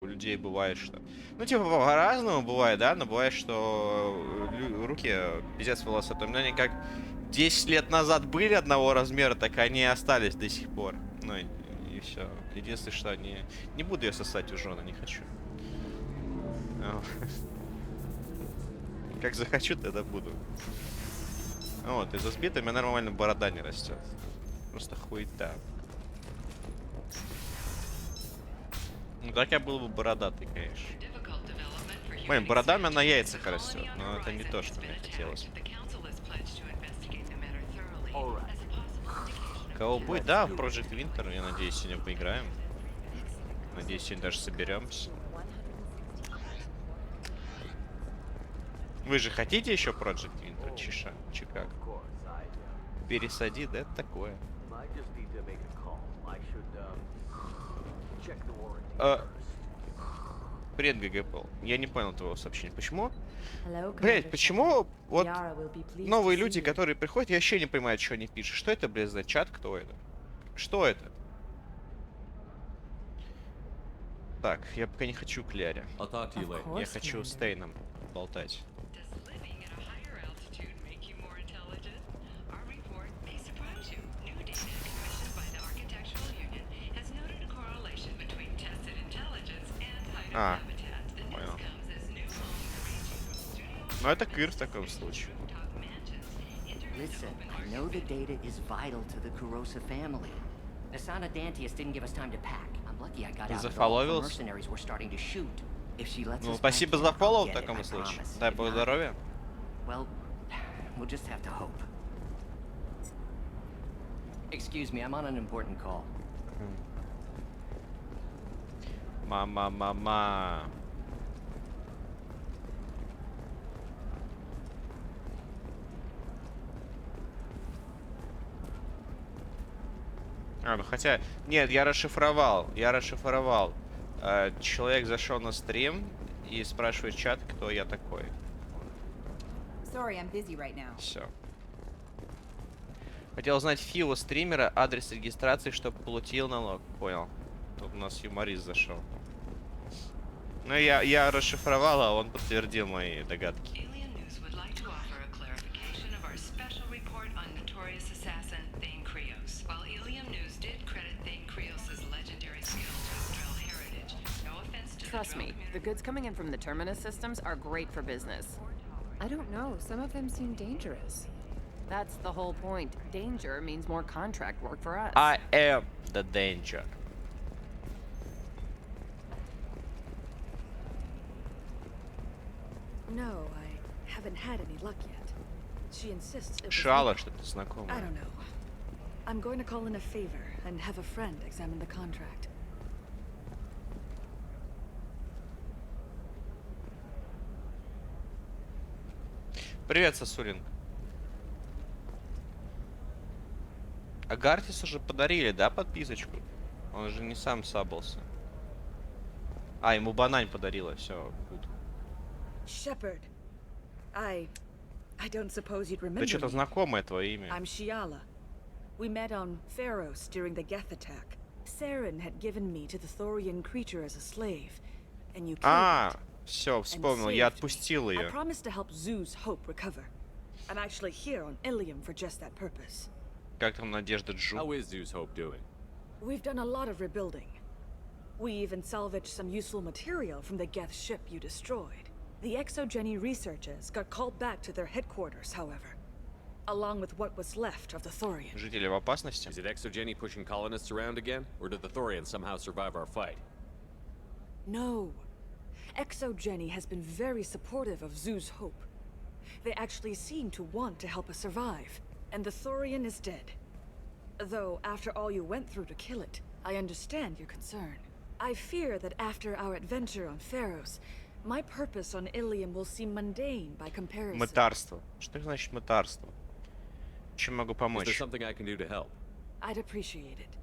людей бывает, что... Ну, типа, по-разному бывает, да, но бывает, что руки пиздец волосатые. У меня они как 10 лет назад были одного размера, так они и остались до сих пор. Ну, и все. Единственное, что не буду я сосать у жены, не хочу. Как захочу, тогда буду. Вот, из-за сбита у меня нормально борода не растет. Просто хуета. Ну так я был бы бородатый, конечно. Блин, борода у меня на яйцах растет, но это не то, что мне хотелось. Кого будет? Да, в Project Winter, я надеюсь, сегодня поиграем. Надеюсь, сегодня даже соберемся. Вы же хотите еще Project Winter, Чиша? Чикаго? Пересади, да, это такое. Привет, ГГПЛ. Я не понял твоего сообщения. Почему? Блять, почему вот новые люди, которые приходят, я вообще не понимаю, что они пишут. Что это, блядь, за чат? Кто это? Что это? Так, я пока не хочу Кляре. Я хочу с Тейном болтать. А, понял. Ну это Кыр в таком случае. Listen, I know the data is vital to the Kurosa family. Asana Dantius didn't give us time to pack. I'm lucky I got out of the mercenaries were starting to shoot. If she lets us Ну, спасибо за фоллоу в таком случае. Дай бог здоровья. Well, we'll just have to hope. Excuse me, I'm on an important call. Мама. Ну хотя... Нет, я расшифровал. Человек зашел на стрим и спрашивает чат, кто я такой. Все. Хотел узнать фи у стримера, адрес регистрации, чтобы получил налог. Понял. Тут у нас юморист зашел. Ну, я расшифровал, а он подтвердил мои догадки. Trust me, the goods coming in from the Terminus systems are great for business. I don't know, some of them seem dangerous. That's the whole point. Danger means more contract work for us. I am the danger. No, I haven't had any luck yet. She insists it was Шала, что-то знакомое. I don't know. I'm going to call in a favor and have a friend examine the contract. Привет, Сосулин. А Гартису же подарили, да, подписочку? Он же не сам сабался. А, ему банань подарила, все. Shepard, I don't suppose you'd remember. Да что-то знакомое твое имя. I'm Shiala. We met on Pharos during the Geth attack. Saren had given me to the Thorian creature as a slave, and you killed it. Все, вспомнил, я отпустил ее. I promised to help Zeus Hope recover. I'm actually here on Ilium for just that purpose. Как там Надежда Джу? How is Zeus Hope doing? We've done a lot of rebuilding. We even salvaged some useful material from the Geth ship you destroyed. The Exogeny researchers got called back to their headquarters, however, along with what was left of the Thorian. Жители в опасности? Is it Exogeny pushing colonists around again, or did the Thorians somehow survive our fight? No. Exogeny has been very supportive of Zeus Hope. They actually seem to want to help us survive, and the Thorian is dead. Though, after all you went through to kill it, I understand your concern. I fear that after our adventure on Pharos, my purpose on Ilium will seem mundane by comparison. Мытарство. Что значит мытарство? Чем могу помочь? Is there something I can do to help? I'd appreciate it.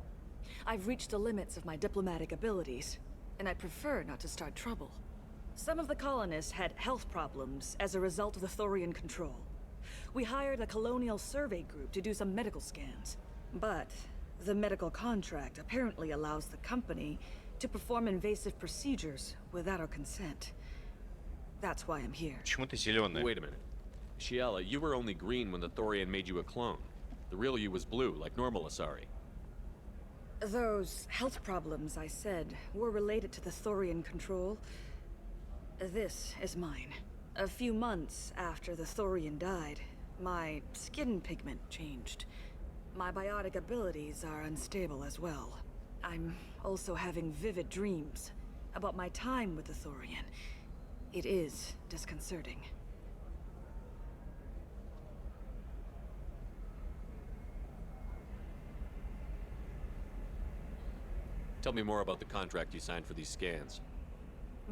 I've reached the limits of my diplomatic abilities, and I'd prefer not to start trouble. Some of the colonists had health problems as a result of the Thorian control. We hired a colonial survey group to do some medical scans. But the medical contract apparently allows the company to perform invasive procedures without our consent. That's why I'm here. Почему ты зеленый? Wait a minute. Shiela, you were only green when the Thorian made you a clone. The real you was blue, like normal Asari. Those health problems I said were related to the Thorian control. This is mine. A few months after the Thorian died, my skin pigment changed. My biotic abilities are unstable as well. I'm also having vivid dreams about my time with the Thorian. It is disconcerting. Tell me more about the contract you signed for these scans.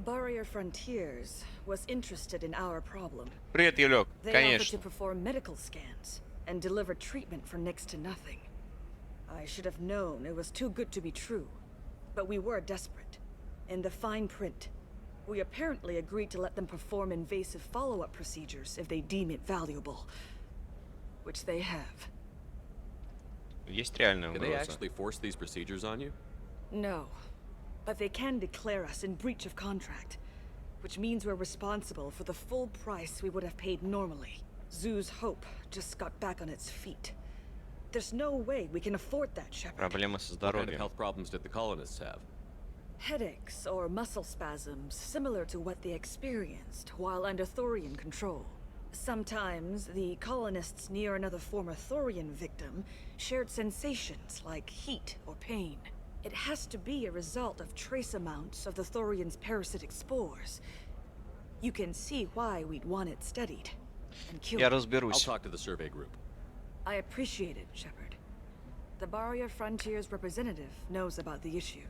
Barrier Frontiers was interested in our problem. Привет, Юлек. They offered to Конечно. perform medical scans and deliver treatment for next to nothing. I should have known it was too good to be true, but we were desperate. In the fine print, we apparently agreed to let them perform invasive follow-up procedures if they deem it valuable, which they have. Есть реальная Did they угроза. actually force these procedures on you? No, but they can declare us in breach of contract, which means we're responsible for the full price we would have paid normally. Zoo's Hope just got back on its feet. There's no way we can afford that, Shepard. Проблемы со What kind of здоровьем. health problems did the colonists have? Headaches or muscle spasms similar to what they experienced while under Thorian control. Sometimes the colonists near another former Thorian victim shared sensations like heat or pain. It has to be a result of trace amounts of the Thorian's parasitic spores. You can see why we'd want it studied and Я killed. I'll разберусь. talk to the survey group. I appreciate it, Shepard. The Barrier Frontiers representative knows about the issue.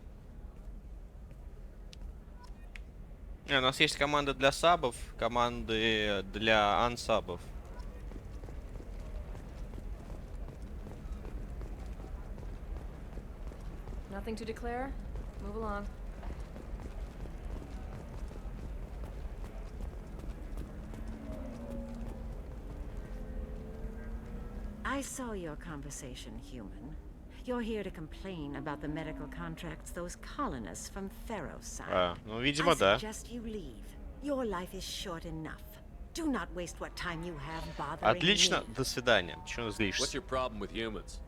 У нас есть команды для сабов, команды для ансабов. Nothing to declare? Move along. I saw your conversation, human. You're here to complain about the medical contracts those colonists from Pharaoh signed. Ну, I видимо, да. suggest you leave. Your life is short enough. Do not waste what time you have bothering Отлично, me. до свидания. Почему What's злишься? your problem with humans?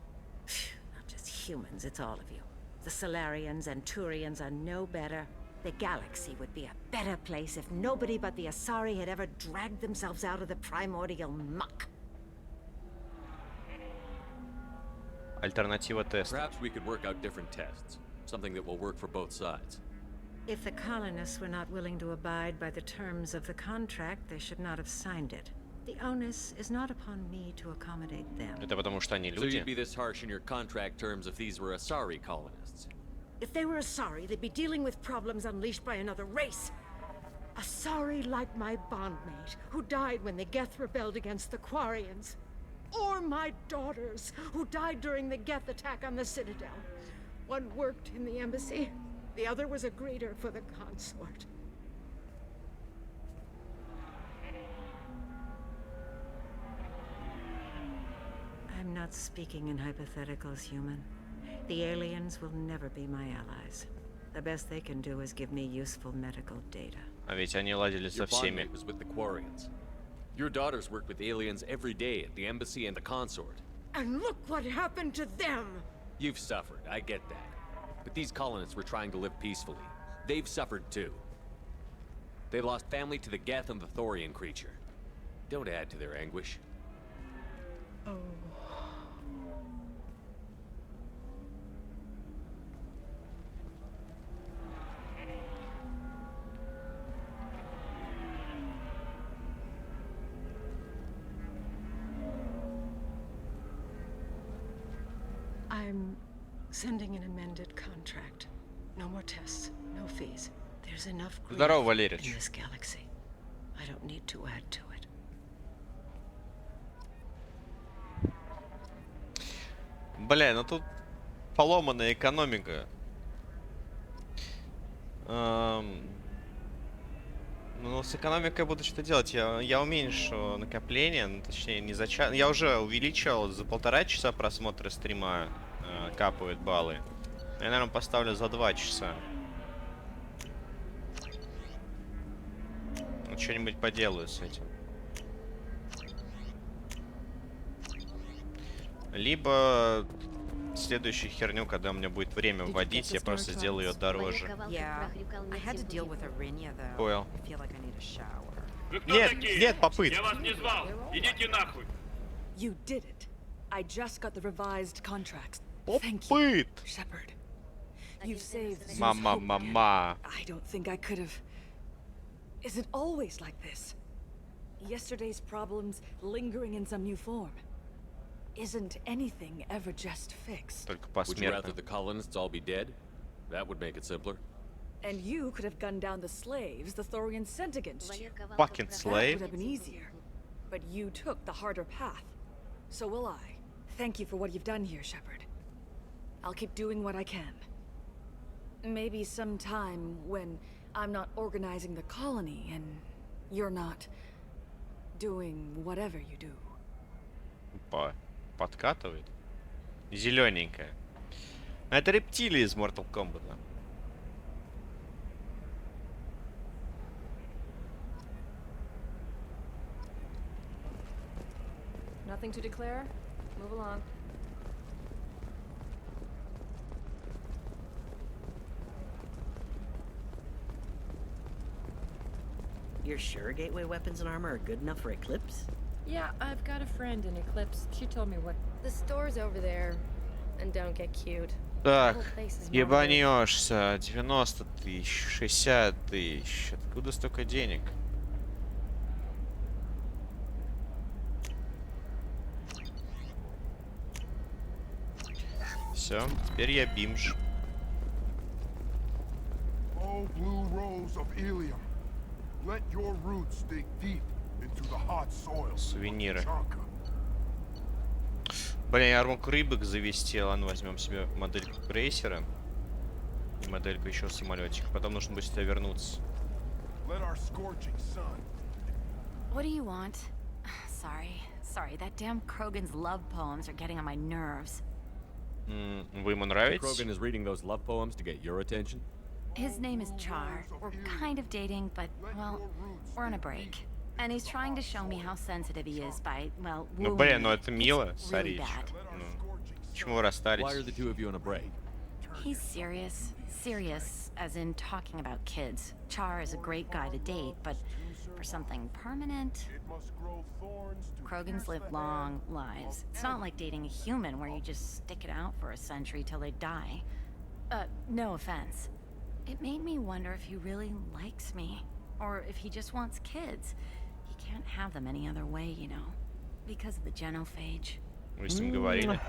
Not just humans, it's all of you. The Solarians and Turians are no better. The galaxy would be a better place if nobody but the Asari had ever dragged themselves out of the primordial muck. Альтернатива теста. Perhaps we could work out different tests. Something that will work for both sides. If the colonists were not willing to abide by the terms of the contract, they should not have signed it. The onus is not upon me to accommodate them. Это потому что они So you'd be люди. this harsh in your contract terms if these were Asari colonists. If they were Asari, they'd be dealing with problems unleashed by another race. Asari like my bondmate, who died when the Geth rebelled against the Quarians. Or my daughters, who died during the Geth attack on the Citadel. One worked in the embassy, the other was a greeter for the consort. I'm not speaking in hypotheticals, human. The aliens will never be my allies. The best they can do is give me useful medical data. А ведь они ладили Your со всеми. bondmate was with the Quarians. Your daughters worked with aliens every day at the embassy and the consort. And look what happened to them! You've suffered, I get that. But these colonists were trying to live peacefully. They've suffered too. They lost family to the Geth and the Thorian creature. Don't add to their anguish. I'm sending an amended contract. No more tests, no fees. There's enough grief Здорово, in Валерич. this galaxy. I don't need to add to it. Бля, ну тут поломанная экономика. Ну, с экономикой буду что-то делать. Я уменьшу накопление, ну, точнее, не за час. Я уже увеличил за 1,5 часа просмотра стрима, капают баллы. Я, наверное, поставлю за 2 часа. Вот что-нибудь поделаю с этим. Либо следующую херню, когда у меня будет время вводить, я просто сделаю ее дороже. Понял. Нет, нет попыток. Я вас не звал. Идите нахуй. You did it. I just got the revised contracts. Thank you, Попыт. Shepard. You've saved Zeus Мама, Hope again. мама. I don't think I could have. Is it always like this? Yesterday's problems lingering in some new form. Isn't anything ever just fixed? Только Would you rather посмертно. the colonists all be dead? That would make it simpler. And you could have gunned down the slaves the Thorians sent against you. Fucking That slave. would have been easier. But you took the harder path. So will I. Thank you for what you've done here, Shepard. I'll keep doing what I can. Maybe sometime when I'm not organizing the colony and you're not doing whatever you do. Подкатывает. Зелененькая. Это рептилии из Mortal Kombat. Nothing to declare? Move along. You're sure gateway weapons and armor are good enough for Eclipse? Yeah, I've got a friend in Eclipse. She told me what. The store's over there. And don't get cute. Так, ебанешься. 90 тысяч, 60 тысяч. Откуда столько денег? Все, теперь я бимж. Oh, blue rose of Ilium, let your roots dig deep into the hot soil. Сувениры. Блин, я мог рыбок завести. Ладно, возьмем себе модельку крейсера. И модельку еще самолетика. Потом нужно будет сюда вернуться. What do you want? Sorry, that damn Krogan's love poems are getting on my nerves. Вы ему нравитесь? Krogan is reading those love poems to get your attention? His name is Char. We're kind of dating, but, well, we're on a break. And he's trying to show me how sensitive he is by, well, Ну, блин, ну это мило, сорич. Почему вы расстались? Why are the two of you on a break? He's serious. Serious, as in talking about kids. Char is a great guy to date, but for something permanent... Krogans live long lives. It's not like dating a human where you just stick it out for a century till they die. No offense. It made me wonder if he really likes me, or if he just wants kids. He can't have them any other way, you know, because of the genophage. Вы с ним говорили?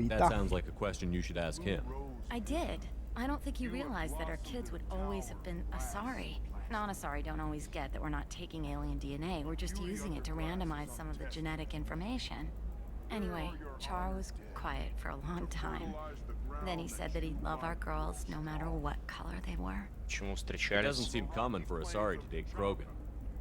That sounds like a question you should ask him. I did. I don't think he realized that our kids would always have been Asari. Non-Asari don't always get that we're not taking alien DNA, we're just using it to randomize some of the genetic information. Anyway, Char was quiet for a long time. Then he said that he'd love our girls no matter what color they were. Почему It встречались? doesn't seem common for Asari to date Krogan.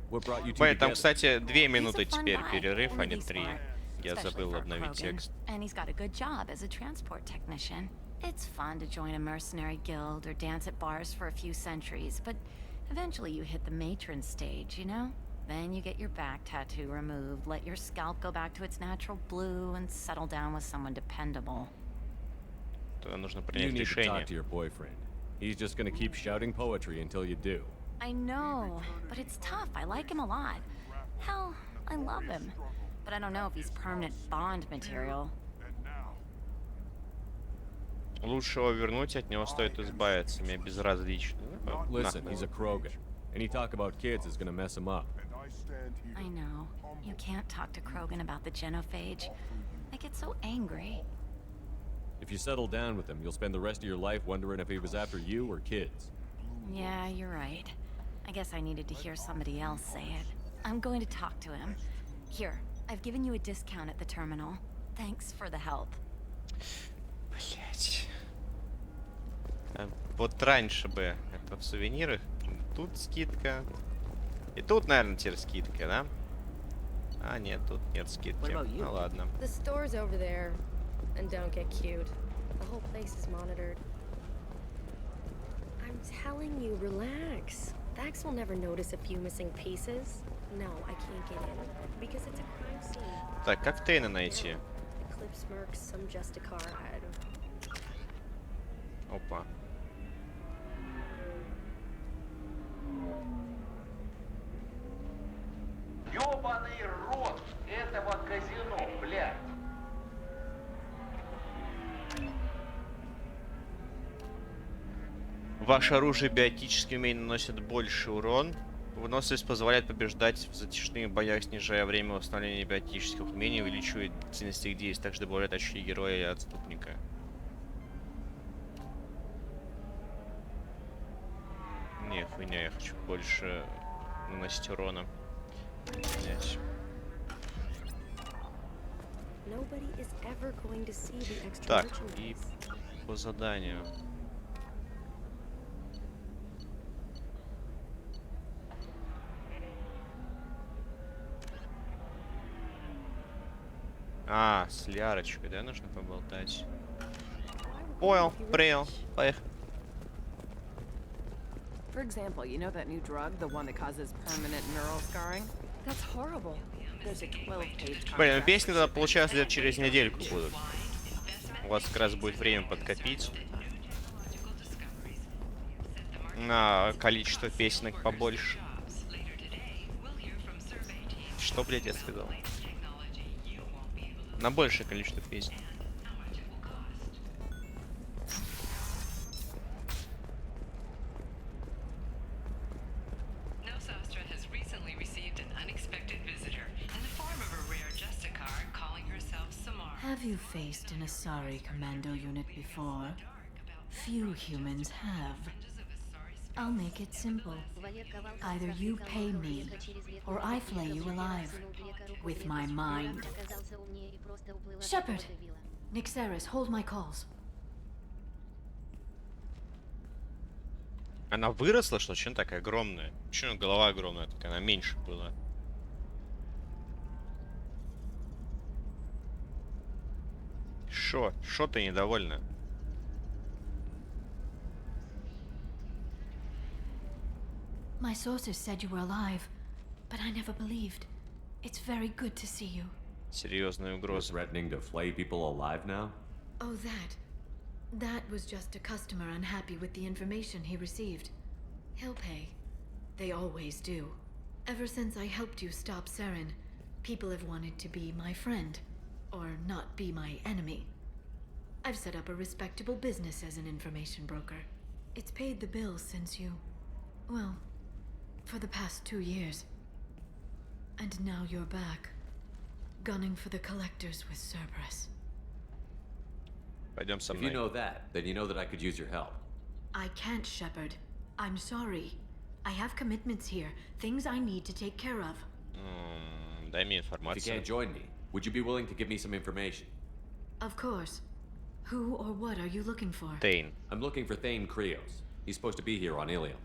What brought you two Блин, там, together? кстати, 2 минуты He's a fun теперь guy, перерыв, а не really 3. smart, Я especially забыл for a обновить Krogan. текст. And he's got a good job as a transport technician. It's fun to join a mercenary guild or dance at bars for a few centuries, but eventually you hit the matron stage, you know? Then you get your back tattoo removed, let your scalp go back to its natural blue, and settle down with someone dependable. То нужно You принять need to talk решение. to your boyfriend. He's just gonna keep shouting poetry until you do. I know, but it's tough. I like him a lot. Hell, I love him. But I don't know if he's permanent Bond material. Лучше его вернуть, от него стоит избавиться. Мне безразлично. Listen, he's a Krogan. Any talk about kids is gonna mess him up. I know. You can't talk to Krogan about the genophage. I get so angry. If you settle down with him, you'll spend the rest of your life wondering if he was after you or kids. Yeah, you're right. I guess I needed to hear somebody else say it. I'm going to talk to him. Here, I've given you a discount at the terminal. Thanks for the help. Блять. Вот раньше бы это в сувенирах. Тут скидка. И тут, наверное, теперь скидка, да? А, нет, тут нет скидки. Ну ладно. The store's over there. And don't get cute. The whole place is monitored. I'm telling you, relax. Vax will never notice a few missing pieces. No, I can't get in because it's a crime scene. Так, как Тейна найти? Eclipse Mercs, some Justicar, I don't... Опа. Ёбаный рот этого казино, блядь. Ваше оружие биотические умения наносит больше урон. Выносливость позволяет побеждать в затяжных боях, снижая время восстановления биотических умений, увеличивает длительность их действий, также добавляет очки героя и отступника. Не, хуйня, я хочу больше наносить урона. Блять. Так, и по заданию. А, с Лярочкой, да, нужно поболтать? Понял, принял, поехали. For example, you know that new drug, the one that causes permanent neural scarring? That's horrible. There's a 12-page. Блин, ну песни тогда, получается, где-то через недельку будут. У вас как раз будет время подкопить. На количество песенок побольше. Что, блядь, я сказал? На большее количество песен. Have you faced an Asari commando unit before? Few humans have. I'll make it simple. Either you pay me, or I flay you alive. With my mind. Shepard! Nixeris, hold my calls. Она выросла, что? Почему она такая огромная? Почему голова огромная? Так она меньше была. Шо ты недовольна? My sources said you were alive, but I never believed. It's very good to see you. Серьезная угроза. Threatening to flay people alive now? Oh, that was just a customer unhappy with the information he received. He'll pay. They always do. Ever since I helped you stop Saren, people have wanted to be my friend, or not be my enemy. I've set up a respectable business as an information broker. It's paid the bills since you... well, for the past 2 years. And now you're back, gunning for the collectors with Cerberus. Пойдем со If мной. you know that, then you know that I could use your help. I can't, Shepard. I'm sorry. I have commitments here, things I need to take care of. Дай мне If you информацию. can't join me, would you be willing to give me some information? Of course. Who or what are you looking for? Тейн. I'm looking for Thane Krios. He's supposed to be here on Ilium.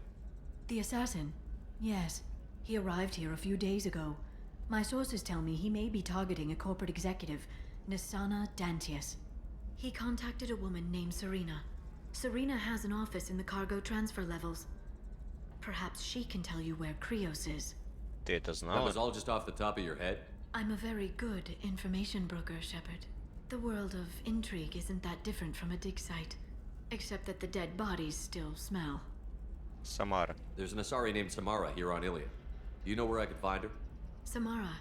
The assassin? Yes. He arrived here a few days ago. My sources tell me he may be targeting a corporate executive, Nisana Dantius. He contacted a woman named Serena. Serena has an office in the cargo transfer levels. Perhaps she can tell you where Krios is. Ты это That знала? was all just off the top of your head? I'm a very good information broker, Shepard. The world of intrigue isn't that different from a dig site, except that the dead bodies still smell. Самара. There's an Asari named Samara here on Ilium. Do you know where I could find her? Samara.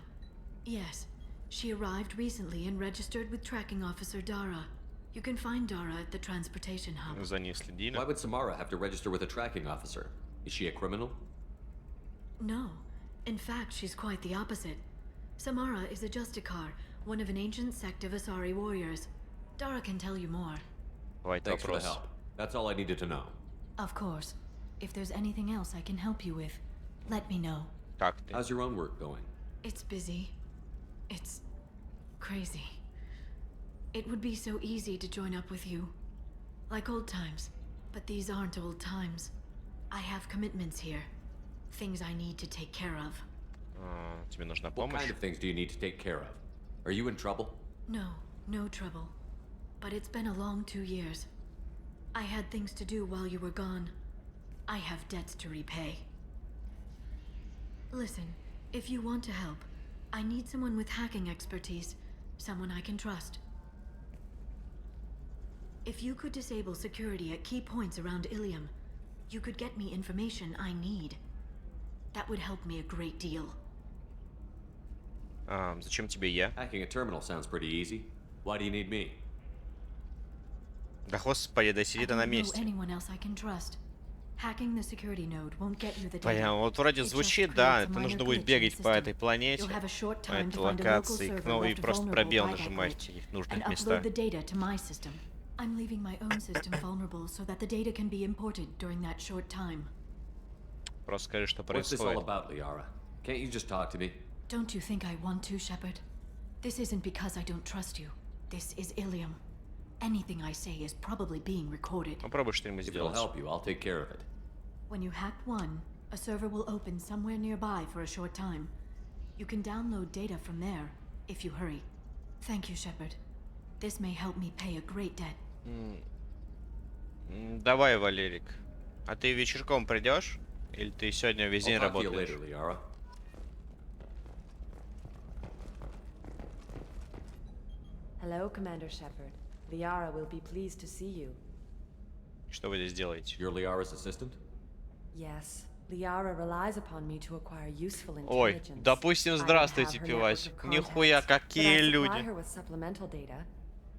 Yes. She arrived recently and registered with tracking officer Dara. You can find Dara at the transportation hub. За ней следили. Why would Samara have to register with a tracking officer? Is she a criminal? No. In fact, she's quite the opposite. Samara is a Justicar, one of an ancient sect of Asari warriors. Dara can tell you more. Thanks for the help. That's all I needed to know. Of course. If there's anything else I can help you with, let me know. Как ты? How's your own work going? It's busy. It's crazy. It would be so easy to join up with you. Like old times. But these aren't old times. I have commitments here. Things I need to take care of. Тебе нужна What помощь? kind of things do you need to take care of? Are you in trouble? No, no trouble. But it's been a long 2 years. I had things to do while you were gone. I have debts to repay. Listen, if you want to help, I need someone with hacking expertise, someone I can trust. If you could disable security at key points around Ilium, you could get me information I need. That would help me a great deal. Зачем тебе я? Hacking a terminal sounds pretty easy. Why do you need me? Да господи, да сиди ты на месте. Понятно, вот вроде звучит, да, это нужно будет бегать по этой планете, по этой локации, ну и просто пробел нажимать в каких нужных местах. I'm leaving my own system vulnerable so that the data can be imported during that short time. Просто скажи, что What's this all происходит. about, Liara? Can't you just talk to me? Don't you think I want to, Shepard? This isn't because I don't trust you. This is Ilium. Anything I say is probably being recorded. Попробуй что-нибудь If it'll сделать. help you, I'll take care of it. When you hack one, a server will open somewhere nearby for a short time. You can download data from there, if you hurry. Thank you, Shepard. This may help me pay a great debt. Давай, Валерик. А ты вечерком придешь? Или ты сегодня весь день работаешь? Hello, Commander Shepard. Liara will be pleased to see you. Что вы здесь делаете? You're Liara's assistant? Yes. Liara relies upon me to acquire useful intelligence. Ой, допустим, здравствуйте, пивась. Нихуя, какие люди.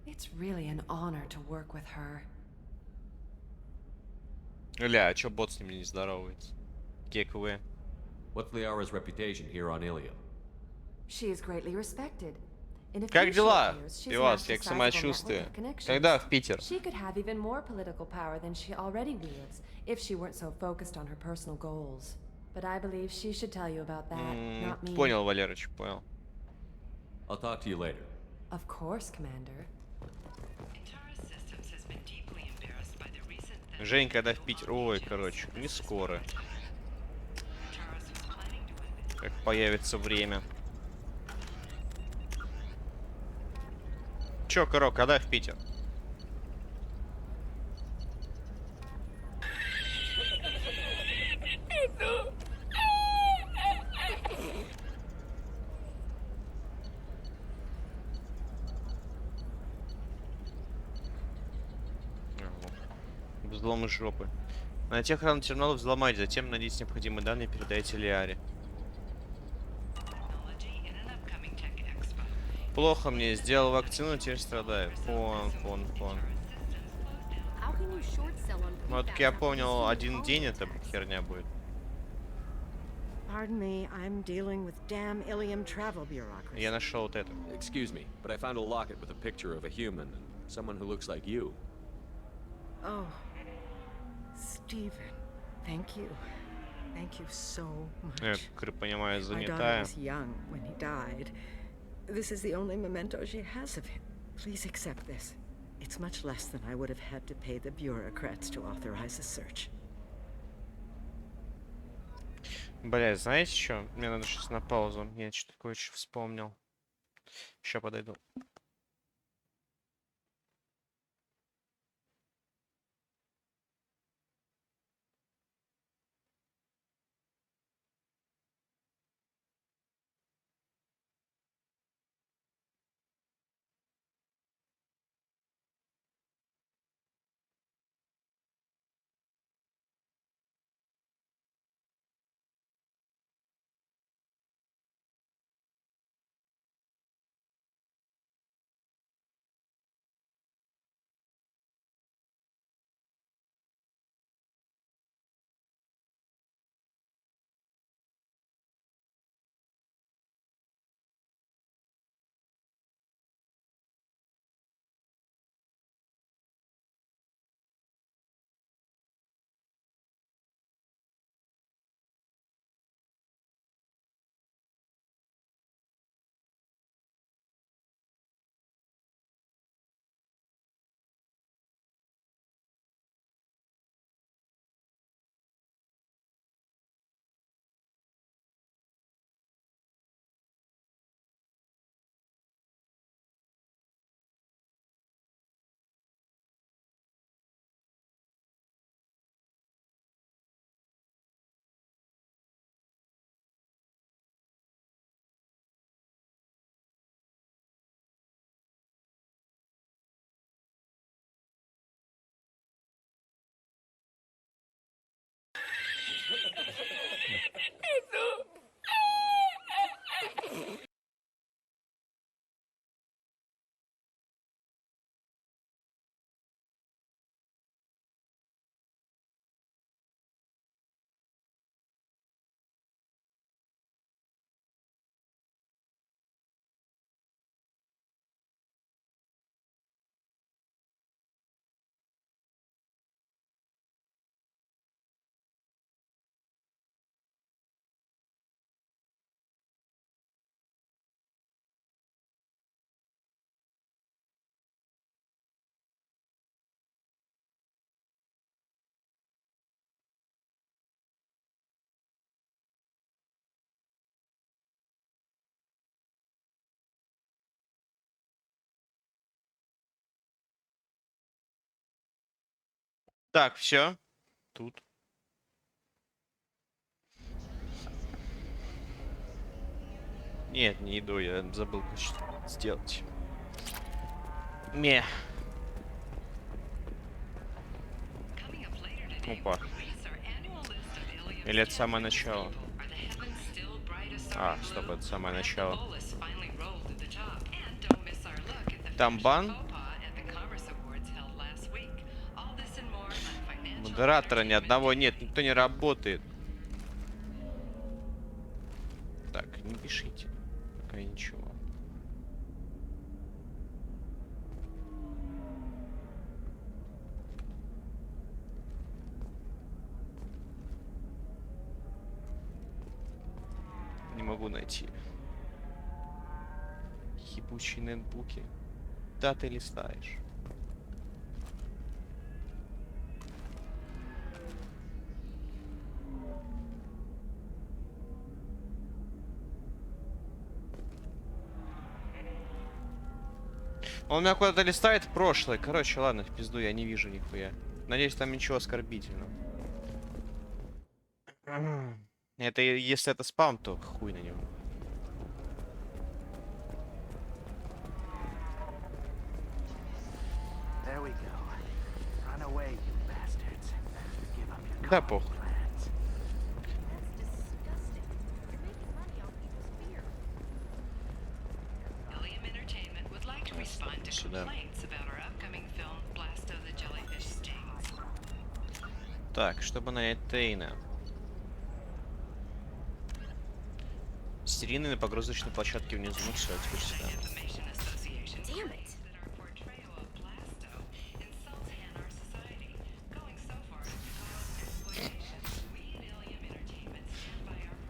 It's really an honor to work with her. Ля, а чё бот с ним не здоровается? Кеквы. What's Liara's reputation here on Ilium? She is greatly respected. Как дела, пивас, как самочувствие? Когда в Питер? She could have even more political power than she already wields if she weren't so focused on her personal goals. But I believe she should tell you about that, not me. Понял, Валерыч, понял. I'll talk to you later. Of course, Commander. Жень, когда в Питер? Ой, короче, не скоро. Как появится время. Чё, Коро, когда в Питер? Взломы жопы. Найти охрану терминалов, взломать, затем найдите необходимые данные и передайте Лиаре. Плохо мне, сделал вакцину, теперь страдаю. Фон. Вот как я понял, один день это херня будет. Pardon me, I'm dealing with damn Ilium travel bureaucracy. Я нашел вот это. Excuse me, but I found a locket with a picture of a human and someone who looks like you. Oh, Stephen, thank you. Thank you so much. Я, как понимаю, My daughter занятая. was young when he died. This is the only memento she has of him. Please accept this. It's much less than I would have had to pay the bureaucrats to authorize a search. Бля, знаете что? Мне надо сейчас на паузу. Я что-то кое-что вспомнил. Сейчас подойду. Так, все. Тут. Нет, не иду, я забыл что сделать. Опа. Или это самое начало? А, стоп, это самое начало. Там бан? Модератора ни одного нет, никто не работает. Так, не пишите. Пока ничего. Не могу найти. Ебучие нетбуки. Да ты листаешь. Он меня куда-то листает в прошлое. Короче, ладно, в пизду, я не вижу нихуя. Надеюсь, там ничего оскорбительного. Это если это спам, то хуй на него. Да похуй. Сюда. Так, чтобы нанять Тейна. Сирены на погрузочной площадке внизу. Ну все, теперь сюда.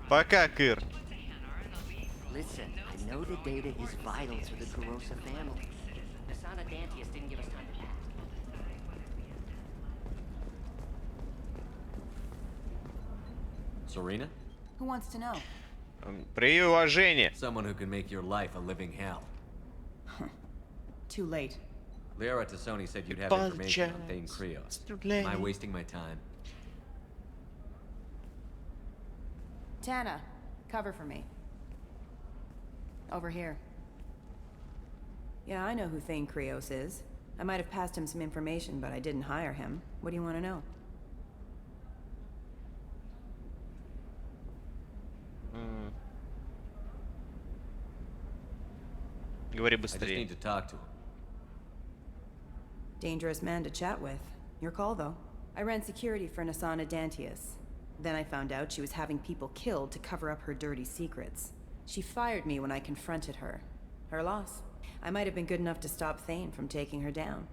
Пока, Кыр. Listen, I know the data is vital to the Kurosa family. Asana Dantius didn't give us time to pack. Serena? Who wants to know? При уважении. Someone who can make your life a living hell. Too late. Liara Tassoni said you'd have information on Thane Krios. Am I wasting my time? Tana, cover for me. Over here. Yeah, I know who Thane Krios is. I might have passed him some information, but I didn't hire him. What do you want to know? Говори I just быстрее. need to talk to him. Dangerous man to chat with. Your call, though. I ran security for Asana Dantius. Then I found out she was having people killed to cover up her dirty secrets. She fired me when I confronted her. Her loss. I might have been good enough to stop Thane from taking her down.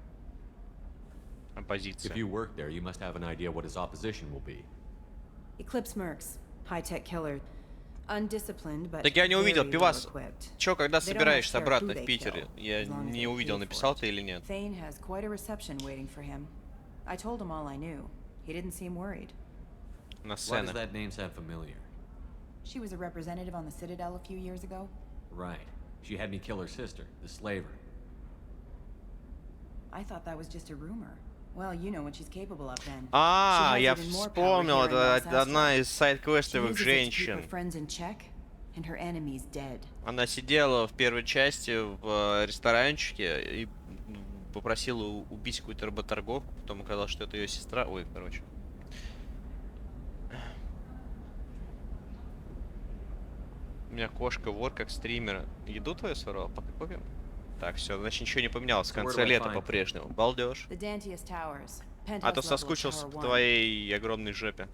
If you work there, you must have an idea what his opposition will be. Eclipse Mercs. High-tech killer. Undisciplined, but Так я не увидел, very Пивас. well-equipped. Чё, когда They don't собираешься care обратно who в they Питер? kill, Я as long as не they увидел, pay написал for ты it. или нет. Thane has quite a reception waiting for him. I told him all I knew. He didn't seem worried. На Why does сцене. that name sound familiar? She was a representative on the Citadel a few years ago. Right. She had me kill her sister, the slaver. I thought that was just a rumor. Well, you know what she's capable of then. А, She я has even more power вспомнил, here in Los это одна Astra. из сайд-квестовых She uses it to keep her женщин. friends in check, and her enemies dead. Она сидела в первой части в ресторанчике и попросила убить какую-то работорговку, потом оказалось, что это ее сестра. Ой, короче. У меня кошка вор как стримера. Еду твою своровал? Пока купим? Так, все, значит ничего не поменялось. В конце лета по-прежнему. Балдеж. The Dantius Towers. А то Penthouse level of соскучился Tower по 1. твоей огромной жопе.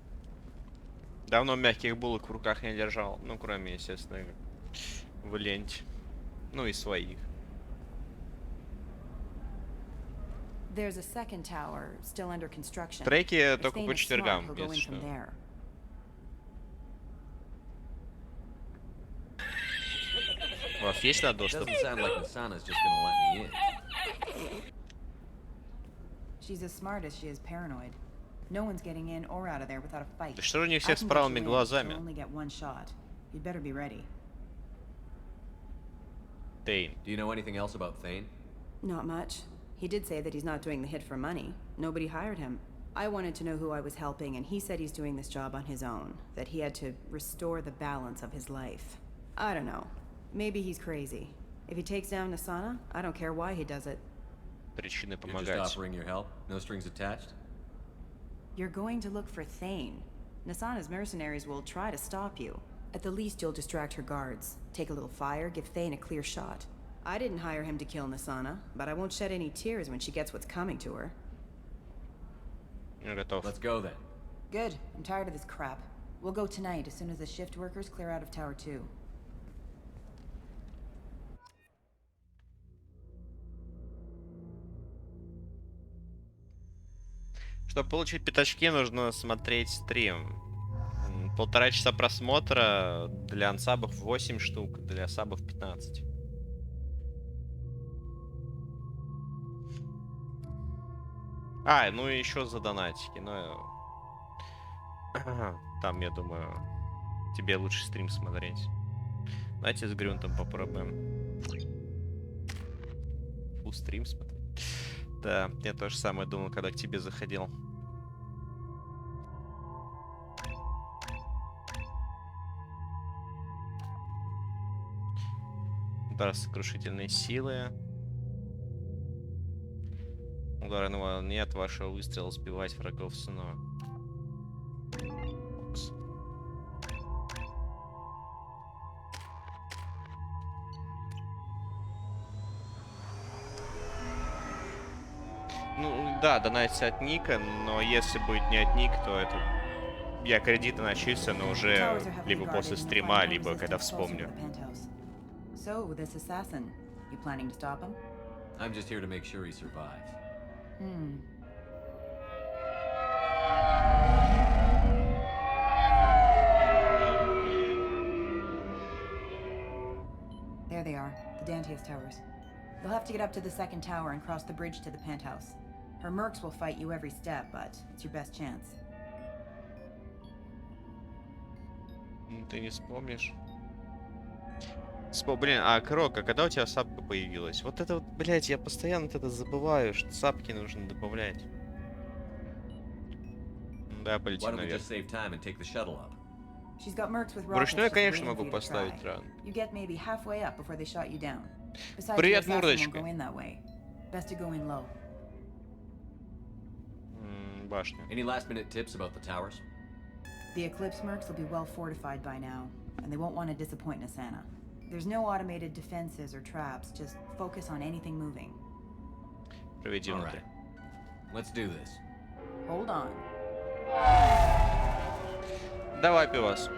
Давно мягких булок в руках не держал. Ну, кроме, естественно, в ленте. Ну и своих. There's a second tower still under construction. Треки If только Thane по is четвергам, smart, he'll go если in что. from there. У вас есть на доступ? Doesn't sound like Nasana's just gonna let me in. She's as smart as she is paranoid. No one's getting in or out of there without a fight. Да что же у них I всех с can get правыми you in, but глазами? you'll only get one shot. You'd better be ready. Тейн. Do you know anything else about Thane? Not much. He did say that he's not doing the hit for money. Nobody hired him. I wanted to know who I was helping, and he said he's doing this job on his own. That he had to restore the balance of his life. I don't know. Maybe he's crazy. If he takes down Nasana, I don't care why he does it. Причины You're помогать. just offering your help? No strings attached? You're going to look for Thane. Nasana's mercenaries will try to stop you. At the least, you'll distract her guards. Take a little fire, give Thane a clear shot. I didn't hire him to kill Nasana, but I won't shed any tears when she gets what's coming to her. Я готов. Let's go then. Good. I'm tired of this crap. We'll go tonight as soon as the shift workers clear out of Tower 2. Чтобы получить пятачки, нужно смотреть стрим. 1,5 часа просмотра, для ансабов 8 штук, для сабов 15. А, ну и еще за донатики, но... Там, я думаю, тебе лучше стрим смотреть. Давайте с Грюнтом попробуем. Фу, стрим смотреть. Да, я тоже самое думал, когда к тебе заходил. Удар сокрушительной силы. Удары на волне от вашего выстрела сбивать врагов с ног. Ну, да, донатится от ника, но если будет не от ник, то это... Я кредиты начислю, но уже либо после стрима, либо когда вспомню. So, this assassin, you planning to stop him? I'm just here to make sure he survives. There they are, the Dantius towers. You'll have to get up to the second tower and cross the bridge to the penthouse. Her mercs will fight you every step, but it's your best chance. Ты не вспомнишь? Блин, а Крок, а когда у тебя сапка появилась? Вот это вот, блядь, я постоянно это забываю, что сапки нужно добавлять. Да, полетим наверх. Вручную я, конечно, могу поставить ран. Привет, мордочка. Башня. Any last-minute tips about the towers? The Eclipse mercs will be well fortified by now, and they won't want to disappoint Nasana. There's no automated defenses or traps, just focus on anything moving. Проведи внутрь. Let's do this. Hold on. Давай, пивас.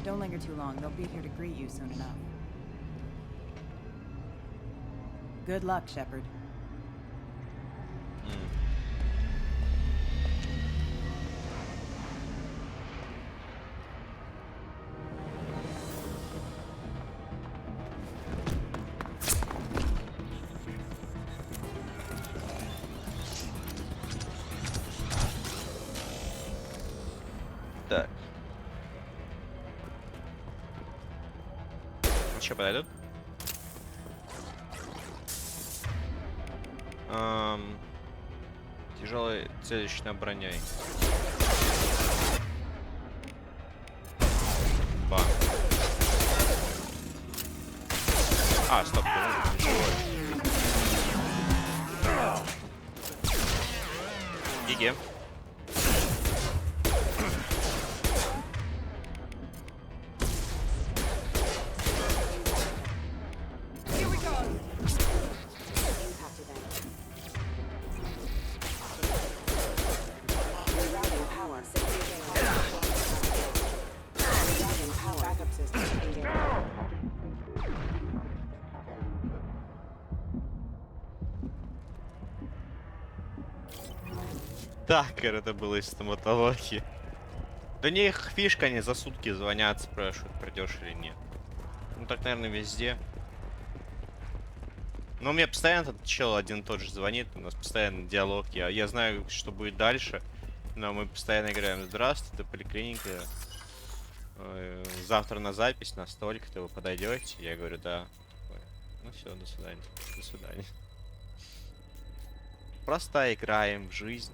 Don't linger too long. They'll be here to greet you soon enough. Good luck, Shepard. Так. Еще подойдут? Тяжелая целищная броня. Бам. А, стоп, он живой. Гиги. Так, это было из стоматологии. Да не их фишка, они за сутки звонят, спрашивают, придешь или нет. Ну так, наверное, везде. Но мне постоянно этот чел один и тот же звонит, у нас постоянно диалог. Я знаю, что будет дальше, но мы постоянно играем. Здравствуйте, поликлиника. Завтра на запись, на столько-то вы подойдете? Я говорю, да. Ну все, до свидания. До свидания. Просто играем в жизнь.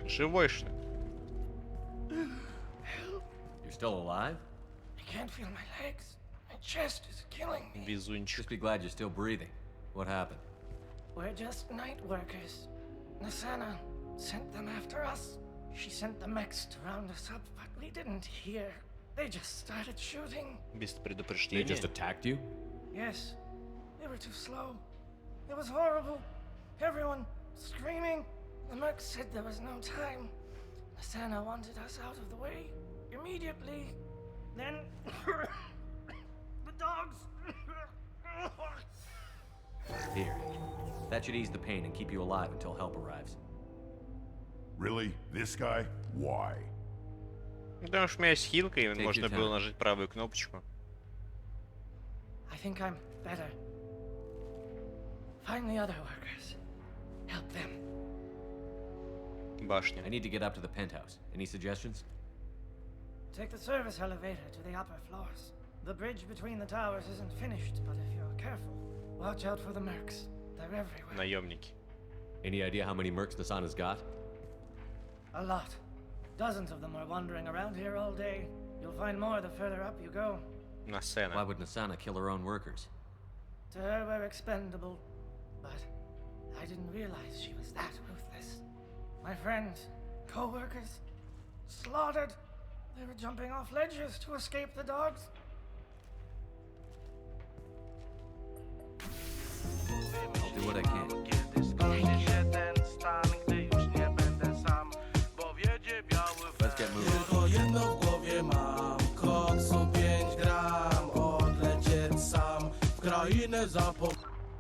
Живой, что ли? You're still alive? I can't feel my legs. My chest is killing me. Безунчик. Just be glad you're still breathing. What happened? We're just night workers. Nasana sent them after us. She sent the mechs to round us up, but we didn't hear. They just started shooting. Без They предупреждения. just attacked you? Yes. They were too slow. It was horrible. Everyone screaming. The merc said there was no time. Nasana wanted us out of the way immediately. Then the dogs. Here. That should ease the pain and keep you alive until help arrives. Really? This guy? Why? Потому что у меня есть хилка, и Take можно your было time. нажать правую кнопочку. I think I'm better. Find the other workers. Help them. Башня. I need to get up to the penthouse. Any suggestions? Take the service elevator to the upper floors. The bridge between the towers isn't finished, but if you're careful, watch out for the mercs. They're everywhere. Наемники. Any idea how many mercs Nasana's got? A lot. Dozens of them are wandering around here all day. You'll find more the further up you go. На сцена. Why would Nasana kill her own workers? To her, we're expendable. But I didn't realize she was that ruthless. My friends, co-workers, slaughtered. They were jumping off ledges to escape the dogs. I'll do what I can. Let's get moving.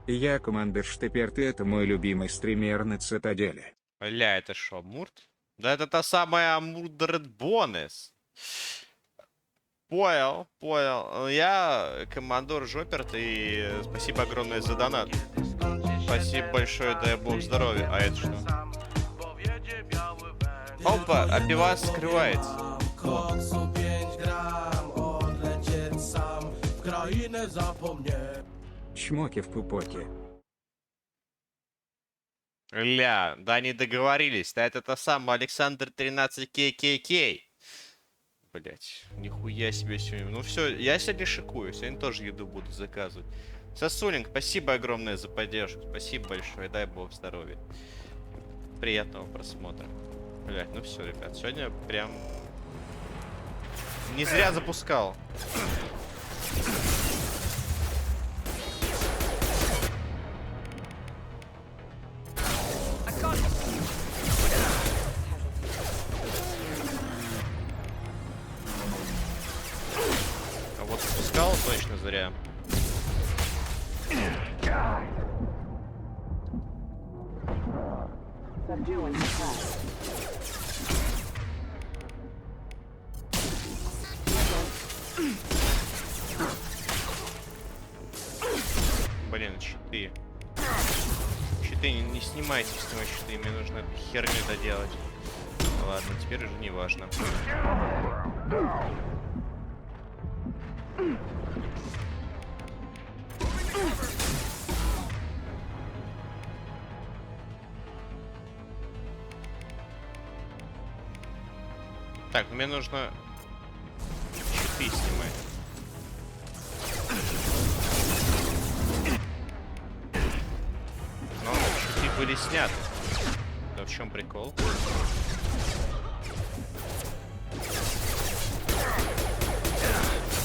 Я командир ТЕПЕРЬ, это мой любимый стример на Цитадели. Ля, это что, Амурт? Да это та самая Амурт Ред Бонус. Понял, понял. Я командор Жоперт, и спасибо огромное за донат. Спасибо большое, дай бог здоровья. А это что? Опа, а пивас скрывается. Чмоки в пупоке. Ля, да не договорились. Да это та самая Александр 13 ККК. Блять, нихуя себе сегодня. Ну все, я сегодня шикую. Сегодня тоже еду буду заказывать. Сосулинг, спасибо огромное за поддержку. Спасибо большое, дай бог здоровья. Приятного просмотра. Блять, ну все, ребят, сегодня прям не зря запускал. А вот запускал точно зря. Блин, щиты. Щиты, не снимайте с него щиты, мне нужно эту херню доделать. Ладно, теперь уже не важно. Так, мне нужно щиты снимать. Но щиты были сняты. Да в чем прикол?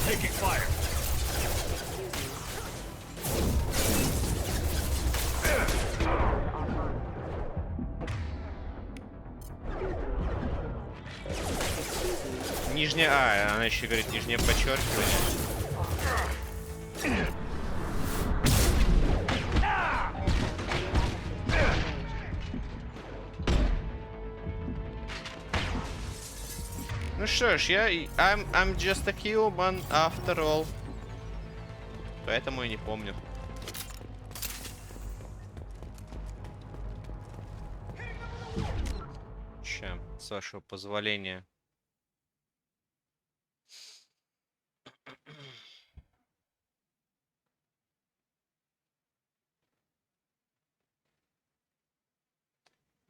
Taking fire. Нижняя... А, она еще говорит нижнее подчеркивание. Ну что ж, I'm just a human after all. Поэтому и не помню. Ща, с вашего позволения.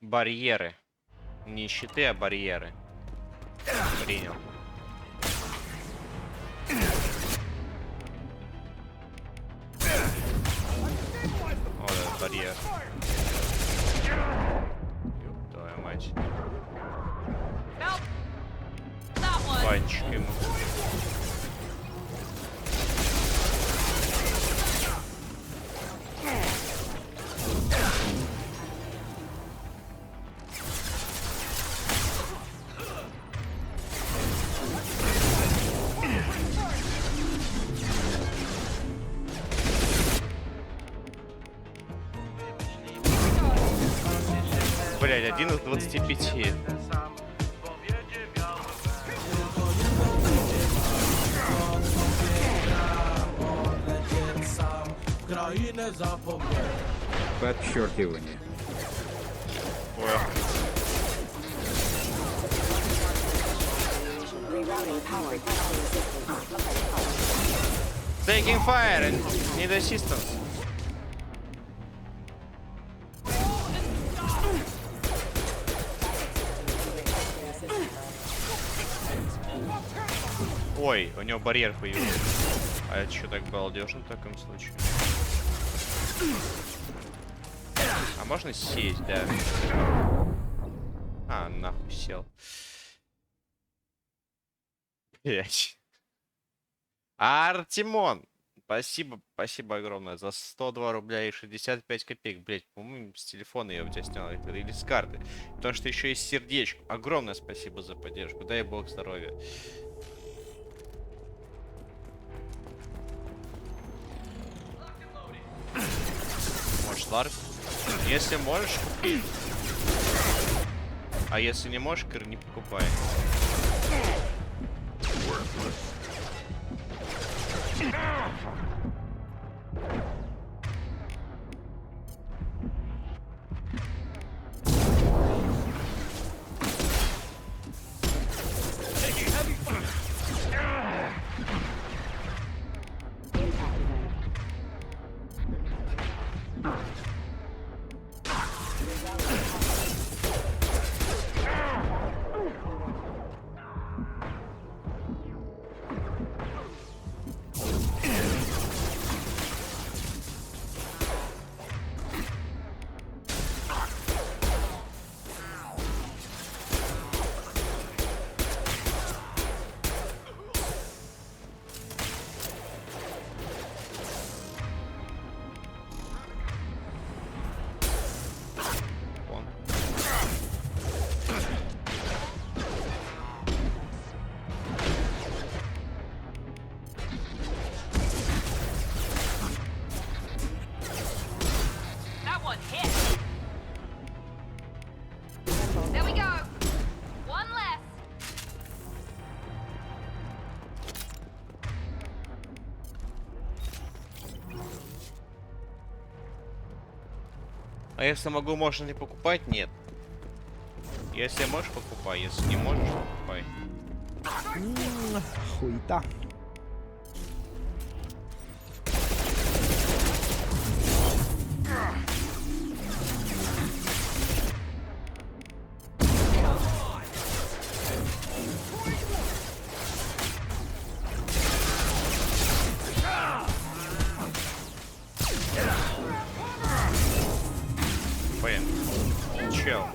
Барьеры. Не щиты, а барьеры. Принял. Вот этот барьер. Ёб твою мать. Пальчик ему. Блять, 1 из 25. Подчеркивание. Taking fire and need assistance. Ой, у него барьер появился. А это что так балдежно в таком случае? А можно сесть, да? А, нахуй сел. Блять. Артемон! Спасибо, спасибо огромное за 102 рубля и 65 копеек. Блять, по-моему, с телефона я у тебя снял или с карты. Потому что еще есть сердечко. Огромное спасибо за поддержку. Дай бог здоровья. Можешь, Ларк? Если можешь, купи. А если не можешь, не покупай. А если могу, можно не покупать? Нет. Если можешь, покупай. Если не можешь, покупай. Хуйта. Блин, чел.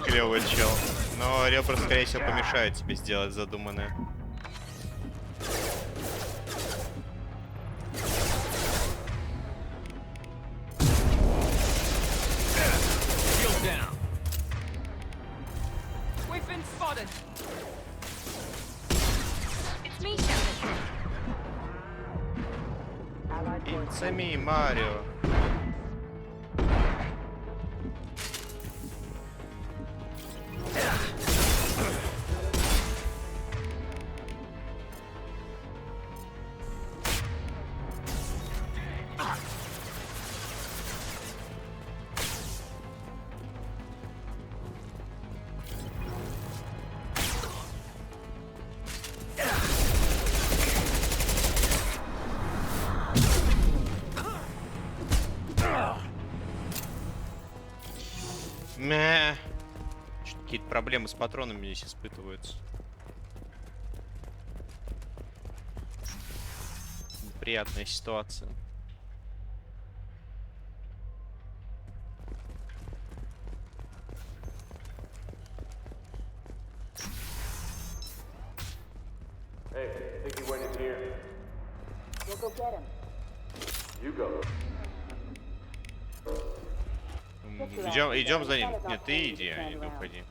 Клевый чел. Но ребра, скорее всего, помешают тебе сделать задуманное. It's me, Марио. Какие-то проблемы с патронами здесь испытываются. Неприятная ситуация. Hey, I think he went in here. We'll go get him. You go. Идем за ним. Нет, ты иди, а не уходи.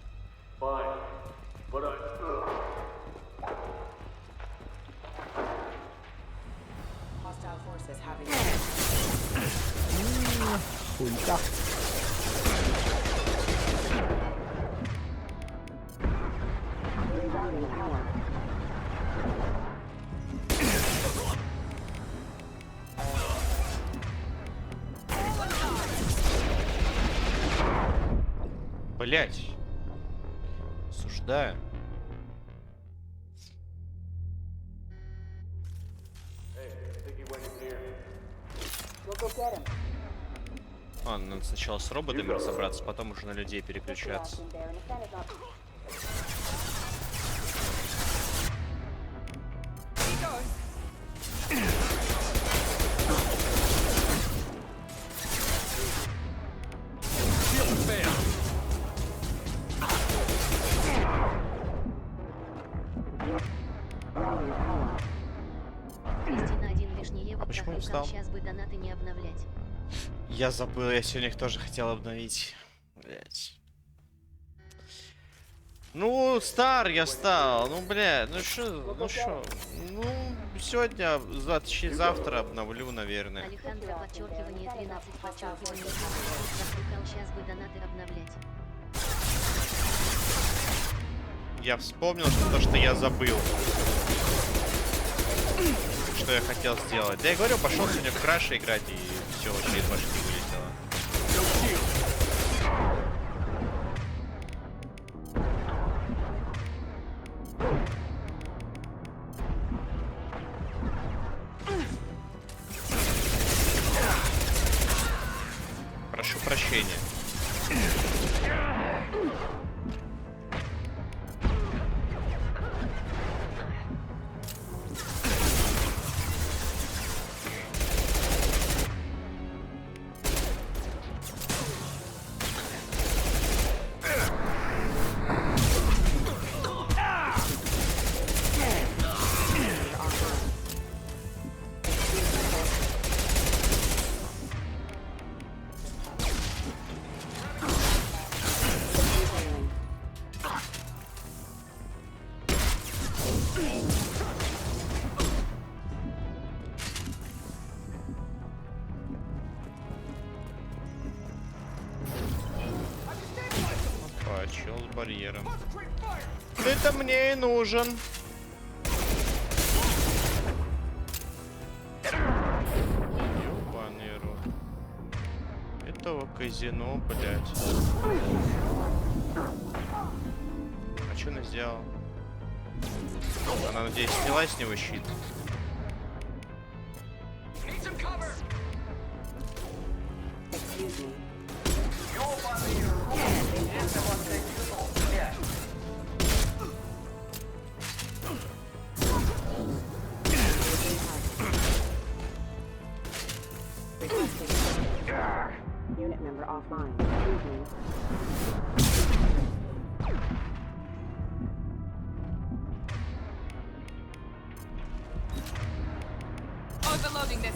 Fine, but Hostile forces having. Хуйта. Блять. Осуждаю. Ладно, надо сначала с роботами разобраться, потом уже на людей переключаться. Почему не встал? Сейчас бы донаты не обновлять. Я забыл, я сегодня их тоже хотел обновить. Блять. Ну, стар я стал. Ну, блядь, ну шо, ну шо. Ну, сегодня, завтра обновлю, наверное. Алехандро, подчеркивание 13, подчеркивание 13. Сейчас бы донаты обновлять. Я вспомнил, что то, что я забыл. Что я хотел сделать. Да я говорю, пошел сегодня в краше играть, и все вообще из башки вылетело. Прошу прощения. Чел с барьером. Это мне и нужен. Ёбаный рот. Чёртово казино, блядь. А что она сделала? Она, надеюсь, сняла с него щит. Unit member offline. Excuse me. Overloading this.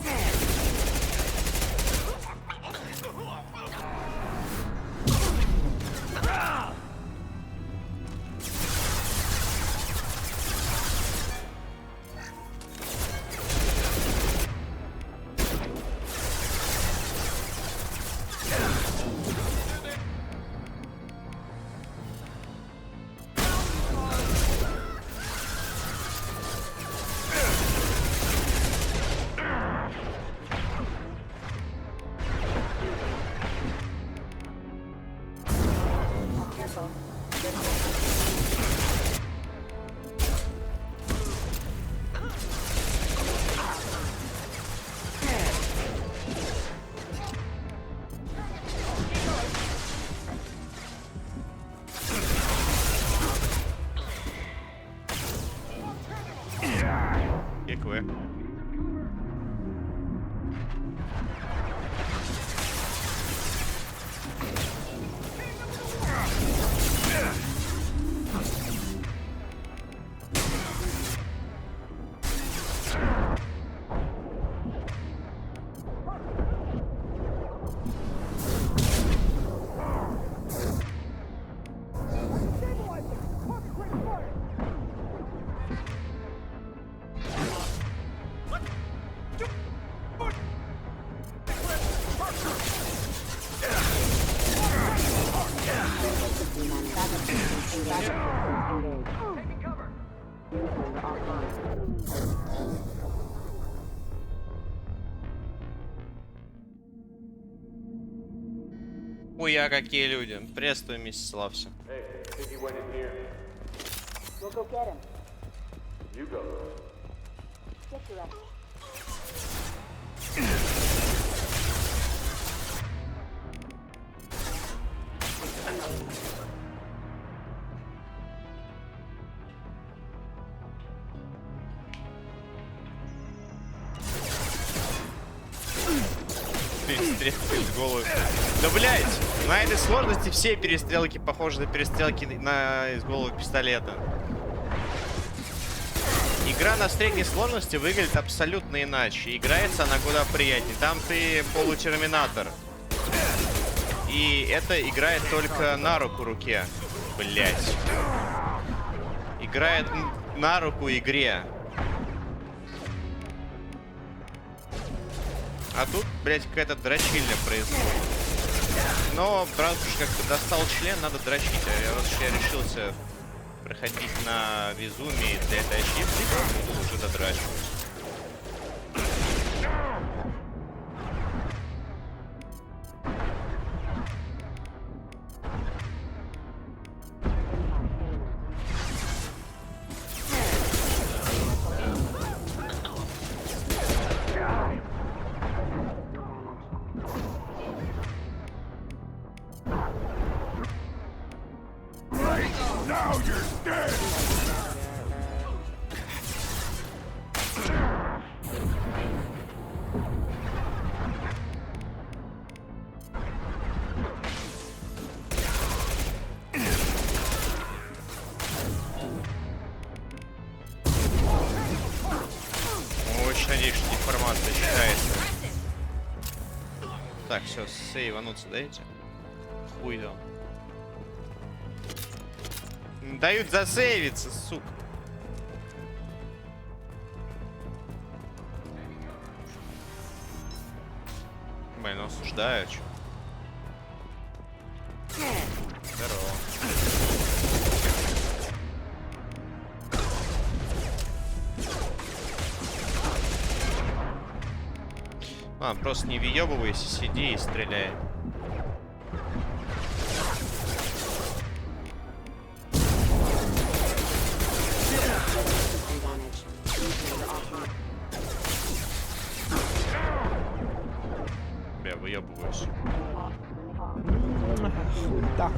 Хуя, какие люди. Приветствую, миссис Лавси. We'll go get him. You go. Get your ass. Перестрелки в голову. Да блять! На этой сложности все перестрелки похожи на перестрелки из головы пистолета. Игра на средней сложности выглядит абсолютно иначе. Играется она куда приятнее. Там ты полутерминатор. И это играет только на руку руке. Блять. Играет на руку игре. А тут, блядь, какая-то дрочильня происходит. Но, правда, уж как-то достал член, надо дрочить. А раз уж я решился проходить на безумии для этой ачивки, буду уже додрачивать. Надеюсь, что информация считается. Так, все, сейвануться дайте. Хуй дал. Дают засейвиться, сука. Блин, осуждаю, чё. Здорово. Просто не въебывайся, сиди и стреляй. Бля, выебываюсь. Да.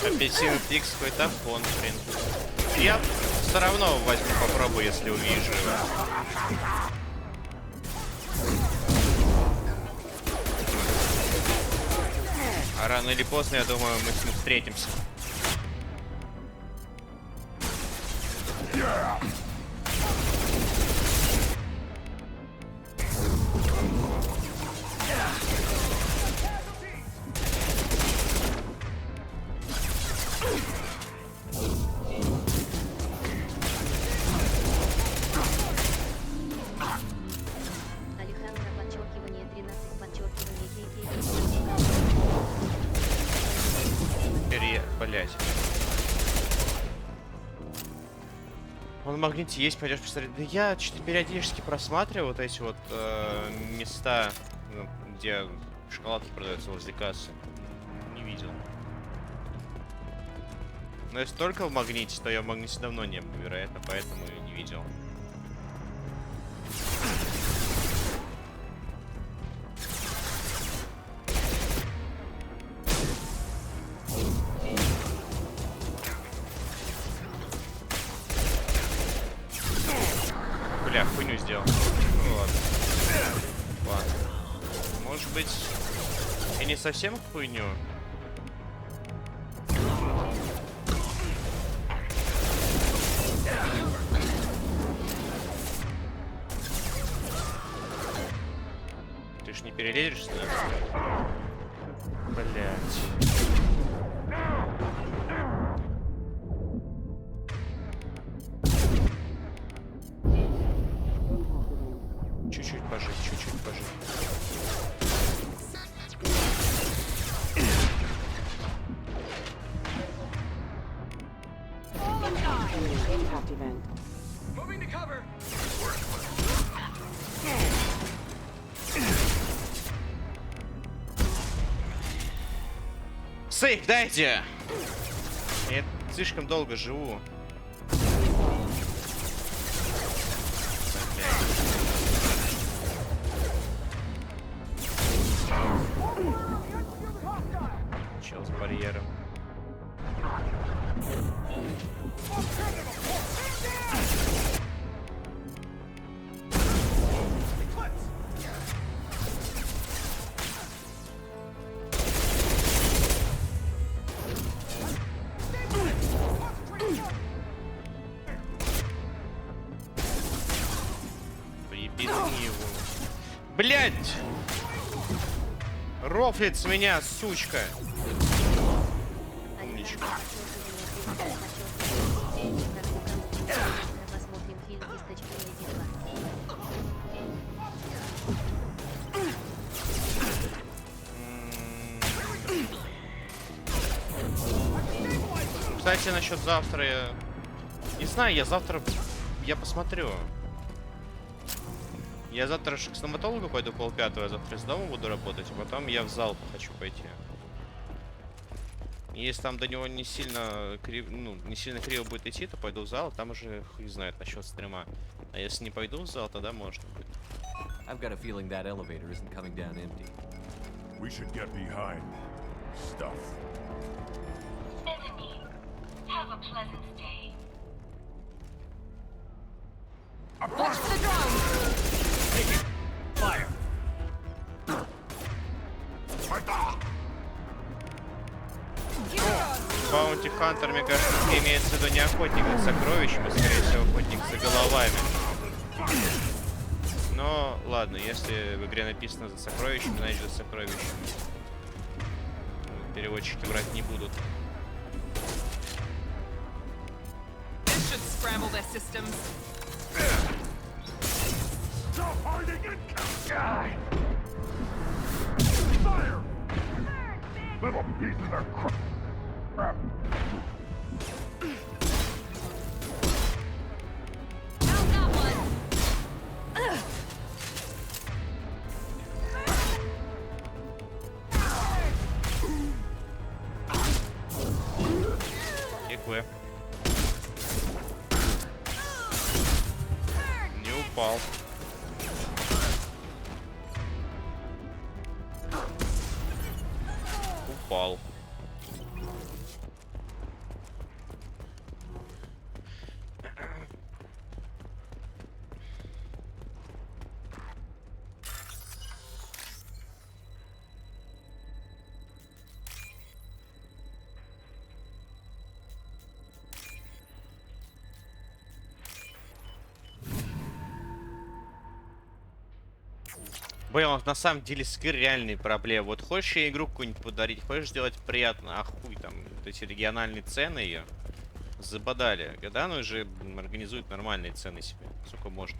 Апельсин пикс какой-то фон, блин. Я все равно возьму, попробую, если увижу его. А рано или поздно, я думаю, мы с ним встретимся. Блять. Он в магните есть, пойдешь посмотреть. Да я что-то периодически просматриваю вот эти вот места, где шоколадки продаются возле кассы. Не видел. Но если только в магните, то я в магните давно не был, вероятно, поэтому и не видел. Бля, хуйню сделал. Ну ладно. Ладно. Может быть, и не совсем хуйню. Ты ж не перелезешь, да? Блять. Чуть-чуть пожить, чуть-чуть пожить. Сейф дайте! Я слишком долго живу. Чел с барьером. Блять! Рофлит с меня, сучка! Умничка. Кстати, насчет завтра я... Не знаю, я посмотрю. Я завтра к стоматологу пойду 4:30, я завтра из дома буду работать, а потом я в зал хочу пойти. И если там до него не сильно криво будет идти, то пойду в зал, там уже хуй знает насчет стрима. А если не пойду в зал, тогда можно будет. I've got a feeling that elevator isn't coming down empty. We should get behind stuff. Have a pleasant day. Watch the drone! Fire! Баунти Хантер, мне кажется, имеется в виду не охотник за сокровищами, скорее всего, охотник за головами. Но, ладно, если в игре написано за сокровищами, значит за сокровищами. Переводчики врать не будут. This should scramble their systems. Stop hiding and die! Fire! Little pieces of crap. Кикве. Не упал. Упал. Блин, на самом деле Скир реальные проблемы. Вот хочешь ей игру какую-нибудь подарить, хочешь сделать приятно, а хуй там, вот эти региональные цены ее забодали. Когда она уже организует нормальные цены себе, сколько можно.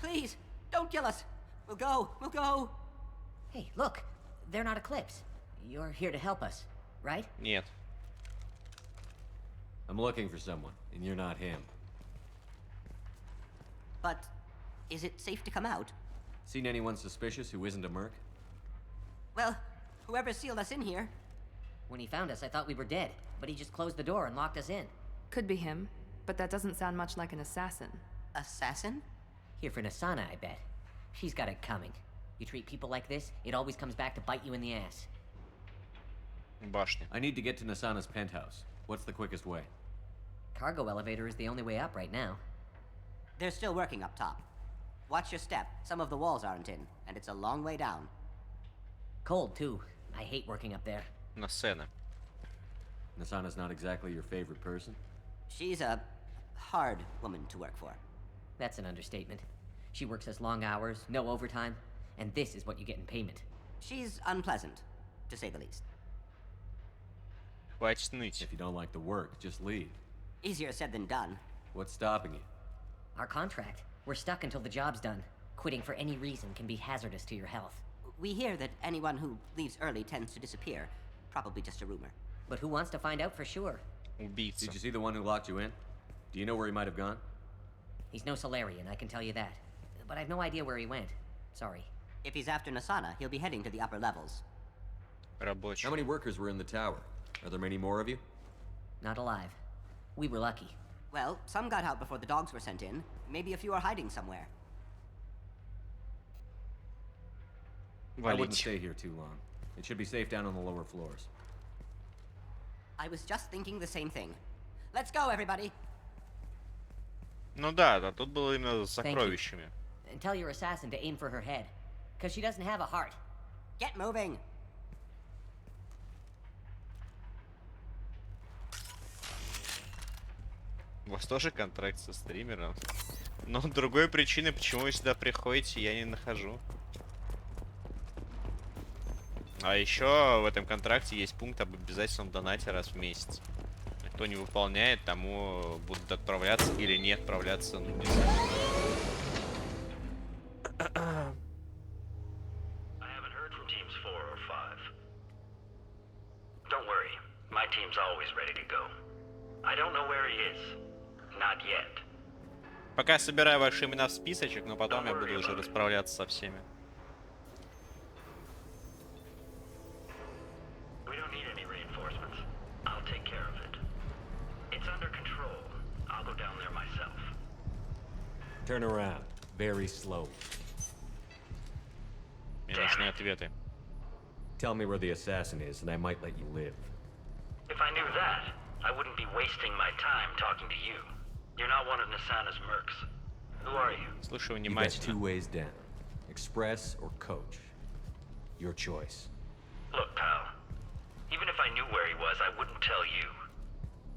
Please, don't kill us. We'll go. Hey, look, they're not Eclipse. You're here to help us, right? Нет. I'm looking for someone, and you're not him. But is it safe to come out? Seen anyone suspicious who isn't a merc? Well, whoever sealed us in here. When he found us, I thought we were dead, but he just closed the door and locked us in. Could be him, but that doesn't sound much like an assassin. Assassin? Here for Nasana, I bet. She's got it coming. You treat people like this, it always comes back to bite you in the ass. Башня. I need to get to Nasana's penthouse. What's the quickest way? Cargo elevator is the only way up right now. They're still working up top. Watch your step. Some of the walls aren't in, and it's a long way down. Cold, too. I hate working up there. Насена. Nasana's not exactly your favorite person? She's a hard woman to work for. That's an understatement. She works us long hours, no overtime, and this is what you get in payment. She's unpleasant, to say the least. Хватит ныть. If you don't like the work, just leave. Easier said than done. What's stopping you? Our contract. We're stuck until the job's done. Quitting for any reason can be hazardous to your health. We hear that anyone who leaves early tends to disappear. Probably just a rumor. But who wants to find out for sure? Убийца. Did you see the one who locked you in? Do you know where he might have gone? He's no Solarian, I can tell you that. But I've no idea where he went. Sorry. If he's after Nasana, he'll be heading to the upper levels. Рабочий. How many workers were in the tower? Are there many more of you? Not alive. We were lucky. Well, some got out before the dogs were sent in. Maybe a few are hiding somewhere. I wouldn't stay here too long. It should be safe down on the lower floors. I was just thinking the same thing. Let's go, everybody. Ну да, да, тут было именно с сокровищами. And tell your assassin to aim for her head, because she doesn't have a heart. Get moving. У вас тоже контракт со стримером? Но другой причины, почему вы сюда приходите, я не нахожу. А еще в этом контракте есть пункт об обязательном донате раз в месяц. Кто не выполняет, тому будут отправляться или не отправляться на небеса. Don't worry, my team's always ready to go. I don't know where he is. Not yet. Пока собираю ваши имена в списочек, но потом я буду уже расправляться со всеми. We don't need any reinforcements. I'll take care of it. It's under control. I'll go down there myself. Turn around. Very slow. Мне нужны ответы. Tell me where the assassin is, and I might let you live. If I knew that, I wouldn't be wasting my time talking to you. You're not one of Nasana's mercs. Who are you? Слушаю You got внимательно. 2 ways down. Express or coach. Your choice. Look, pal. Even if I knew where he was, I wouldn't tell you.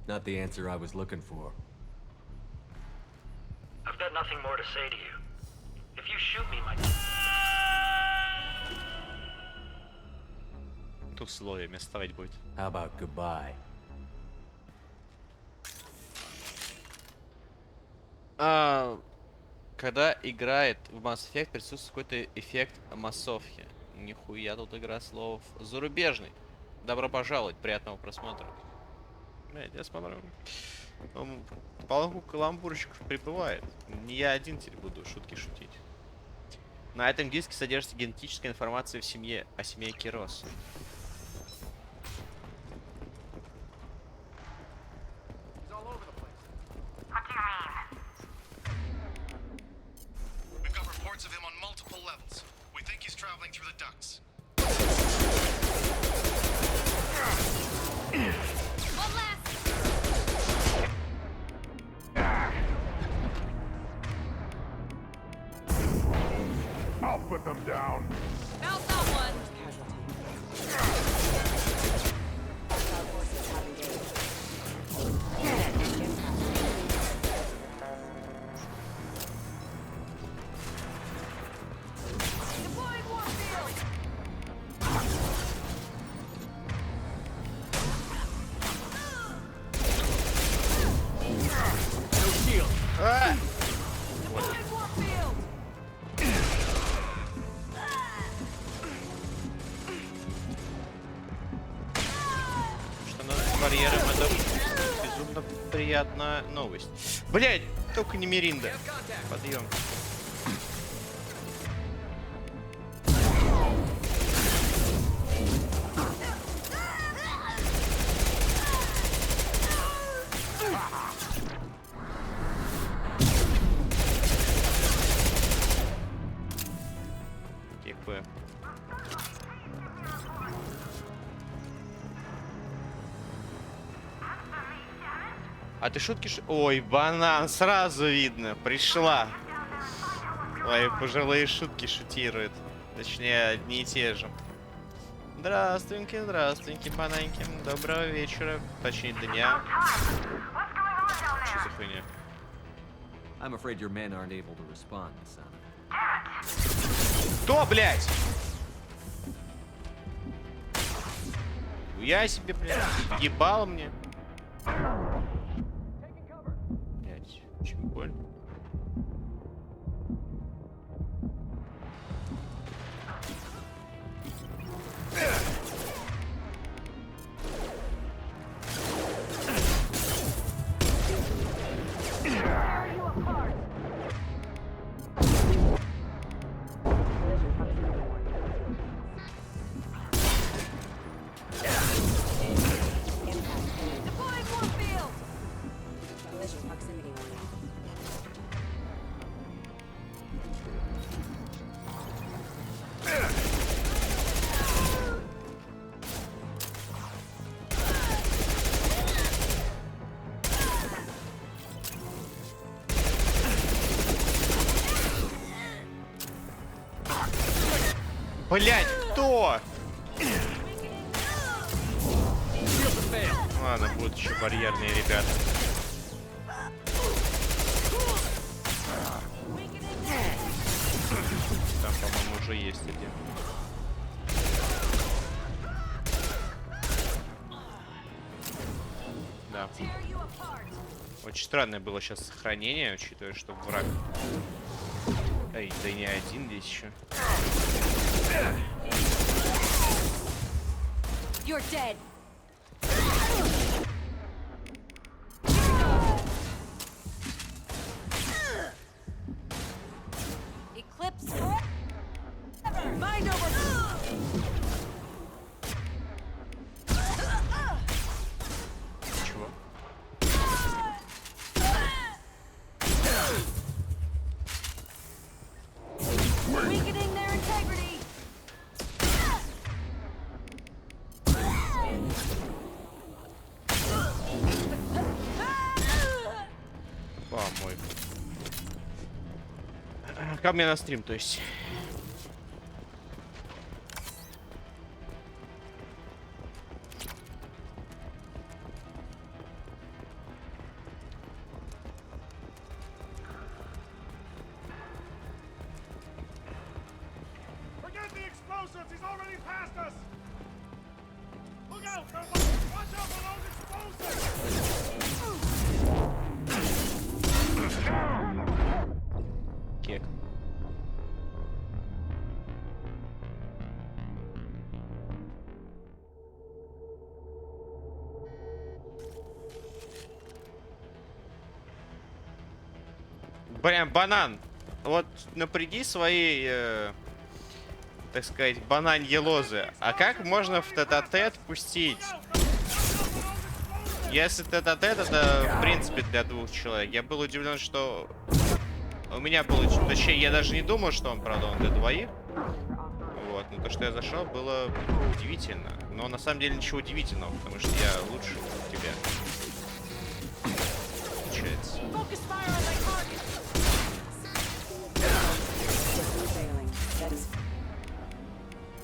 Not the answer I was looking for. I've got nothing more to say to you. If you shoot me, my... Тут условиями ставить будет. How about goodbye? Когда играет в Mass Effect, присутствует какой-то эффект массовки. Нихуя тут игра слов. Зарубежный. Добро пожаловать, приятного просмотра. Блядь, я смотрю. Полку каламбурщиков прибывает. Не я один теперь буду шутки шутить. На этом диске содержится генетическая информация о семье Кирос. I'll put them down. Found that one. Deploying warfield. No shield. Deploying warfield. Барьером это безумно приятная новость. Блять, только не Миринда. Подъем. Типа. А ты шутки Ой, банан, сразу видно, пришла. Ой, пожилые шутки шутируют. Точнее, одни и те же. Здравствуйте, здравствуйте, бананки. Доброго вечера. Точнее, дня. Что за хуйня? I'm afraid your men aren't able to respond, Asana. Кто, блядь? Я себе, блядь, ебал мне. Блядь, очень больно. Блять, кто? Ладно, будут еще барьерные ребята. Там, по-моему, уже есть один. Да. Очень странное было сейчас сохранение, учитывая, что враг... Эй, да не один здесь еще. You're dead. Eclipse forever. Mind over. Чего? Weakening their integrity. Помой. Ко мне на стрим, то есть. Кек. Прям банан. Вот напряги свои, так сказать, бананьи лозы. А как можно в тет-а-тет пустить? Если тет-а-тет, это в принципе для двух человек. Я был удивлен, что у меня получилось. Точнее, я даже не думал, что он, правда, он для двоих. Вот, но то, что я зашел, было удивительно. Но на самом деле ничего удивительного, потому что я лучше тебя. Получается.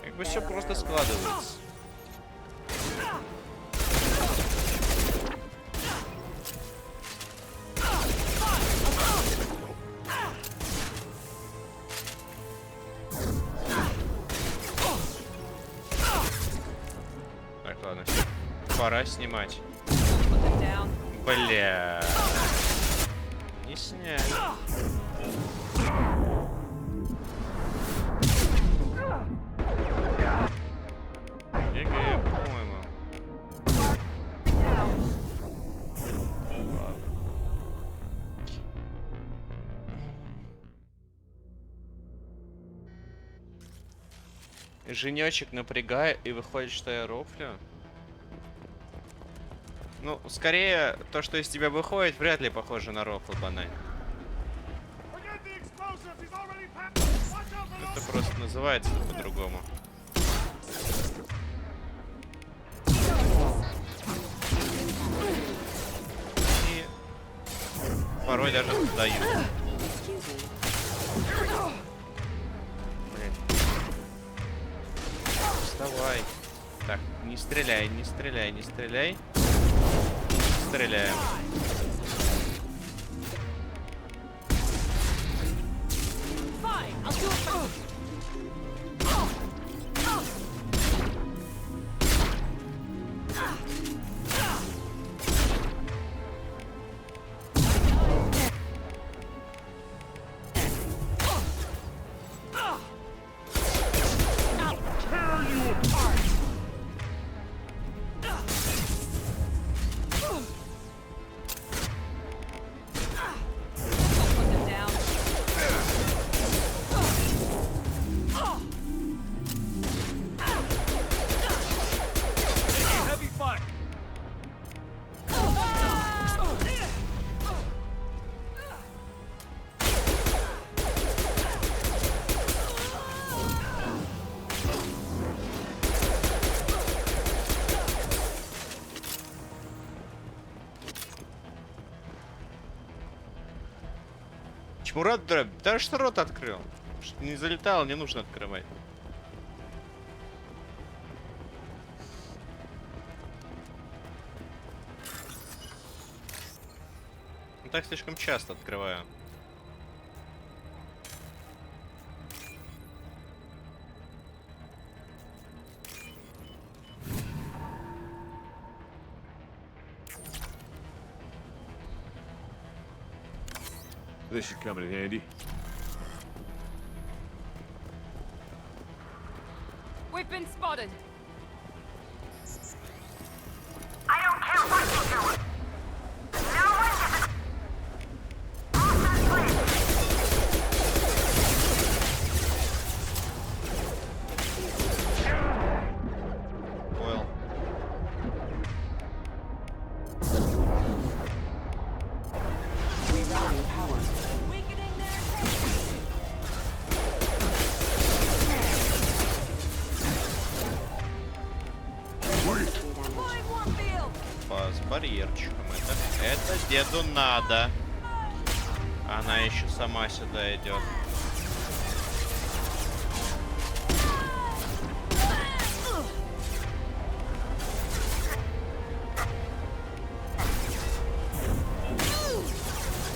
Как бы все просто складывается. Так, ладно. Пора снимать. Бля. Не снять. По-моему. Женечек напрягает, и выходит, что я рофлю. Ну, скорее, то, что из тебя выходит, вряд ли похоже на рофл банально. Это просто называется по-другому. И порой даже сдаю. Блин. Вставай. Так, не стреляй, не стреляй, не стреляй. Стреляем. Почему рот дробит? Да что рот открыл? Что не залетал, не нужно открывать. Ну, так слишком часто открываю. This should come in handy. We've been spotted. I don't care what you're doing. No one gets Понял. С барьерчиком это деду надо. Она еще сама сюда идет.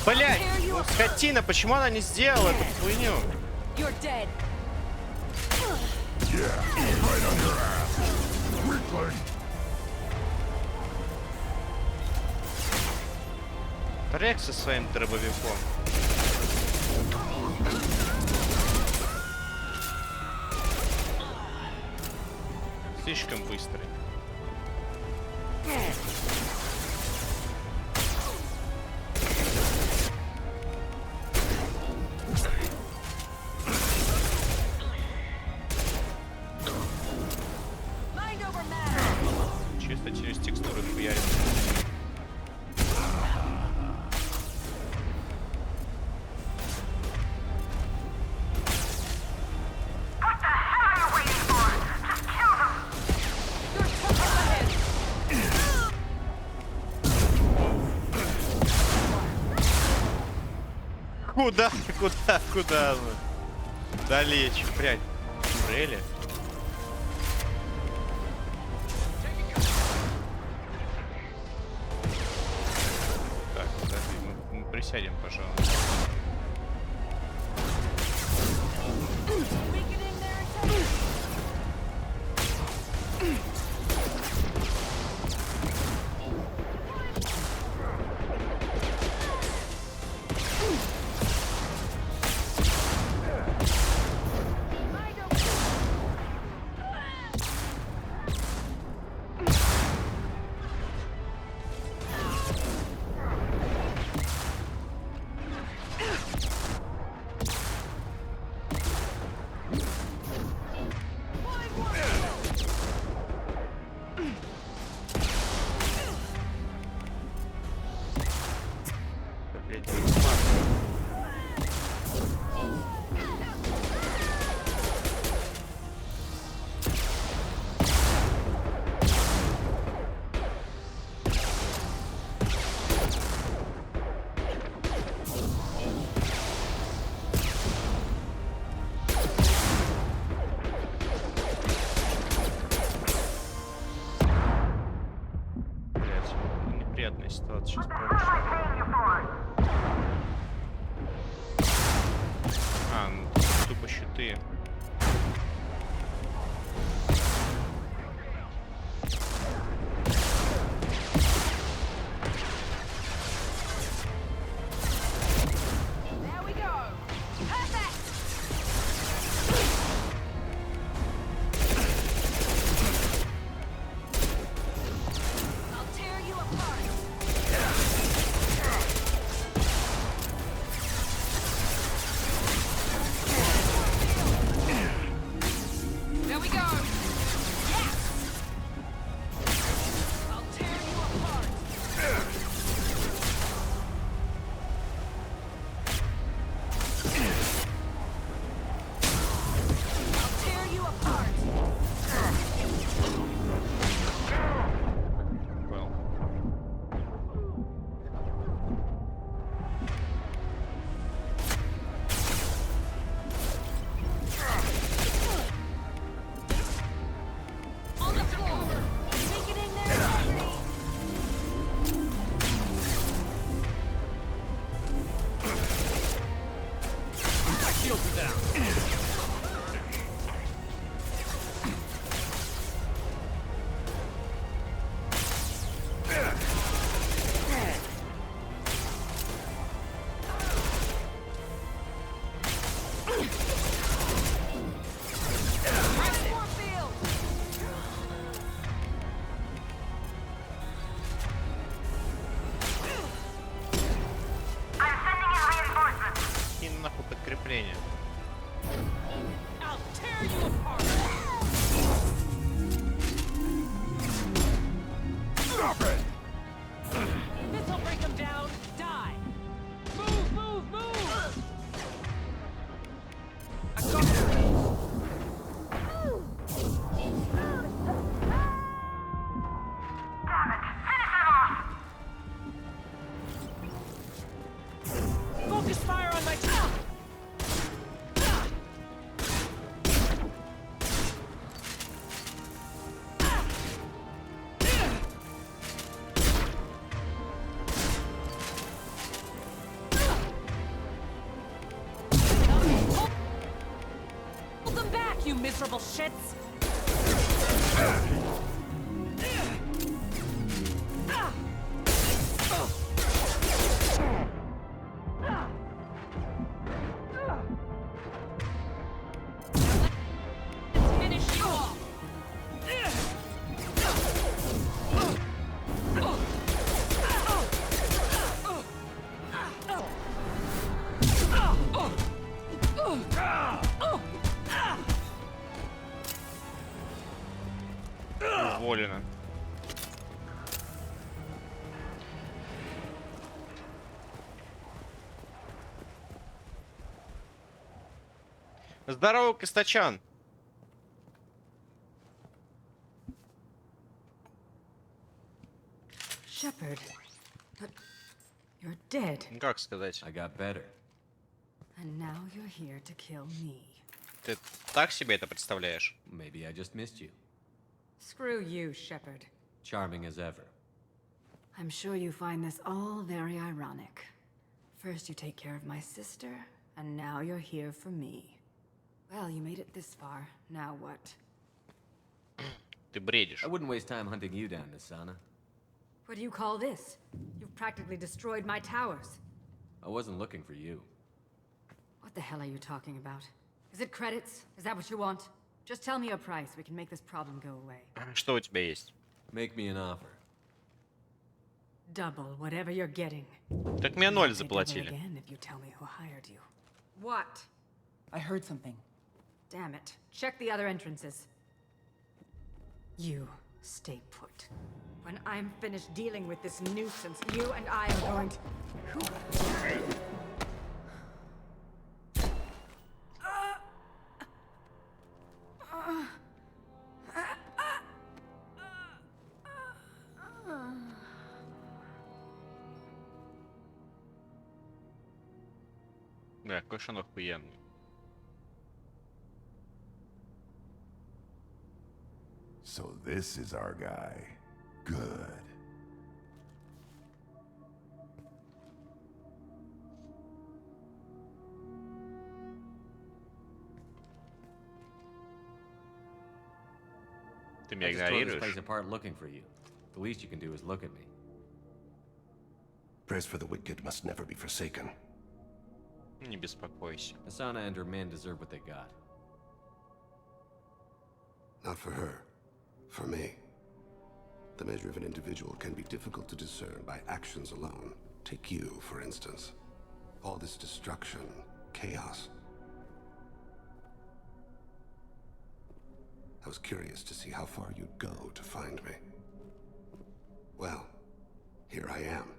Блять, ну, скотина, почему она не сделала эту хуйню? Рекс со своим дробовиком. Слишком быстрый. Чисто через текстуры хуярит. Куда? Далече, блядь. Рели? Так, подожди, мы присядем, пожалуйста. Неприятная ситуация сейчас произошла. А, ну, тупо щиты. Подкрепление. You miserable shits! Здорово, Костачан. Shepard, but you're dead. Ну как сказать? I got better. And now you're here to kill me. Ты так себе это представляешь? Maybe I just missed you. Screw you, Shepard. Charming as ever. I'm sure you find this all very ironic. First you take care of my sister, and now you're here for me. Well, you made it this far. Now what? Ты бредишь. I wouldn't waste time hunting you down, Nisana. What do you call this? You've practically destroyed my towers. I wasn't looking for you. What the hell are you talking about? Is it credits? Is that what you want? Just tell me a price. We can make this problem go away. Что у тебя есть? Make me an offer. Double whatever you're getting. Так мне 0 заплатили. Again if you tell me who hired you. What? I heard something. Damn it. Check the other entrances. You stay put. When I'm finished dealing with this nuisance, you and I are going to... Да, какой он охуенный. So this is our guy. Good. Ты меня I just tore this игнорируешь? place apart looking for you. The least you can do is look at me. Prayers for the wicked must never be forsaken. Не беспокойся. Asana and her men deserve what they got. Not for her. For me. The measure of an individual can be difficult to discern by actions alone. Take you, for instance. All this destruction, chaos. I was curious to see how far you'd go to find me. Well, here I am.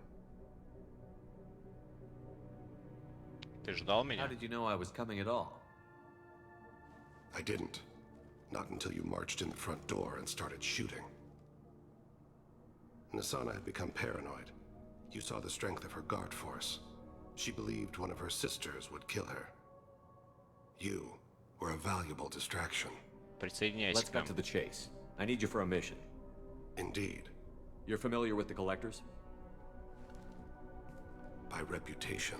Ты ждал меня? How did you know I was coming at all? I didn't. Not until you marched in the front door and started shooting. Nisana had become paranoid. You saw the strength of her guard force. She believed one of her sisters would kill her. You were a valuable distraction. Присоединяйся Let's к нам. cut to the chase. I need you for a mission. Indeed. You're familiar with the Collectors? By reputation.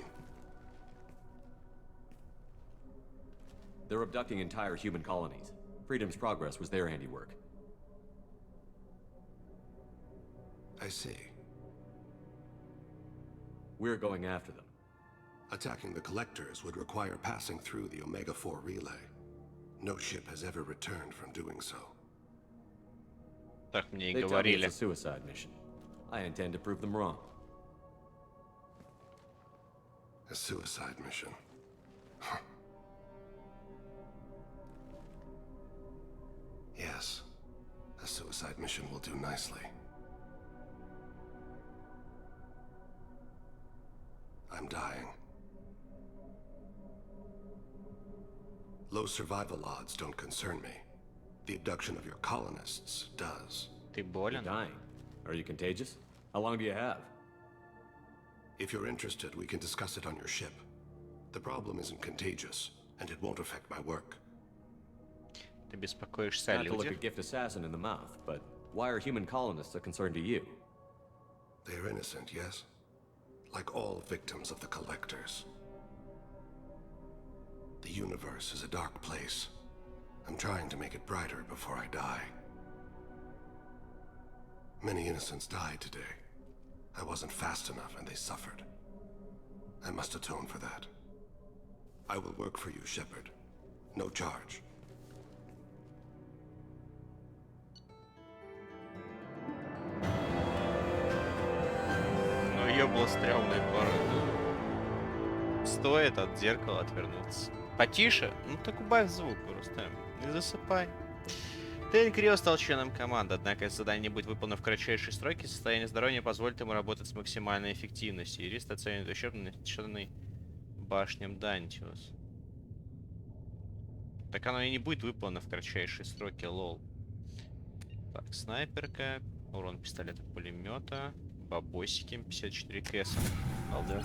They're abducting entire human colonies. Freedom's Progress was their handiwork. I see. We're going after them. Attacking the Collectors would require passing through the Omega-4 relay. No ship has ever returned from doing so. Так мне и They tell me говорили. it's a suicide mission. I intend to prove them wrong. A suicide mission. Huh. Yes. A suicide mission will do nicely. I'm dying. Low survival odds don't concern me. The abduction of your colonists does. Ты болен? You're dying. Are you contagious? How long do you have? If you're interested, we can discuss it on your ship. The problem isn't contagious, and it won't affect my work. Ты беспокоишься о Not to look a людях? gift assassin in the mouth, but why are human colonists a concern to you? They're innocent, yes? Like all victims of the Collectors. The universe is a dark place. I'm trying to make it brighter before I die. Many innocents died today. I wasn't fast enough and they suffered. I must atone for that. I will work for you, Shepard. No charge. Ну, ёбал стрёмный порой. Стоит от зеркала отвернуться. Потише? Ну так убавь звук просто. Не засыпай. Тейн Крио стал членом команды, однако если задание не будет выполнено в кратчайшие сроки, состояние здоровья не позволит ему работать с максимальной эффективностью. Юрист оценивает ущерб, нанесенный башням Дантиус. Так оно и не будет выполнено в кратчайшие сроки, лол. Так, снайперка, урон пистолета пулемета, бабосики, 54 кэса. Балдеж.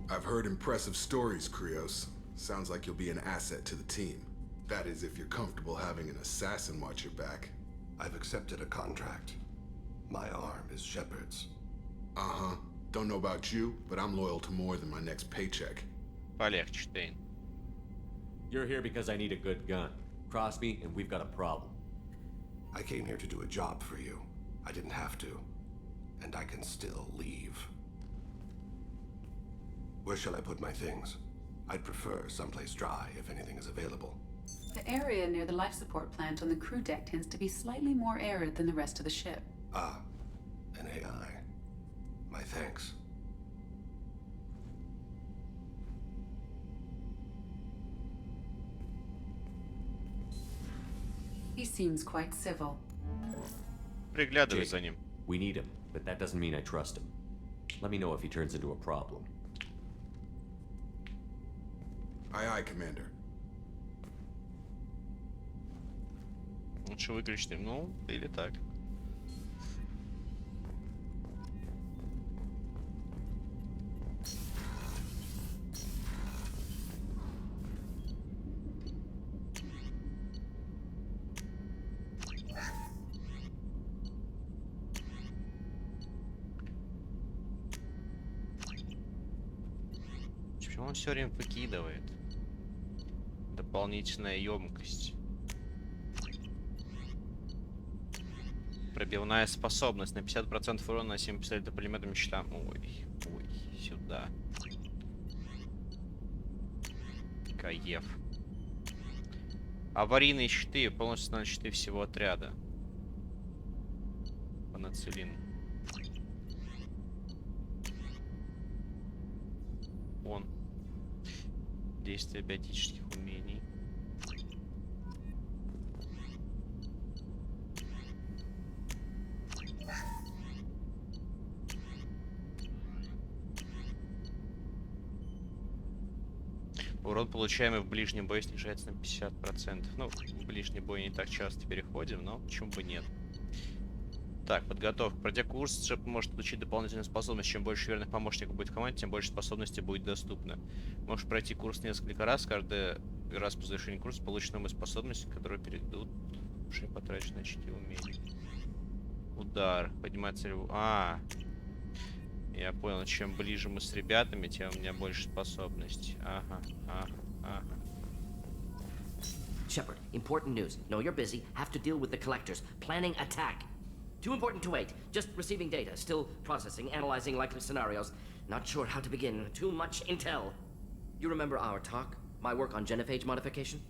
I've heard impressive stories, Krios. Sounds like you'll be an asset to the team. That is, if you're comfortable having an assassin watch your back. I've accepted a contract. My arm is Shepard's. Uh-huh. Don't know about you, but I'm loyal to more than my next paycheck. Полегче, Тейн. You're here because I need a good gun. Cross me, and we've got a problem. I came here to do a job for you. I didn't have to. And I can still leave. Where shall I put my things? I'd prefer someplace dry if anything is available. The area near the life support plant on the crew deck tends to be slightly more arid than the rest of the ship. Ah, an AI. My thanks. He seems quite civil. Приглядывай за ним. We need him, but that doesn't mean I trust him. Let me know if he turns into a problem. Aye, aye, Commander. Лучше выключить, ну, или так. Почему он все время выкидывает? Дополнительная емкость. Пробивная способность на 50% урона на 7 пистолетов пулеметом щита. Ой, сюда. Каев. Аварийные щиты, полностью на щиты всего отряда. Панацелин. Он. Действие биотических умений. Урон, получаемый в ближнем бою, снижается на 50%. Ну, в ближний бой не так часто переходим, но почему бы нет. Так, подготовка. Пройдя курс, Шеп может получить дополнительную способность. Чем больше верных помощников будет в команде, тем больше способностей будет доступно. Можешь пройти курс несколько раз. Каждый раз по завершении курса получишь новые способности, которые перейдут. Уже потрачено на чтение умений. Удар. Поднимать цель. Я понял, чем ближе мы с ребятами, тем у меня больше способностей. Ага. Shepard, important news. Know you're busy. Have to deal with the collectors. Planning attack. Too important to wait. Just receiving data. Still processing, analyzing likely scenarios. Not sure how to begin. Too much intel. You remember our talk? My work on genophage modification?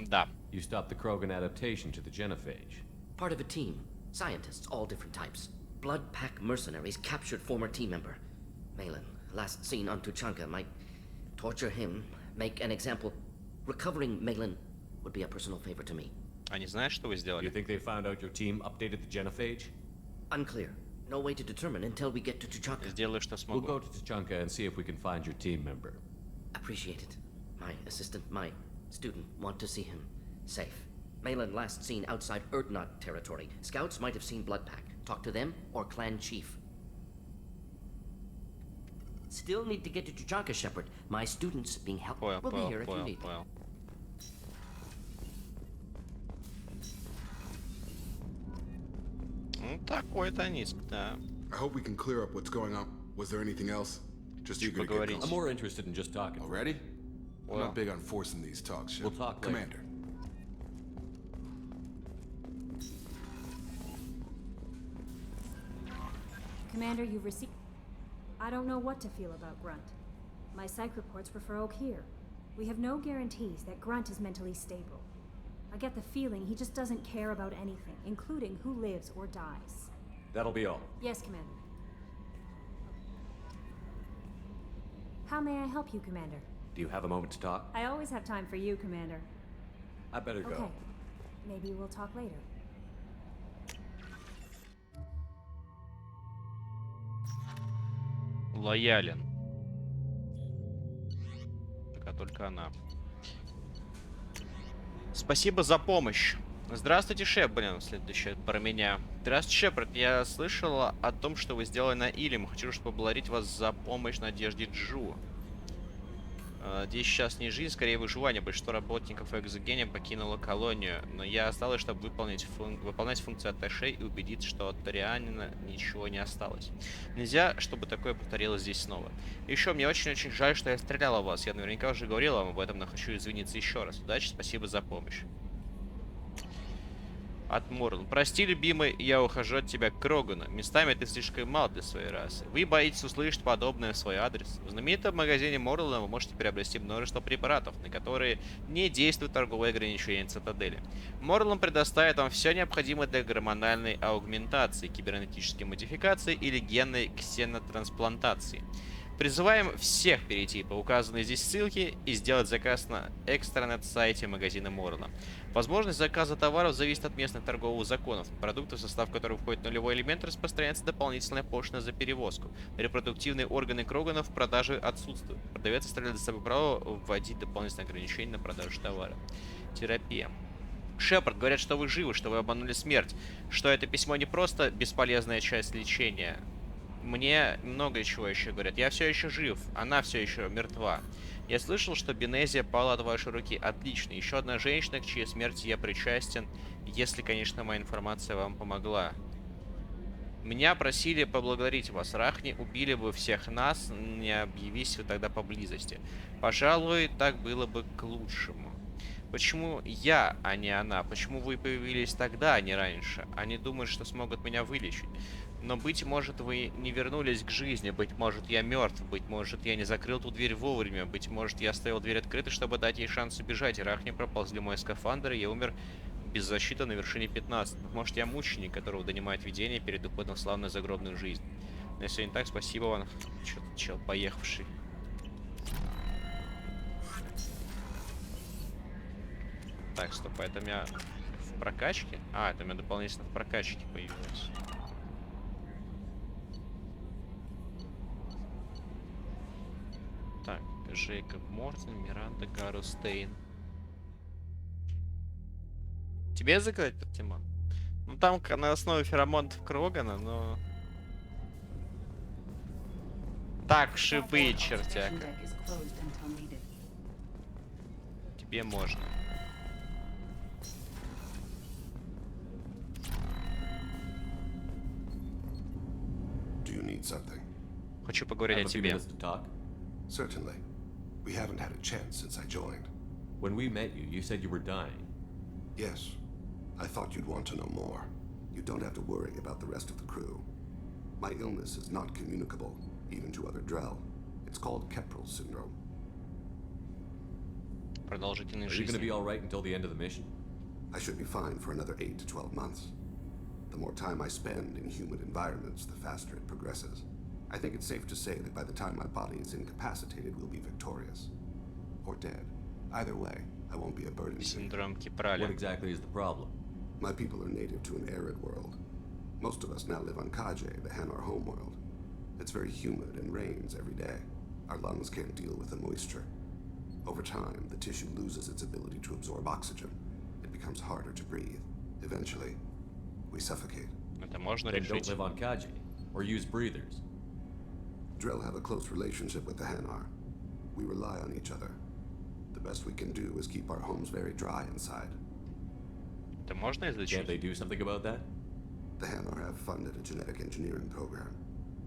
Да. You stopped the Krogan adaptation to the genophage. Part of a team. Scientists, all different types. Blood Pack mercenaries captured former team member. Malin, last seen on Tuchanka, might torture him, make an example. Recovering Malin would be a personal favor to me. Они знают, что вы сделали? You think they found out your team updated the genophage? Unclear. No way to determine until we get to Tuchanka. Сделаю, что смогу. We'll go to Tuchanka and see if we can find your team member. Appreciate it. My assistant, my student, want to see him safe. Malin last seen outside Erdnot territory. Scouts might have seen Blood Pack. Talk to them or clan chief. Still need to get to Tuchanka, Shepard. My students being helped. We'll be here if you need. Ну, такой-то низк, да. I hope we can clear up what's going on. Was there anything else? Just eager to get going. I'm more interested in just talking. Already? I'm not big on forcing these talks, Shep. We'll talk later. Commander. Commander, you've received... I don't know what to feel about Grunt. My psych reports refer Oak here. We have no guarantees that Grunt is mentally stable. I get the feeling he just doesn't care about anything, including who lives or dies. That'll be all. Yes, Commander. How may I help you, Commander? Do you have a moment to talk? I always have time for you, Commander. I better go. Okay. Maybe we'll talk later. Лоялен. Только она. Спасибо за помощь. Здравствуйте, Шеп. Блин, следующее про меня. Здравствуйте, Шепард. Я слышала о том, что вы сделали на Илим. Хочу поблагодарить вас за помощь Надежде Джу. Здесь сейчас не жизнь, скорее выживание. Большинство работников Экзогения покинуло колонию, но я осталась, чтобы выполнять функцию атташе и убедиться, что от Торианина ничего не осталось. Нельзя, чтобы такое повторилось здесь снова. Еще мне очень-очень жаль, что я стреляла в вас. Я наверняка уже говорила вам об этом, но хочу извиниться еще раз. Удачи, спасибо за помощь. От Морн. Прости, любимый, я ухожу от тебя к Крогану. Местами ты слишком мал для своей расы. Вы боитесь услышать подобное в свой адрес. В знаменитом магазине Морлана вы можете приобрести множество препаратов, на которые не действуют торговые ограничения Цитадели. Морлан предоставит вам все необходимое для гормональной аугментации, кибернетической модификации или генной ксенотрансплантации. Призываем всех перейти по указанной здесь ссылке и сделать заказ на экстранет-сайте магазина Морла. Возможность заказа товаров зависит от местных торговых законов. Продукты, в состав которых входит нулевой элемент, распространяется дополнительная пошлина за перевозку. Репродуктивные органы Кроганов в продаже отсутствуют. Продавец оставляет за собой право вводить дополнительные ограничения на продажу товара. Терапия. Шепард, говорят, что вы живы, что вы обманули смерть, что это письмо не просто бесполезная часть лечения. Мне много чего еще говорят. Я все еще жив, она все еще мертва. Я слышал, что Бенезия пала от вашей руки. Отлично. Еще одна женщина, к чьей смерти я причастен, если, конечно, моя информация вам помогла. Меня просили поблагодарить вас. Рахни убили бы всех нас, не объявись вы тогда поблизости. Пожалуй, так было бы к лучшему. Почему я, а не она? Почему вы появились тогда, а не раньше? Они думают, что смогут меня вылечить. Но, быть может, вы не вернулись к жизни, быть может, я мертв, быть может, я не закрыл ту дверь вовремя, быть может, я оставил дверь открытой, чтобы дать ей шанс убежать, и Рахни проползли мой скафандр, и я умер без защиты на вершине 15. Может, я мученик, которого донимает видение перед уходом в славную загробную жизнь. Но если не так, спасибо вам. Чё-то чел поехавший. Так, стоп, это у меня в прокачке? А, это у меня дополнительно в прокачке появилось. Так, Джейкоб Мортон, Миранда, Гару Стейн. Тебе заказать под Тимон? Ну там на основе феромонов Крогана, но... Так, шипы, чертяка. Тебе можно. Хочу поговорить о тебе. Certainly. We haven't had a chance since I joined. When we met you, you said you were dying. Yes. I thought you'd want to know more. You don't have to worry about the rest of the crew. My illness is not communicable, even to other Drell. It's called Keprel syndrome. Продолжительность жизни. Are you going to be all right until the end of the mission? I should be fine for another 8 to 12 months. The more time I spend in humid environments, the faster it progresses. I think it's safe to say that by the time my body is incapacitated, we'll be victorious. Or dead. Either way, I won't be a burden to you. What exactly is the problem? My people are native to an arid world. Most of us now live on Kaje, the Hanar homeworld. It's very humid and rains every day. Our lungs can't deal with the moisture. Over time, the tissue loses its ability to absorb oxygen. It becomes harder to breathe. Eventually, we suffocate. Это можно Then решить. don't live on Kaje, or use breathers. Drell have a close relationship with the Hanar. We rely on each other. The best we can do is keep our homes very dry inside. Это можно излечить? Can't they do something about that? The Hanar have funded a genetic engineering program.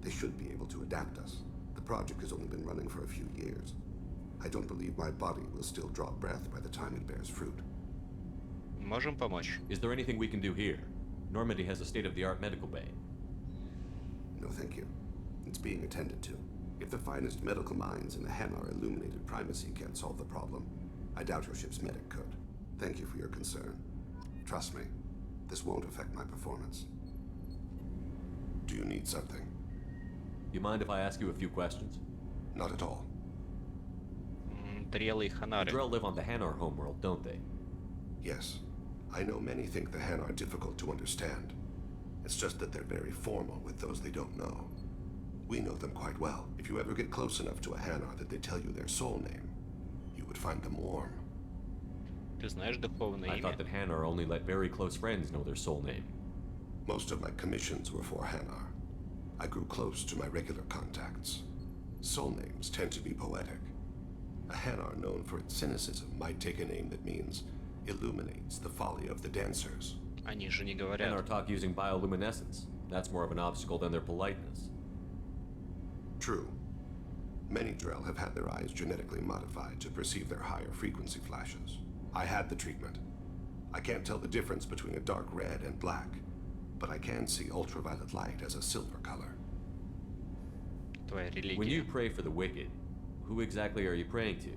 They should be able to adapt us. The project has only been running for a few years. I don't believe my body will still draw breath by the time it bears fruit. Можем помочь. Is there anything we can do here? Normandy has a state-of-the-art medical bay. No, thank you. It's being attended to. If the finest medical minds in the Hanar illuminated primacy can't solve the problem, I doubt your ship's medic could. Thank you for your concern. Trust me, this won't affect my performance. Do you need something? You mind if I ask you a few questions? Not at all. Дрелы и The Ханары. Drell live on the Hanar homeworld, don't they? Yes. I know many think the Han are difficult to understand. It's just that they're very formal with those they don't know. We know them quite well. If you ever get close enough to a Hanar that they tell you their soul name, you would find them warm. Ты знаешь духовное I имя? thought that Hanar only let very close friends know their soul name. Most of my commissions were for Hanar. I grew close to my regular contacts. Soul names tend to be poetic. A Hanar known for its cynicism might take a name that means illuminates the folly of the dancers. Они же не говорят. Hanar talk using bioluminescence. That's more of an obstacle than their politeness. True. Many Drell have had their eyes genetically modified to perceive their higher frequency flashes. I had the treatment. I can't tell the difference between a dark red and black, but I can see ultraviolet light as a silver color. Твоя религия. When you pray for the wicked, who exactly are you praying to?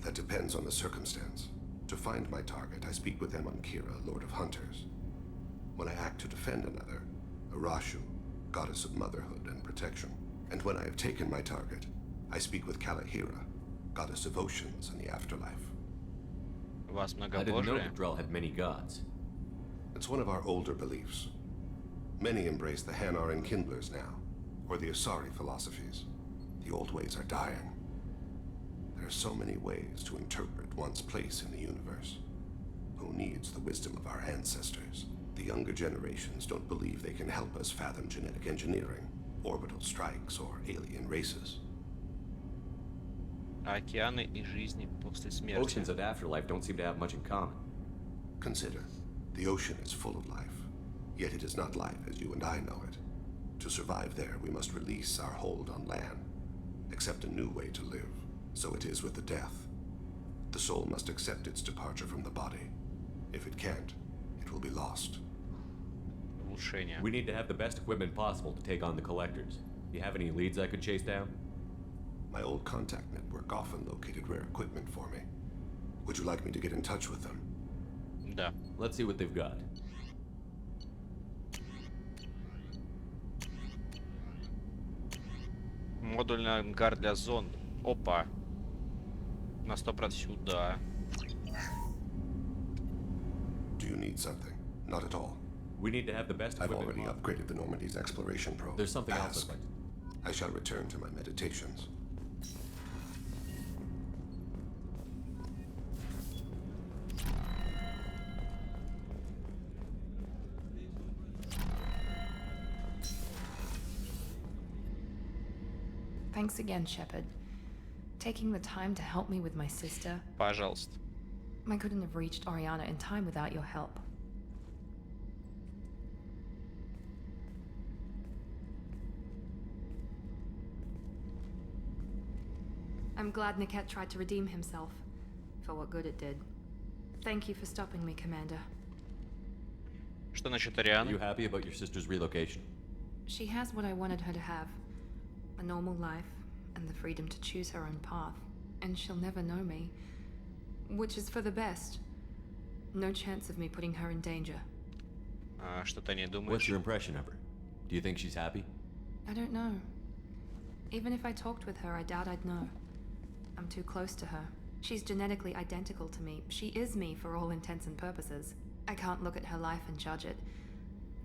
That depends on the circumstance. To find my target, I speak with Emankira, Lord of Hunters. When I act to defend another, Arashu, goddess of motherhood and protection. And when I have taken my target, I speak with Kalahira, goddess of oceans and the afterlife. I didn't know that Drell had many gods. It's one of our older beliefs. Many embrace the Hanar and Kindlers now, or the Asari philosophies. The old ways are dying. There are so many ways to interpret one's place in the universe. Who needs the wisdom of our ancestors? The younger generations don't believe they can help us fathom genetic engineering, orbital strikes, or alien races. Океаны и жизни после смерти. Oceans and afterlife don't seem to have much in common. Consider, the ocean is full of life, yet it is not life as you and I know it. To survive there, we must release our hold on land, accept a new way to live. So it is with the death. The soul must accept its departure from the body. If it can't, it will be lost. Улучшение. We need to have the best equipment possible to take on the collectors. You have any leads I could chase down? My old contact network often located rare equipment for me. Would you like me to get in touch with them? Да. Let's see what they've got. Модульный ангар для зонд. Опа. На 100% сюда. Do you need something? Not at all. We need to have the best I've equipment. already upgraded the Normandy's exploration probe. There's something else Ask. I'd like to... I shall return to my meditations. Thanks again, Shepard. Taking the time to help me with my sister. Пожалуйста. I couldn't have reached Oriana in time without your help. I'm glad Niket tried to redeem himself, for what good it did. Thank you for stopping me, Commander. Что насчет Are Арианы? you happy about your sister's relocation? She has what I wanted her to have. A normal life, and the freedom to choose her own path. And she'll never know me. Which is for the best. No chance of me putting her in danger. Что ты не думаешь? What's your impression of her? Do you think she's happy? I don't know. Even if I talked with her, I doubt I'd know. I'm too close to her. She's genetically identical to me. She is me for all intents and purposes. I can't look at her life and judge it.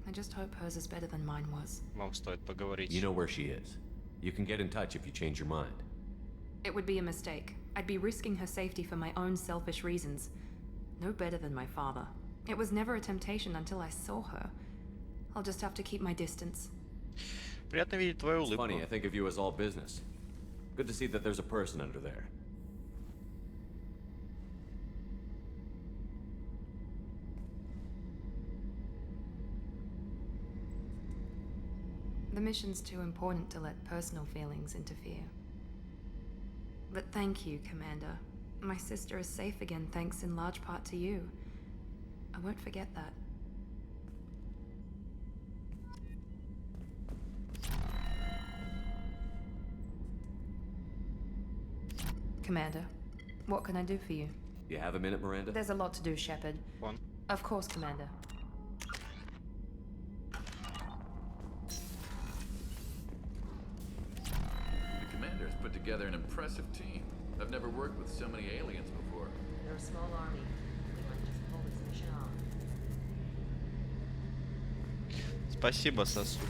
I just hope hers is better than mine was. Вам стоит поговорить. You know where she is. You can get in touch if you change your mind. It would be a mistake. I'd be risking her safety for my own selfish reasons. No better than my father. It was never a temptation until I saw her. I'll just have to keep my distance. Приятно видеть твою It's улыбку. funny, I think of you as all business. Good to see that there's a person under there. The mission's too important to let personal feelings interfere. But thank you, Commander. My sister is safe again thanks in large part to you. I won't forget that. Commander, what can I do for you? You have a minute, Miranda? There's a lot to do, Shepard. One. Of course, Commander. The Commander's put together an impressive team. I've never worked with so many aliens before. They're a small army. We might just pull this mission Спасибо, сосуд.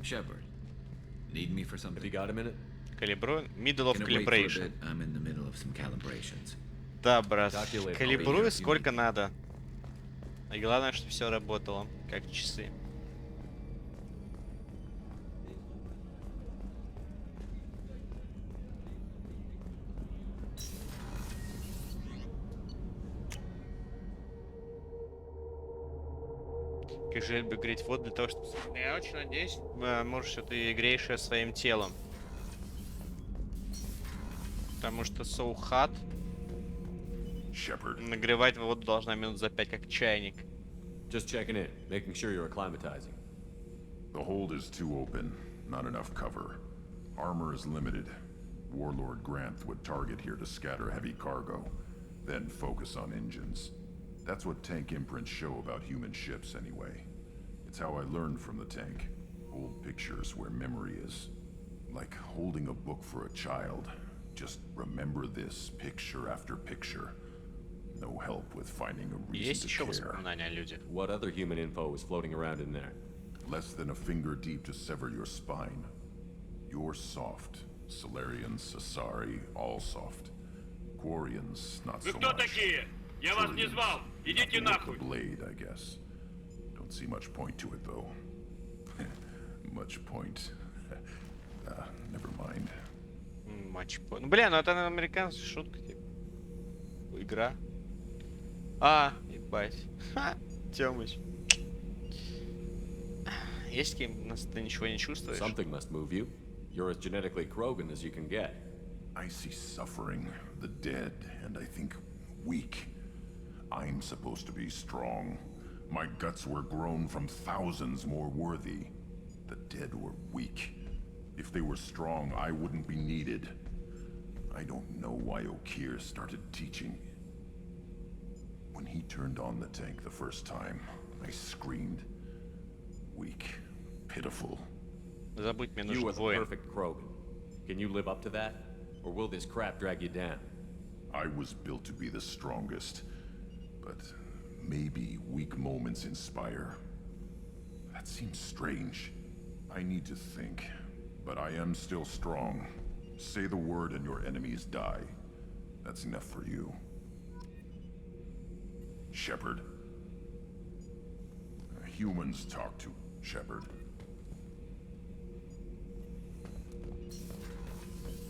Shepard, need me for something? Have you got a minute? Калибрую. Middle of Can it wait for a calibration. bit? I'm in the middle of some calibrations. Да, брат. Talk to you later. Калибрую сколько надо. И главное, чтобы все работало, как часы. Как жаль бы греть воду для того, чтобы... Я очень надеюсь, может, что ты греешь ее своим телом. Потому что so hot. Нагревать воду должна минут за 5, как чайник. Just checking in, making sure you're acclimatizing. The hold is too open, not enough cover. Armor is limited. Warlord Granth would target here to scatter heavy cargo, then focus on engines. That's what tank imprints show about human ships anyway. It's how I learned from the tank. Old pictures where memory is. Like holding a book for a child. Just remember this picture after picture. No help with finding a reason to care. What other human info is floating around in there? Less than a finger deep to sever your spine. You're soft. Solarians, Sasari, all soft. Quarians, not so much. Я вас не звал. Идите нахуй. Blade, I guess. Don't see much point to it, though. Much point. Never mind. Much point. Ну, бля, ну это американская шутка, типа. Игра. А, ебать. Ха, Тёмыч. Есть кем ты ничего не чувствуешь? Something must move you. You're as genetically Krogan as you can get. I see suffering, the dead, and I think weak. I'm supposed to be strong. My guts were grown from thousands more worthy. The dead were weak. If they were strong, I wouldn't be needed. I don't know why Okeer started teaching. When he turned on the tank the first time, I screamed. Weak, pitiful. Забудь, мне You нужен are the воин. perfect Krogan. Can you live up to that? Or will this crap drag you down? I was built to be the strongest. But maybe weak moments inspire. That seems strange. I need to think. But I am still strong. Say the word and your enemies die. That's enough for you. Shepard. Humans talk to Shepard.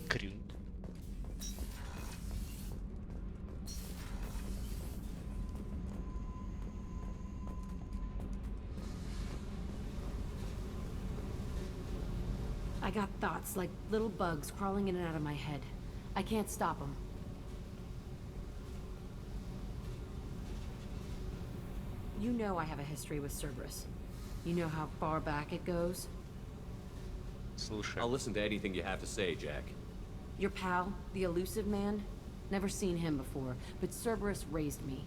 Крюнт. I got thoughts like little bugs crawling in and out of my head. I can't stop them. You know I have a history with Cerberus. You know how far back it goes? Слушай. I'll listen to anything you have to say, Jack. Your pal, the elusive man? Never seen him before, but Cerberus raised me.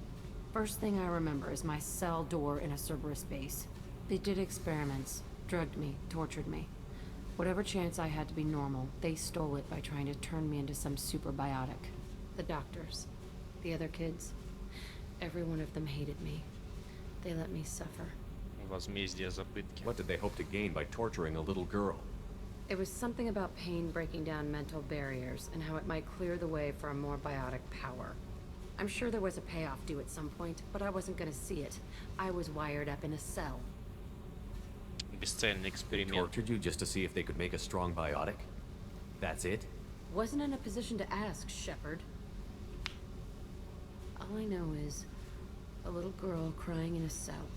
First thing I remember is my cell door in a Cerberus base. They did experiments, drugged me, tortured me. Whatever chance I had to be normal, they stole it by trying to turn me into some superbiotic. The doctors, the other kids, every one of them hated me. They let me suffer. Возмездие за пытки. What did they hope to gain by torturing a little girl? It was something about pain breaking down mental barriers and how it might clear the way for a more biotic power. I'm sure there was a payoff due at some point, but I wasn't gonna see it. I was wired up in a cell. Бесцельный эксперимент. Tortured you just to see if they could make a strong biotic? That's it? Wasn't in a position to ask, Shepard. All I know is a little girl crying in a cell,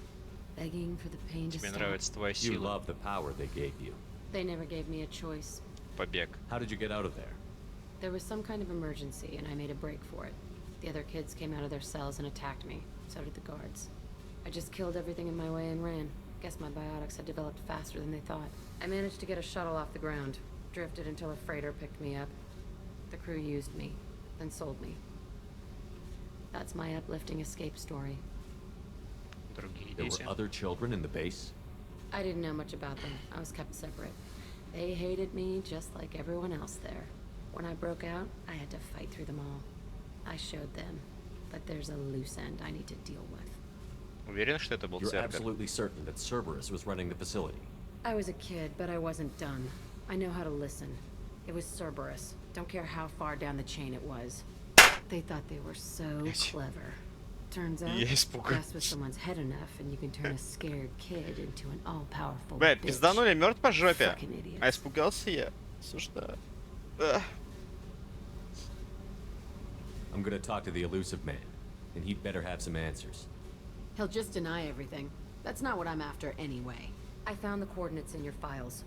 begging for the pain to Тебе stop. нравится твоя You сила. love the power they gave you. They never gave me a choice. Побег. How did you get out of there? There was some kind of emergency, and I made a break for it. The other kids came out of their cells and attacked me. So did the guards. I just killed everything in my way and ran. Guess my biotics had developed faster than they thought. I managed to get a shuttle off the ground. Drifted until a freighter picked me up. The crew used me, then sold me. That's my uplifting escape story. Другие There дети. were other children in the base? I didn't know much about them. I was kept separate. They hated me just like everyone else there. When I broke out, I had to fight through them all. I showed them, but there's a loose end I need to deal with. Уверен, что это был You're Цербер? absolutely certain that Cerberus was running the facility. I was a kid, but I wasn't done. I know how to listen. It was Cerberus. Don't care how far down the chain it was. They thought they were so clever. Turns out, mess with someone's head enough, and you can turn a scared kid into an all-powerful bitch. Пизданули, мертв по жопе. А испугался я. Слушай, да. I'm gonna talk to the elusive man, and he'd better have some answers. He'll just deny everything. That's not what I'm after anyway. I found the coordinates in your files.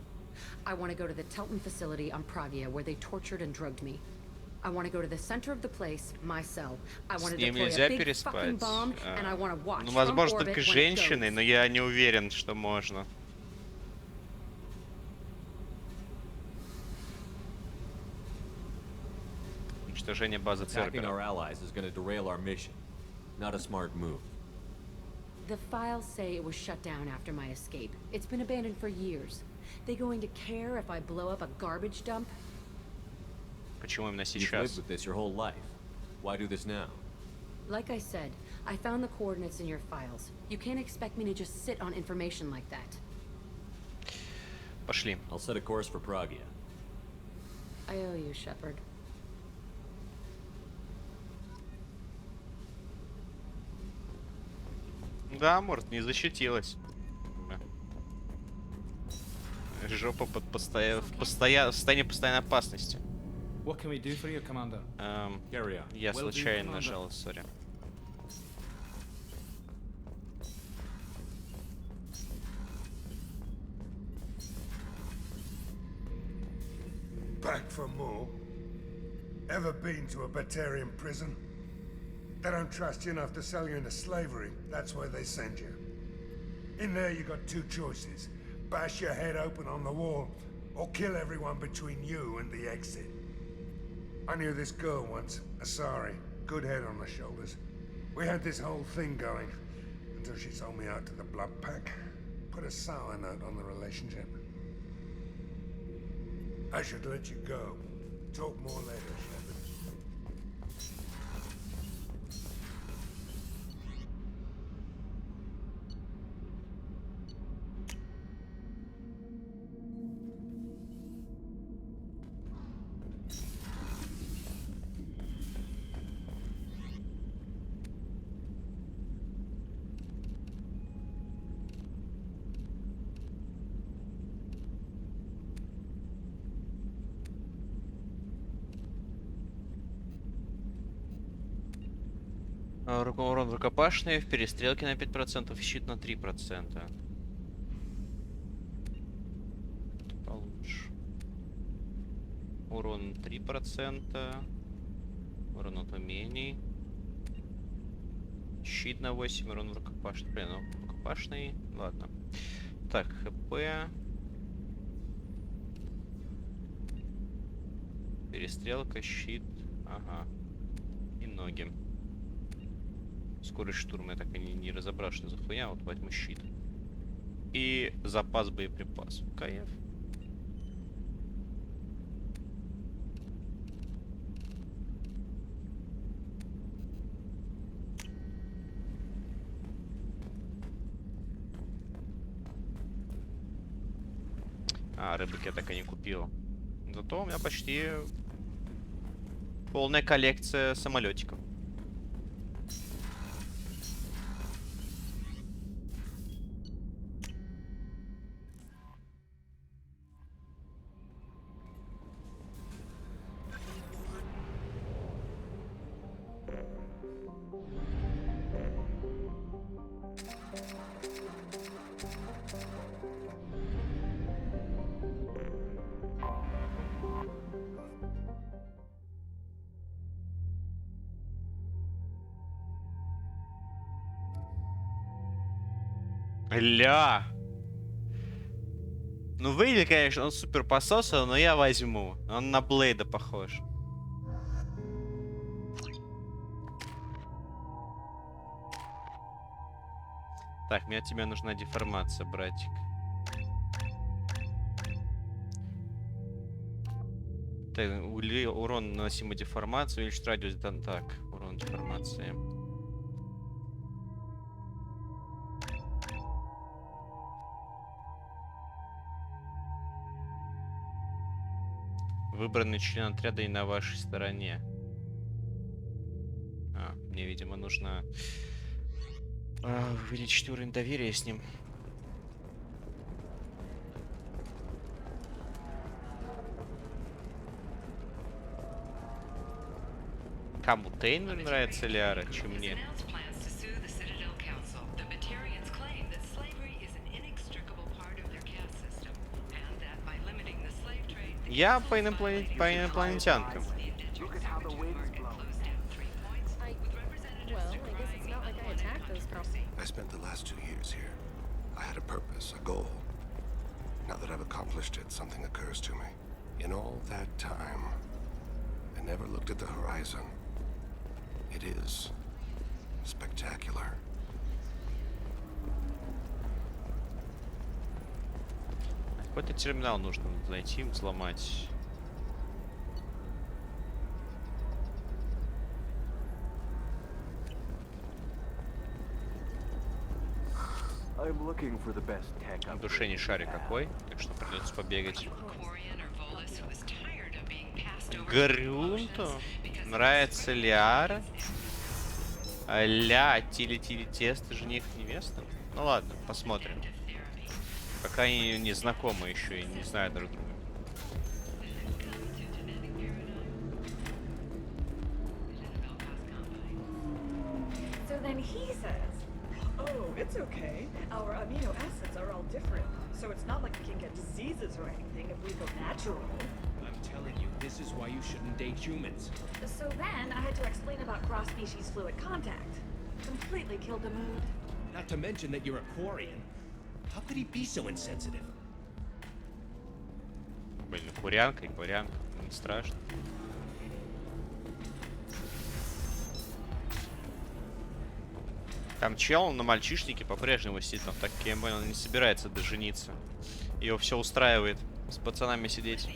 I want to go to the Telton facility on Pravia where they tortured and drugged me. I want to go to the center of the place, my cell. I want to deploy a big fucking bomb, and I want to watch from orbit when it goes. Возможно, только женщины, но я не уверен, что можно. Уничтожение базы Цербера. Attacking our allies is gonna derail our mission. Not a smart move. The files say it was shut down after my escape. It's been abandoned for years. They going to care if I blow up a garbage dump? Почему именно You've сейчас? lived with this your whole life. Why do this now? Like I said, I found the coordinates in your files. You can't expect me to just sit on information like that. Пошли. I'll set a course for Pragia. I owe you, Shepard. Да, может, не защитилась. Жопа под в состоянии постоянной опасности. What can we do for you, Commander? Я случайно нажал, сори. Back for more? Ever been to a Batarian prison? They don't trust you enough to sell you into slavery. That's where they send you. In there you got two choices. Bash your head open on the wall, or kill everyone between you and the exit. I knew this girl once, Asari. Good head on her shoulders. We had this whole thing going, until she sold me out to the Blood Pack. Put a sour note on the relationship. I should let you go. Talk more later, Shepard. Урон рукопашный, в перестрелке на 5%, щит на 3%. Получше. Урон 3%. Урон от умений. Щит на 8, урон рукопашный. Блин, ну рукопашный. Ладно. Так, ХП. Перестрелка, щит. Ага. И ноги. Скорость штурма я так и не разобрал, что за хуйня. Вот возьму щит. И запас боеприпасов. Кайф. А, рыбок я так и не купил. Зато у меня почти полная коллекция самолетиков. Ля! Ну, выглядит, конечно, он супер пососан, но я возьму. Он на Блейда похож. Так, мне от тебя нужна деформация, братик. Так, урон наносимый деформацию, увеличить радиус. Так, Урон информации. Выбранный член отряда и на вашей стороне. Мне, видимо, нужно увеличить уровень доверия с ним. Кому Тейнер нравится Лиара, чем мне? Я по инопланетянкам. I spent the last 2 years here. I had a purpose, a goal. Now that I've accomplished it, something occurs to me. In all that time, I never looked at the horizon. It is spectacular. Какой-то терминал нужно найти, взломать. В душе не шарю какой, так что придется побегать. Гарюнту? Нравится Лиара? Ля, тили-тили-тесто, жених, невеста? Ну ладно, посмотрим. Пока они не знакомы еще и не знают друг друга. So then he says, oh, it's okay. Our amino acids are all different. So it's not like we can get diseases or anything if we go natural. I'm telling you, this is why you shouldn't date humans. So then I had to explain about cross-species fluid contact. Completely killed the mood. Not to mention that you're a Quarian. How could he be so insensitive? Блин, курянка и курянка. Не страшно. Там чел на мальчишнике по-прежнему сидит. Он, так я понял, не собирается дожениться. Его все устраивает с пацанами сидеть.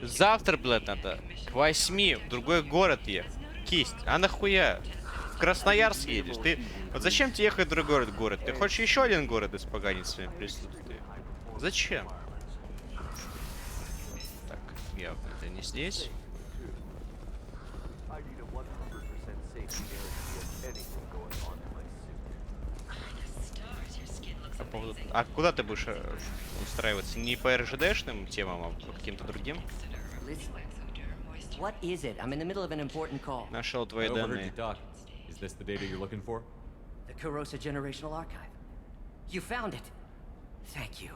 Завтра, блядь, надо к 8 в другой город ехать. Кисть, а нахуя? В Красноярск едешь. Ты... Вот зачем тебе ехать в другой город? Ты хочешь еще один город испоганить своим присутствием? Зачем? Так, явно это не здесь. А куда ты будешь устраиваться? Не по РЖДшным темам, а по каким-то другим? Нашел твои данные. Is this the data you're looking for? The Kurosa Generational Archive. You found it. Thank you.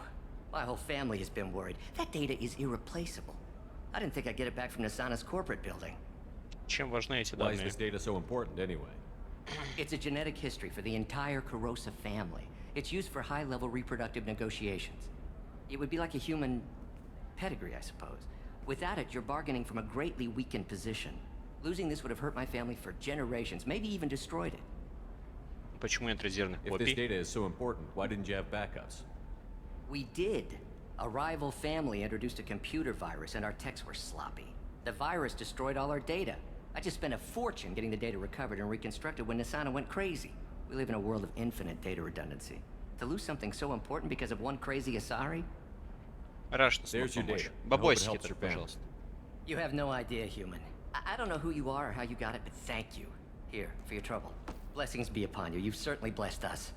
My whole family has been worried. That data is irreplaceable. I didn't think I'd get it back from Nasana's corporate building. Чем важны эти Why is данные? this data so important anyway? It's a genetic history for the entire Kurosa family. It's used for high-level reproductive negotiations. It would be like a human pedigree, I suppose. Without it, you're bargaining from a greatly weakened position. Losing this would have hurt my family for generations, maybe even destroyed it. Почему нет резервных If this копий? data is so important, why didn't you have backups? We did. A rival family introduced a computer virus and our techs were sloppy. The virus destroyed all our data. I just spent a fortune getting the data recovered and reconstructed when Nasana went crazy. We live in a world of infinite data redundancy. To lose something so important because of one crazy Asari? Раш, смог помочь. Бабосики только, пожалуйста. You have no idea, human. I don't know who you are or how you got it, but thank you. Here, for your trouble. Blessings be upon you. You've certainly blessed us.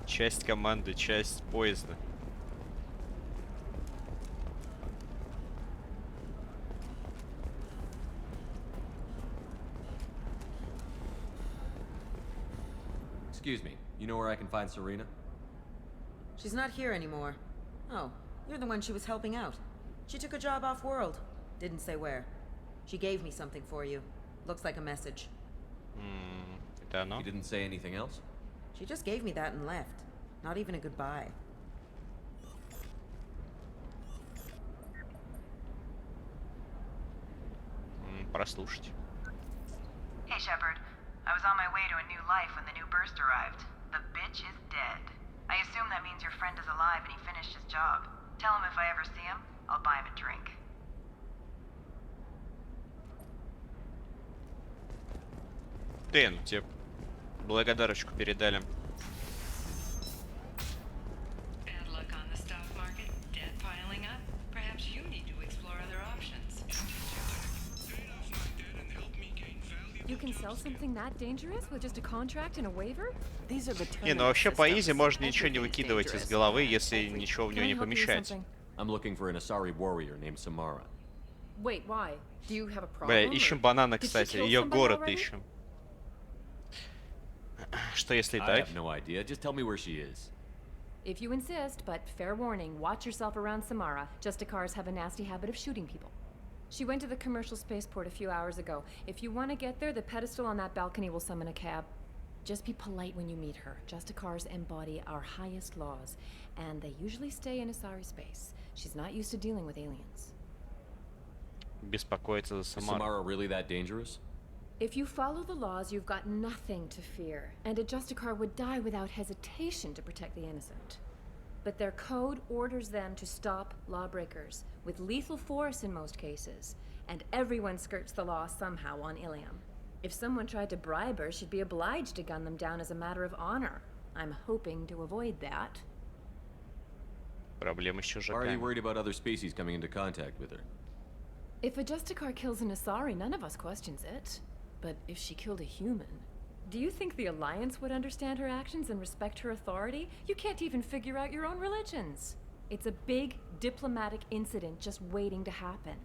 Часть команды, часть поезда. Excuse me, you know where I can find Serena? She's not here anymore. Oh, you're the one she was helping out. She took a job off-world. Didn't say where. She gave me something for you. Looks like a message. Это оно? You didn't say anything else? She just gave me that and left. Not even a goodbye. прослушать. Hey, Shepard. I was on my way to a new life when the new burst arrived. The bitch is dead. I assume that means your friend is alive and he finished his job. Tell him if I ever see him, I'll buy him a drink. Дэн, тебе благодарочку передали. Bad luck on the stock market, debt piling up. Perhaps you need to explore other options. You can sell something that dangerous with just a contract and a waiver? These are the Не, ну вообще по изи можно ничего не выкидывать из головы, если ничего в него не помещать. I'm looking for an Asari warrior named Samara. Wait, why? Do you have a problem? Бля, ищем банана, кстати, ее город ищем. Что если I так? have no idea. Just tell me where she is. If you insist, but fair warning, watch yourself around Samara. Justicars have a nasty habit of shooting people. She went to the commercial spaceport a few hours ago. If you want to get there, the pedestal on that balcony will summon a cab. Just be polite when you meet her. Justicars embody our highest laws, and they usually stay in Asari space. She's not used to dealing with aliens. Беспокоиться за Is Самару. Samara really that dangerous? If you follow the laws, you've got nothing to fear, and a Justicar would die without hesitation to protect the innocent. But their code orders them to stop lawbreakers, with lethal force in most cases, and everyone skirts the law somehow on Ilium. If someone tried to bribe her, she'd be obliged to gun them down as a matter of honor. I'm hoping to avoid that. Проблемы с Are you чужаками. worried about other species coming into contact with her? If a Justicar kills an Asari, none of us questions it. But if she killed a human, do you think the Alliance would understand her actions and respect her authority? You can't even figure out your own religions. It's a big diplomatic incident just waiting to happen.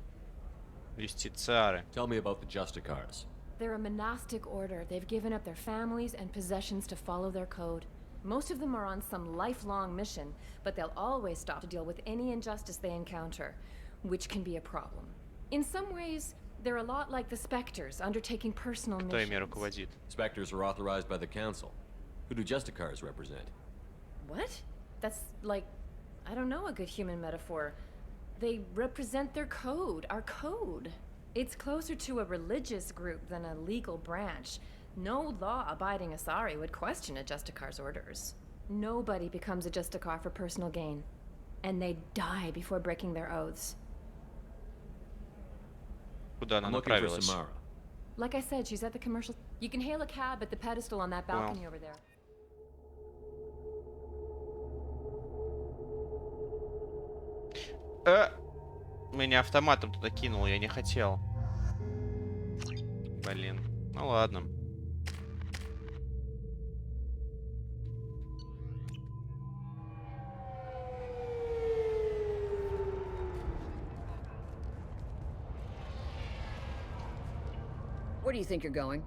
Юстициары. Tell me about the Justicars. They're a monastic order. They've given up their families and possessions to follow their code. Most of them are on some lifelong mission, but they'll always stop to deal with any injustice they encounter, which can be a problem. In some ways, they're a lot like the Spectres, undertaking personal Кто ими missions. руководит? Spectres are authorized by the Council. Who do Justicars represent? What? That's like, I don't know a good human metaphor. They represent their code, our code. It's closer to a religious group than a legal branch. No law-abiding Asari would question a Justicar's orders. Nobody becomes a Justicar for personal gain. And they die before breaking their oaths. Куда она I'm looking for направилась? Samara. Like I said, she's at the commercial... You can hail a cab at the pedestal on that balcony over there. Меня автоматом туда кинул, я не хотел. Блин. Ну ладно. Where do you think you're going?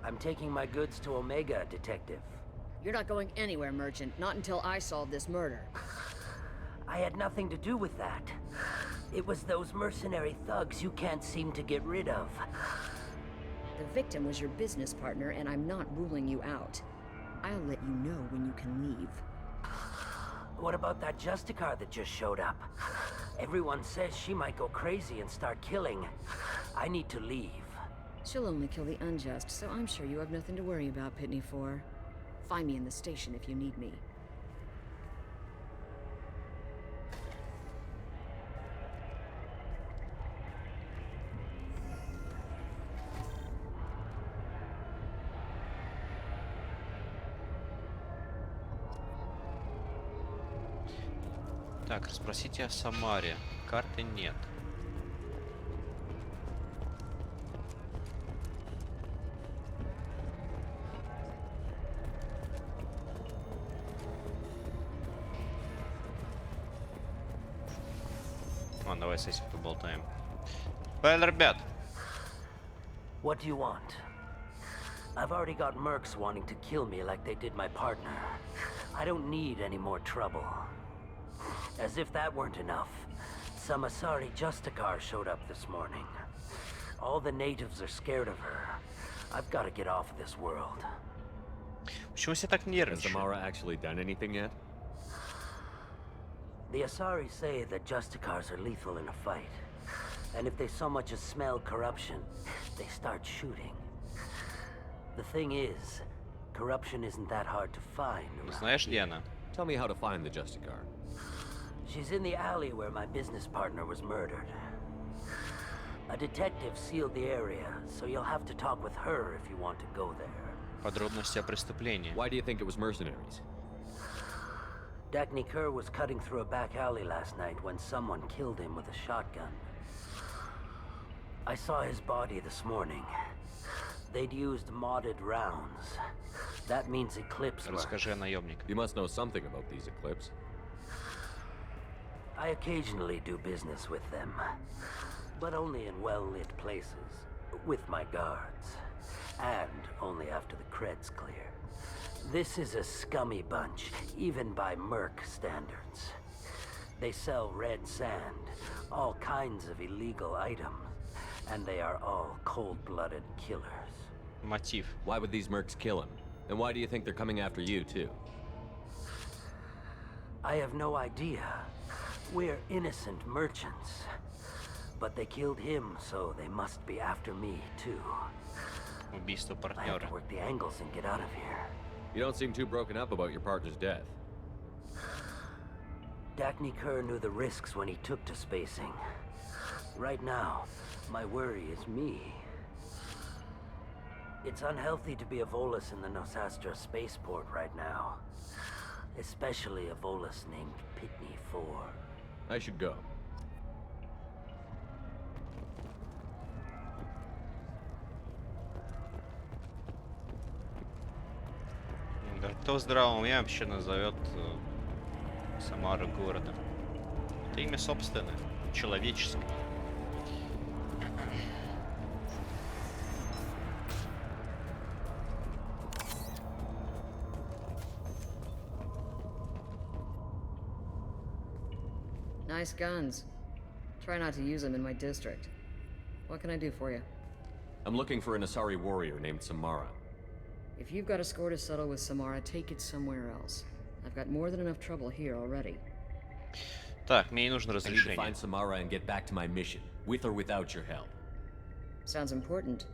I'm taking my goods to Omega, Detective. You're not going anywhere, Merchant. Not until I solve this murder. I had nothing to do with that. It was those mercenary thugs you can't seem to get rid of. The victim was your business partner, and I'm not ruling you out. I'll let you know when you can leave. What about that Justicar that just showed up? Everyone says she might go crazy and start killing. I need to leave. She'll only kill the unjust, so I'm sure you have nothing to worry about, Pitney 4. Find me in the station if you need me. Так, расспросите о Самаре. Карты нет. Ладно, давай с этим поболтаем. Правильно, ребят. What do you want? I've already got mercs wanting to kill me like they did my partner. I don't need any more trouble. As if that weren't enough, some Asari Justicar showed up this morning. All the natives are scared of her. I've got to get off this world. Почему все так нервничают? Has Samara actually done anything yet? The Asari say that Justicars are lethal in a fight. And if they so much as smell corruption, they start shooting. The thing is, corruption isn't that hard to find around Знаешь, где она? Tell me how to find the Justicar. She's in the alley where my business partner was murdered. A detective sealed the area, so you'll have to talk with her if you want to go there. Подробности о преступлении. Why do you think it was mercenaries? Dagny Kerr was cutting through a back alley last night when someone killed him with a shotgun. I saw his body this morning. They'd used modded rounds. That means Eclipse were... Расскажи о наемниках. You must know something about these Eclipse. I occasionally do business with them, but only in well-lit places, with my guards, and only after the cred's clear. This is a scummy bunch, even by Merc standards. They sell red sand, all kinds of illegal items, and they are all cold-blooded killers. Мотив. Why would these mercs kill him? And why do you think they're coming after you, too? I have no idea. We're innocent merchants. But they killed him, so they must be after me, too. Убийство I have партнера. to work the angles and get out of here. You don't seem too broken up about your partner's death. Dagny Kerr knew the risks when he took to spacing. Right now, my worry is me. It's unhealthy to be a Volus in the Nosastra spaceport right now. Especially a Volus named Pitney 4. I should go. Да кто в здравом уме вообще назовет Самару городом? Это имя собственное, человеческое. Nice guns. Try not to use them in my district. What can I do for you? I'm looking for an Asari warrior named Samara. If you've got a score to settle with Samara, take it somewhere else. I've got more than enough trouble here already. Так, мне не нужно I need to разрешение. find Samara and get back to my mission, with or without your help. Sounds important.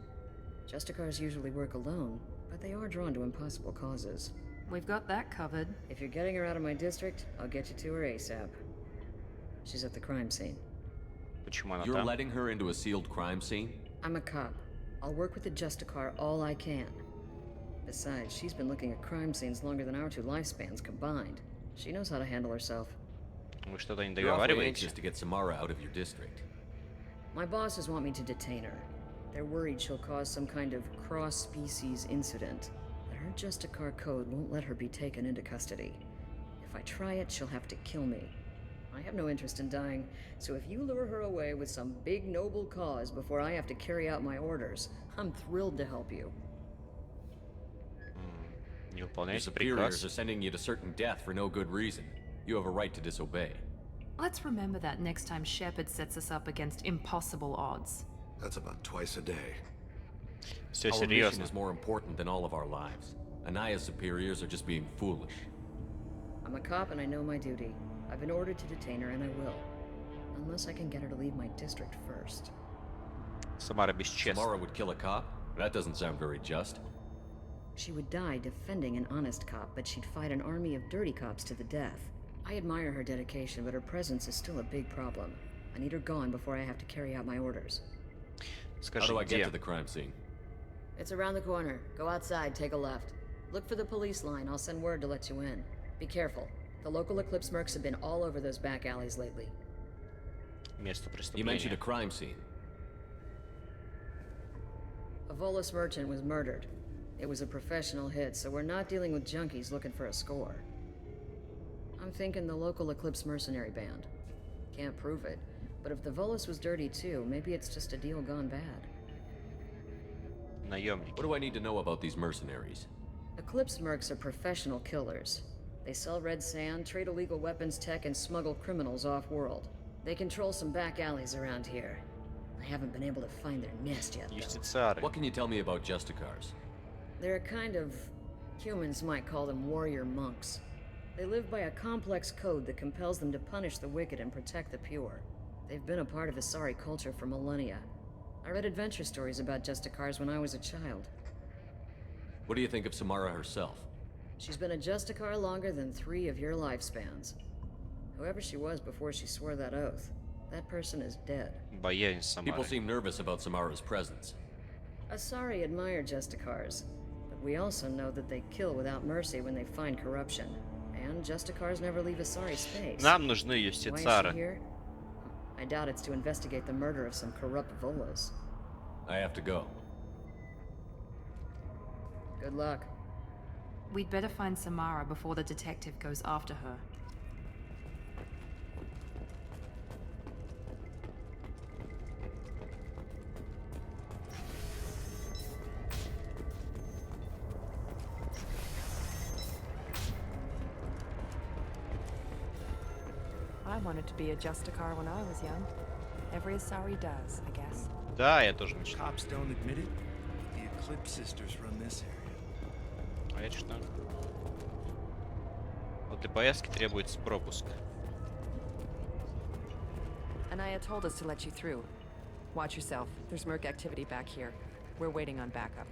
Justicars usually work alone, but they are drawn to impossible causes. We've got that covered. If you're getting her out of my district, I'll get you to her ASAP. She's at the crime scene. Почему она You're там? letting her into a sealed crime scene? I'm a cop. I'll work with the Justicar all I can. Besides, she's been looking at crime scenes longer than our two lifespans combined. She knows how to handle herself. Вы что-то не You're awfully договариваете? anxious to get Samara out of your district. My bosses want me to detain her. They're worried she'll cause some kind of cross-species incident. But her Justicar code won't let her be taken into custody. If I try it, she'll have to kill me. I have no interest in dying, so if you lure her away with some big noble cause before I have to carry out my orders, I'm thrilled to help you. Не Your выполняете superiors приказ. are sending you to certain death for no good reason. You have a right to disobey. Let's remember that next time Shepard sets us up against impossible odds. That's about twice a day. Все Our mission серьезно. is more important than all of our lives. Anaya's superiors are just being foolish. I'm a cop and I know my duty. I've been ordered to detain her and I will. Unless I can get her to leave my district first. Самара бесчестна. Samara would kill a cop? That doesn't sound very just. She would die defending an honest cop, but she'd fight an army of dirty cops to the death. I admire her dedication, but her presence is still a big problem. I need her gone before I have to carry out my orders. How Скажи, do I get где? to the crime scene? It's around the corner. Go outside, take a left. Look for the police line. I'll send word to let you in. Be careful. The local Eclipse mercs have been all over those back alleys lately. Место You mentioned a преступления. crime scene. A Volus merchant was murdered. It was a professional hit, so we're not dealing with junkies looking for a score. I'm thinking the local Eclipse mercenary band. Can't prove it, but if the Volus was dirty too, maybe it's just a deal gone bad. Наемники. What do I need to know about these mercenaries? Eclipse mercs are professional killers. They sell red sand, trade illegal weapons tech, and smuggle criminals off-world. They control some back alleys around here. I haven't been able to find their nest yet, though. Юстициары. What can you tell me about Justicars? They're a kind of... humans might call them warrior monks. They live by a complex code that compels them to punish the wicked and protect the pure. They've been a part of Asari culture for millennia. I read adventure stories about Justicars when I was a child. What do you think of Samara herself? She's been a Justicar longer than 3 of your lifespans. Whoever she was before she swore that oath, that person is dead. Боязнь Самары. People seem nervous about Samara's presence. Asari admire Justicars, but we also know that they kill without mercy when they find corruption. And Justicars never leave Asari space. Нам нужны Why is she юстицары. here? I doubt it's to investigate the murder of some corrupt Volas. I have to go. Good luck. We'd better find Samara before the detective goes after her. I wanted to be a Justicar when I was young. Every Asari does, I guess. Да, я тоже мечтал. Cops don't admit it. The Eclipse sisters run this area. А это что? Вот для поездки требуется пропуск. Anaya told us to let you through. Watch yourself. There's Merc activity back here. We're waiting on backup.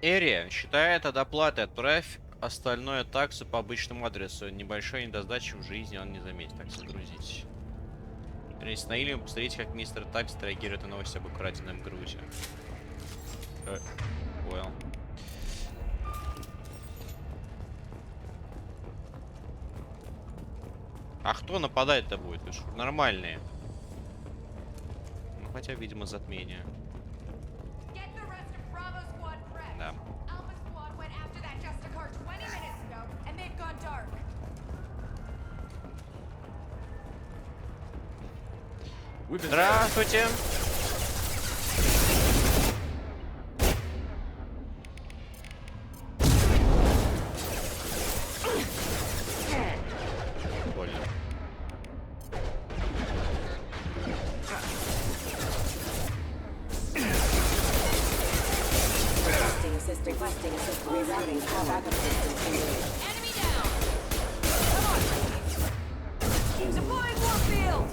Эрия считает от оплаты. Отправь остальное таксу по обычному адресу. Небольшой недосдачи в жизни он не заметит. Так, загрузить. Вернитесь на Илью, посмотрите, как мистер Такс реагирует на новость об украденном грузе. Понял. А кто нападать-то будет? Вы ж нормальные. Ну, хотя, видимо, затмение. Да. Здравствуйте. Больно. Requesting assist rerouting all backup systems. Enemy down! Come on! Deploying warfield!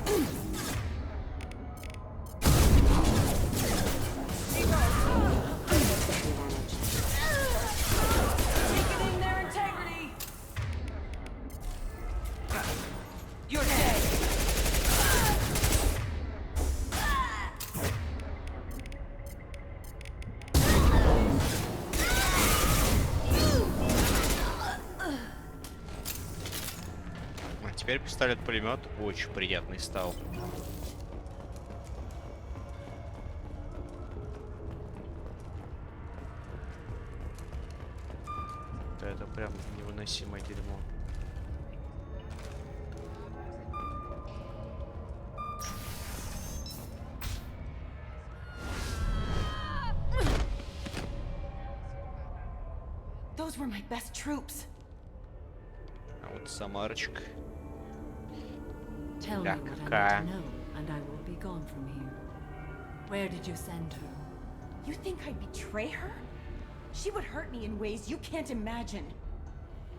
Weakening their integrity! You're dead! Теперь пистолет-пулемет очень приятный стал. Да, это прям невыносимое дерьмо. Those were my best troops. А вот Самарочка. Tell me what I need to know, and I will be gone from here. Where did you send her? You think I'd betray her? She would hurt me in ways you can't imagine.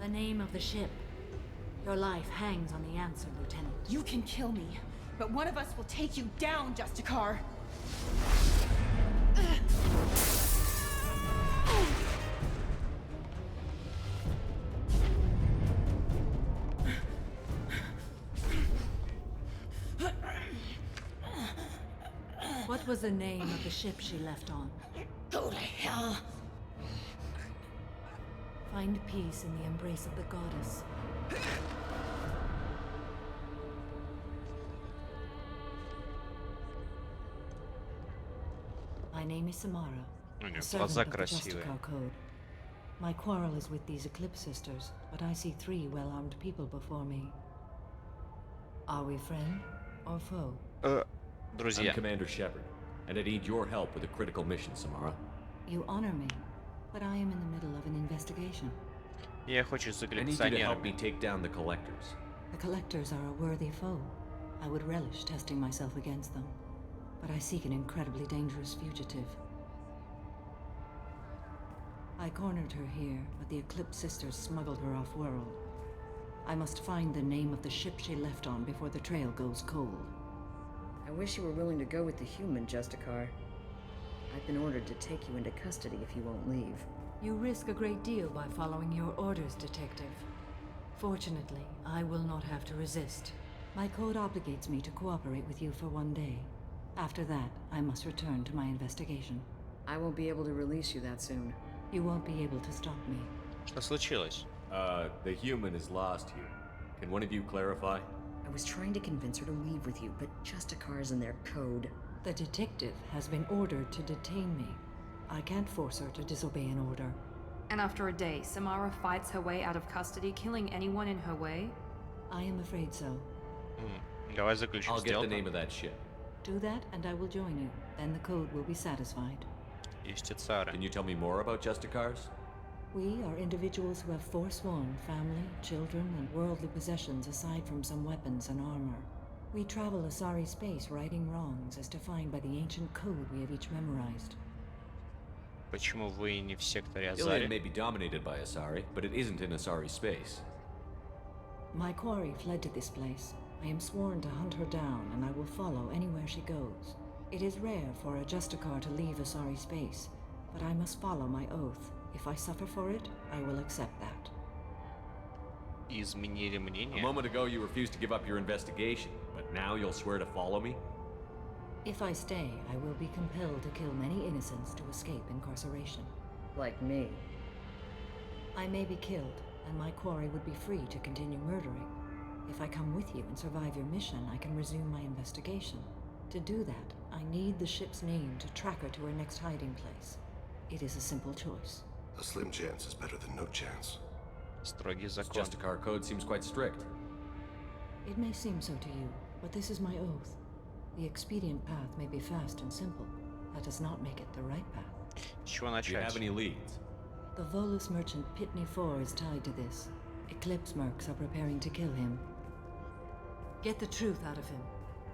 The name of the ship. Your life hangs on the answer, Lieutenant. You can kill me, but one of us will take you down, Justicar. What was the name of the ship she left on? Go to hell. Find peace in the embrace of the goddess. My name is Samara, a servant of the Justicar Code. My quarrel is with these Eclipse sisters, but I see 3 well-armed people before me. Are we friend or foe? I'm Commander Shepard, and I need your help with a critical mission, Samara. You honor me, but I am in the middle of an investigation. Я хочу за I need you to help me take down the Collectors. The Collectors are a worthy foe. I would relish testing myself against them, but I seek an incredibly dangerous fugitive. I cornered her here, but the Eclipse sisters smuggled her off-world. I must find the name of the ship she left on before the trail goes cold. I wish you were willing to go with the human, Justicar. I've been ordered to take you into custody if you won't leave. You risk a great deal by following your orders, Detective. Fortunately, I will not have to resist. My code obligates me to cooperate with you for 1 day. After that, I must return to my investigation. I won't be able to release you that soon. You won't be able to stop me. Что случилось? The human is lost here. Can one of you clarify? I was trying to convince her to leave with you, but Justicar's in their code. The detective has been ordered to detain me. I can't force her to disobey an order. And after a day, Samara fights her way out of custody, killing anyone in her way? I am afraid so. Давай заключим I'll get the сделку. name of that ship. Do that and I will join you. Then the code will be satisfied. Юстициары. Can you tell me more about Justicars? We are individuals who have forsworn family, children, and worldly possessions aside from some weapons and armor. We travel Asari space righting wrongs as defined by the ancient code we have each memorized. Почему вы не в секторе Iliad Азари? may be dominated by Asari, but it isn't in Asari space. My quarry fled to this place. I am sworn to hunt her down, and I will follow anywhere she goes. It is rare for a Justicar to leave Asari space, but I must follow my oath. If I suffer for it, I will accept that. Изменили A мнение? moment ago you refused to give up your investigation, but now you'll swear to follow me? If I stay, I will be compelled to kill many innocents to escape incarceration. Like me. I may be killed, and my quarry would be free to continue murdering. If I come with you and survive your mission, I can resume my investigation. To do that, I need the ship's name to track her to her next hiding place. It is a simple choice. A slim chance is better than no chance. Строгий This закон. Justicar code seems quite strict. It may seem so to you, but this is my oath. The expedient path may be fast and simple. That does not make it the right path. С чего Do you have начать? any leads? The Volus merchant Pitney 4 is tied to this. Eclipse mercs are preparing to kill him. Get the truth out of him.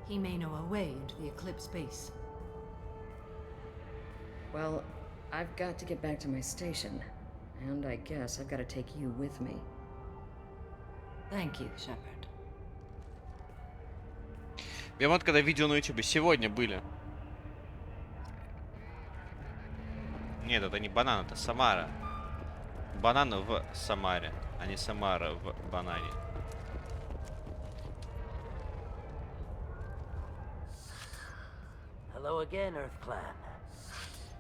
He may know a way into the Eclipse base. Well, I've got to get back to my station. And I guess I've got to take you with me. Thank you, Shepard. Я вот когда видел на YouTube, сегодня были. Нет, это не банан, это Самара. Банан в Самаре, а не Самара в банане. Hello again, Earth Clan.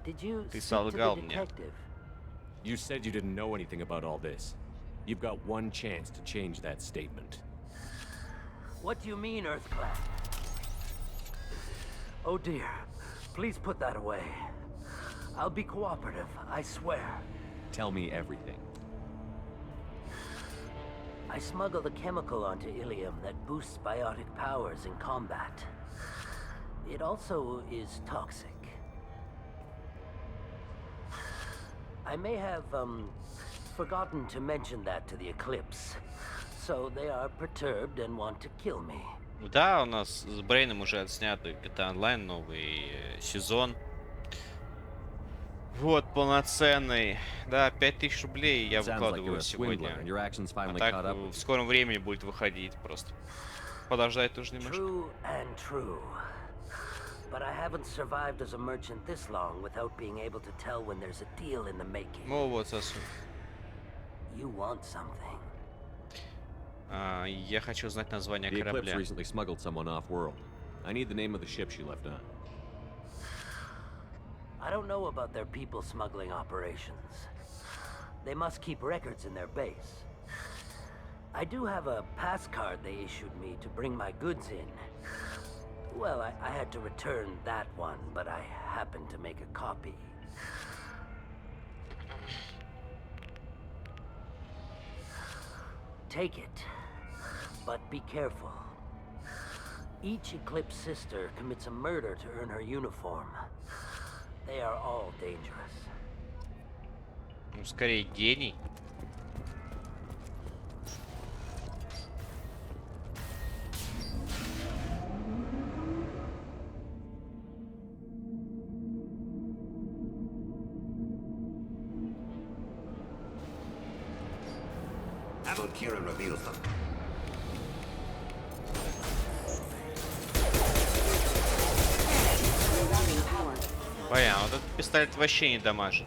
Did you Ты speak to солгал the мне. detective? You said you didn't know anything about all this. You've got one chance to change that statement. What do you mean, Earth Clan? Oh dear. Please put that away. I'll be cooperative, I swear. Tell me everything. I smuggled a chemical onto Ilium that boosts biotic powers in combat. It also is toxic. I may have, forgotten to mention that to the Eclipse. So they are perturbed and want to kill me. Да, у нас с Брейном уже отснятый GTA Online, новый сезон. Вот, полноценный. Да, 5000 рублей я выкладываю сегодня. А так в скором времени будет выходить просто. Подождать тоже немножко. True and true. But I haven't survived as a merchant this long without being able to tell when there's a deal in the making. Ну вот, сосу. You want something. Я хочу знать название The Eclipse корабля. recently smuggled someone off-world. I need the name of the ship she left on. I don't know about their people smuggling operations. They must keep records in their base. I do have a pass card they issued me to bring my goods in. Well, I had to return that one, but I happened to make a copy. Take it, but be careful. Each Eclipse sister commits a murder to earn her uniform. They are all dangerous. Ну, скорее гений. Kira reveals them. Блин, вот этот пистолет вообще не дамажит.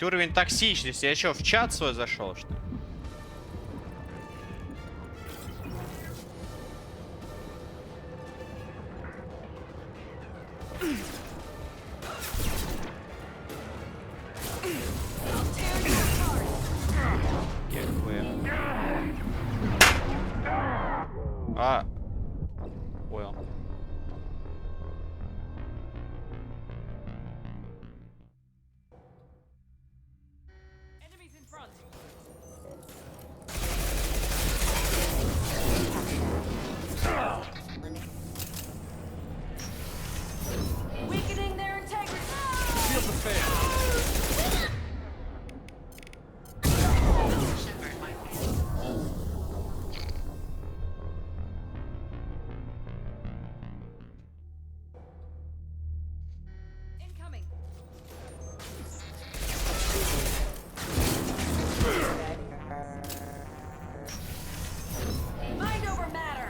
Уровень токсичности. Я что, в чат свой зашел, что ли? Понял. Weakening their integrity. Feels unfair. Incoming. Mind over matter.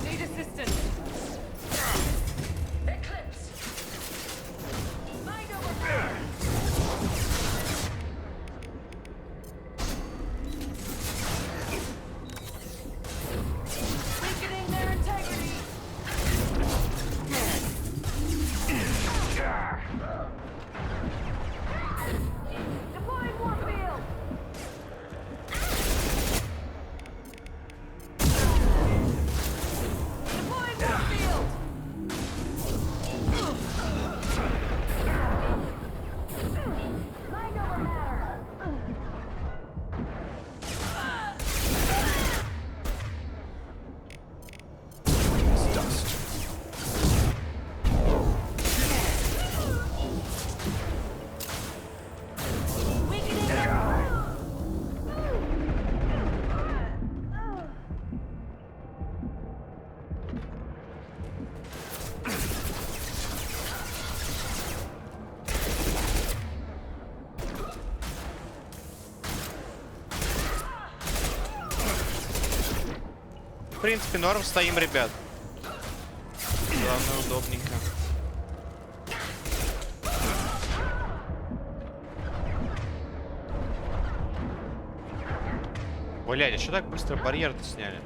Need assistance. Eclipse. Mind over matter. Weakening their integrity. Deploying warfield. Deploying warfield. Mind over matter. Weakening their В принципе, норм, стоим, ребят. Главное, удобненько. Блядь, а что так быстро барьер-то сняли?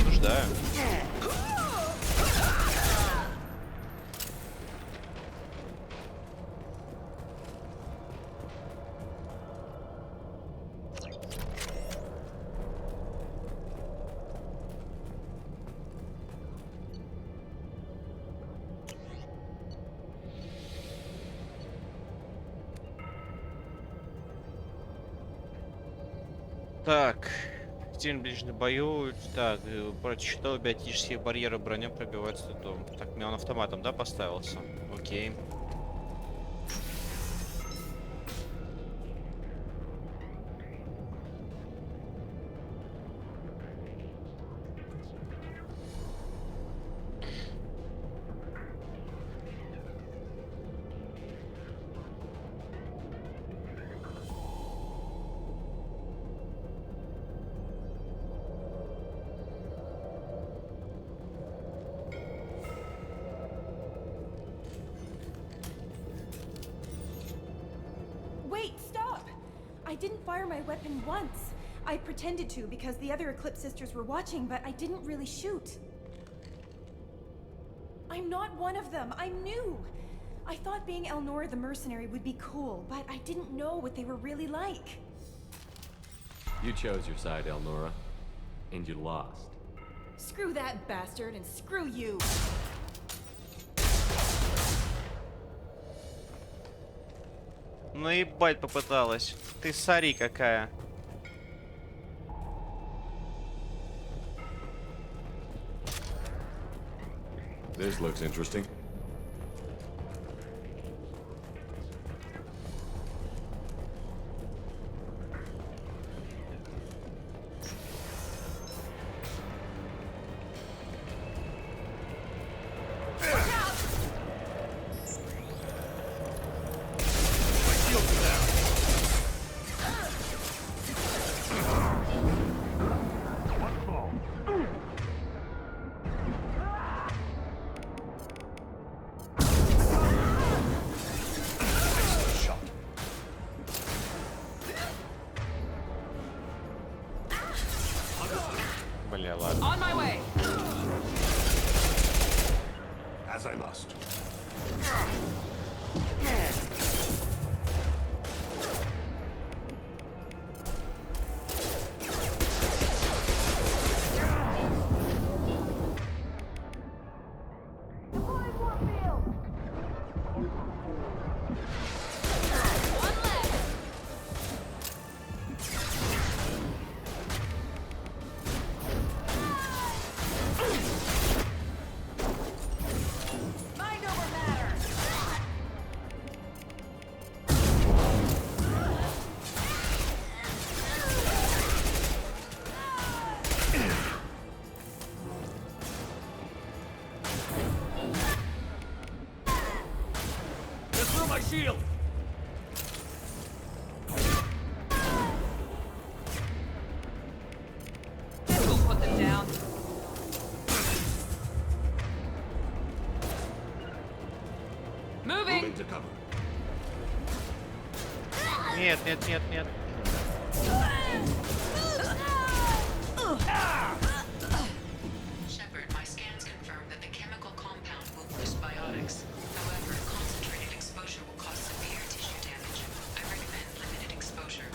Нуждаю. Так, стиль ближнем бою. Так, против щитов биотические барьеры броня пробиваются дом. Так, он автоматом, да, поставился? Окей. Wait, stop! I didn't fire my weapon once. I pretended to because the other Eclipse sisters were watching, but I didn't really shoot. I'm not one of them. I'm new. I thought being Elnora the mercenary would be cool, but I didn't know what they were really like. You chose your side, Elnora, and you lost. Screw that bastard and screw you. Наебать попыталась. Ты сори какая. This looks interesting. Бля, ладно. On my way. As I must. My shield! We'll put them down. Moving! To cover. Нет, нет, нет, нет. Shepard, my scans confirm that the chemical compound will boost biotics. However, concentrated exposure will cause severe tissue damage. I recommend limited exposure.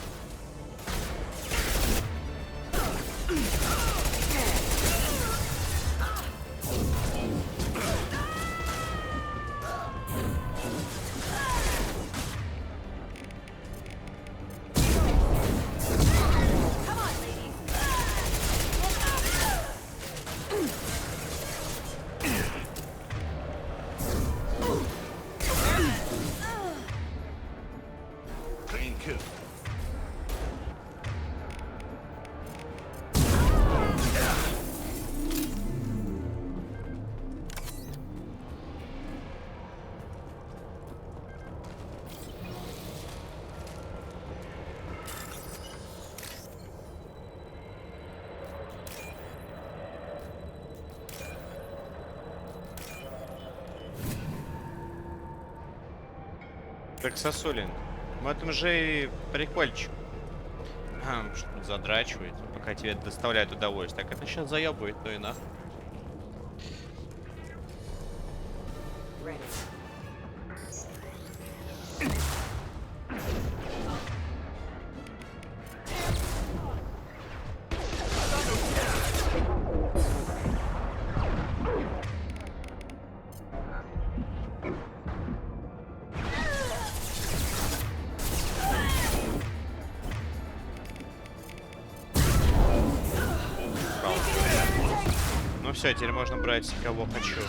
Clean kill. Так, сосулин. В этом же и прикольчик. Что-то задрачивает, пока тебе это доставляет удовольствие. Так это сейчас заебывает, то и нахуй. Ну все, теперь можно брать кого хочу.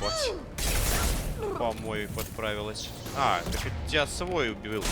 Вот. Помой подправилась. А, так это тебя свой убил.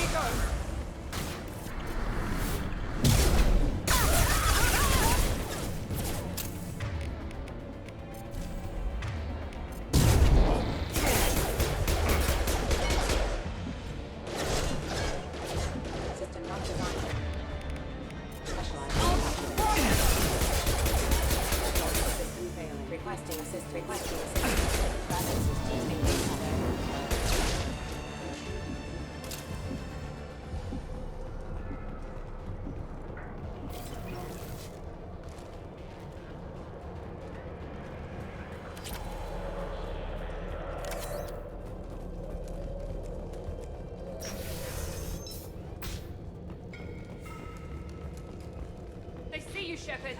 Shepard.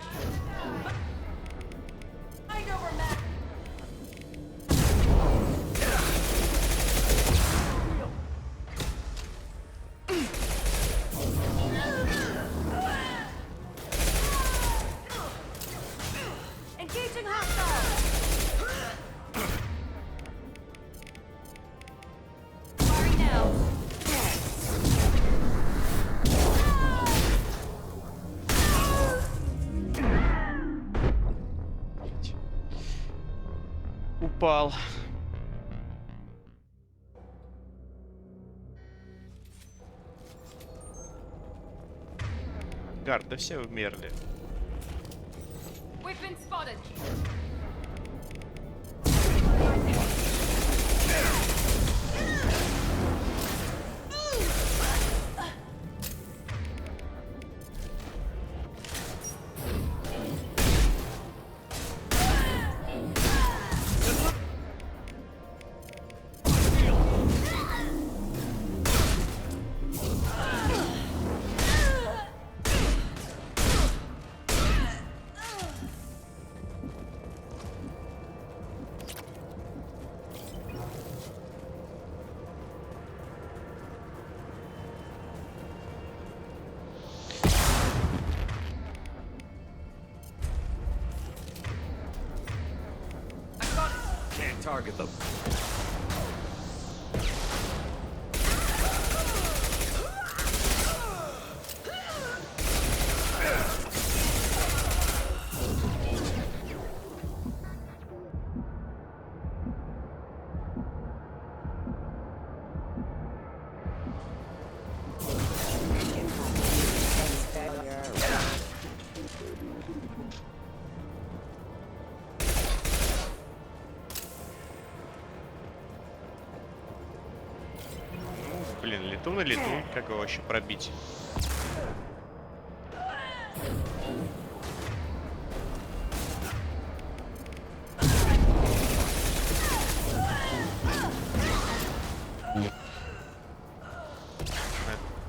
Mind over Matt. Engaging hostile. Firing now. Упал. Гард, да все умерли. We've been spotted. Can't target them. Блин, летун на летун. Как его вообще пробить?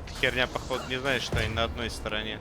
Эта херня, походу, не знает, что они на одной стороне.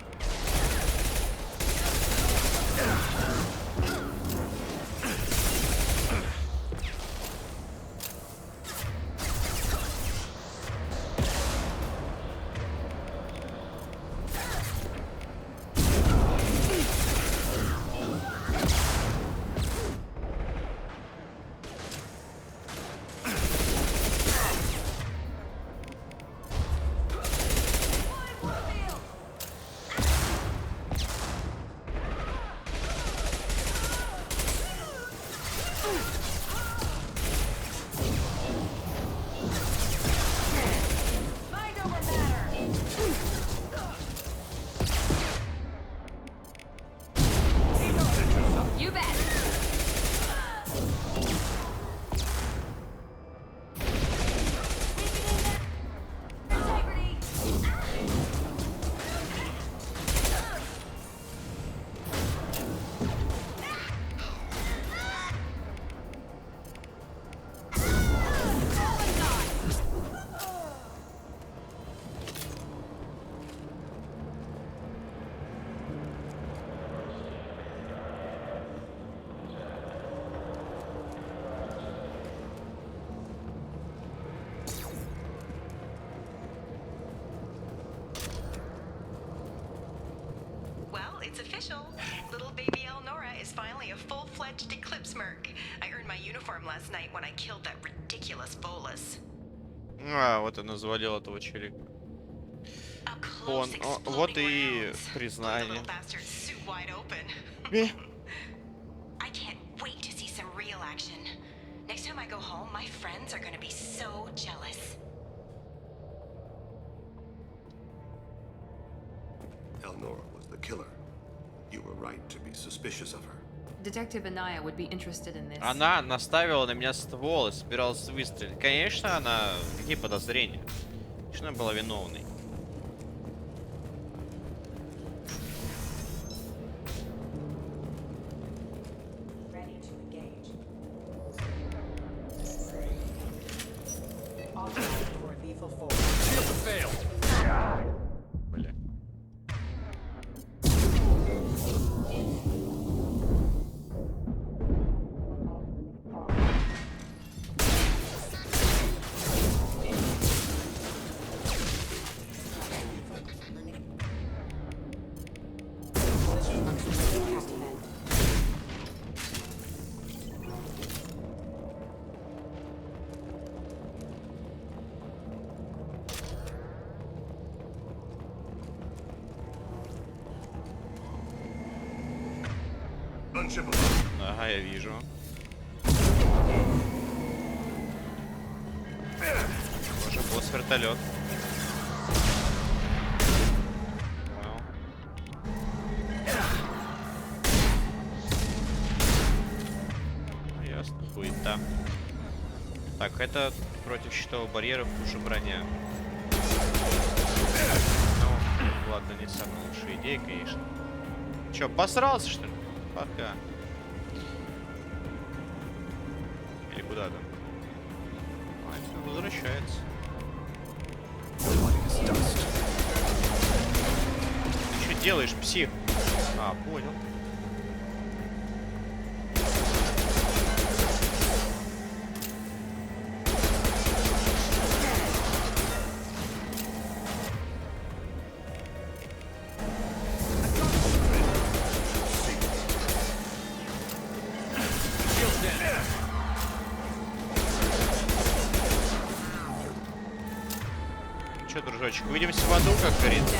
You bet. Well, it's official. Little baby Elnora is finally a full-fledged Eclipse merc. I earned my uniform last night when I killed that ridiculous bolus. А, вот она завалила этого челика. Он, вот и признание. I can't wait to see some real action. Next time I go home, my friends are gonna be so jealous. Elnora was the killer. You were right to be suspicious of her. Detective Anaya would be interested in this. Она наставила на меня ствол и собиралась выстрелить. Конечно, она... Какие подозрения? Конечно, она была виновной. Бля. Ага, я вижу. Тоже босс-вертолет. Ясно, хуета. Так, это против щитового барьера хуже броня. Ну, ладно, не самая лучшая идея, конечно. Чё, посрался, что ли? Пока. Или куда там? А, это возвращается. Ты что делаешь, псих? А, понял. Че, дружочек, увидимся в аду, как говорится.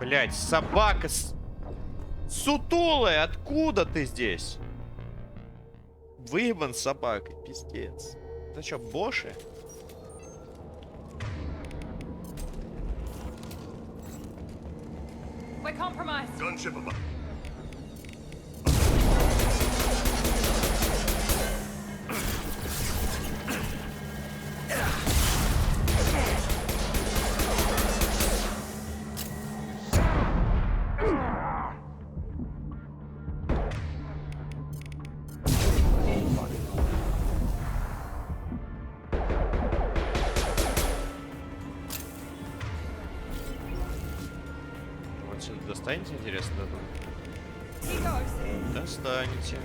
Блять, собака сутулая, откуда ты здесь? Выебан собакой, пиздец. Это что, боши? Достанете, интересно, да? Достанете.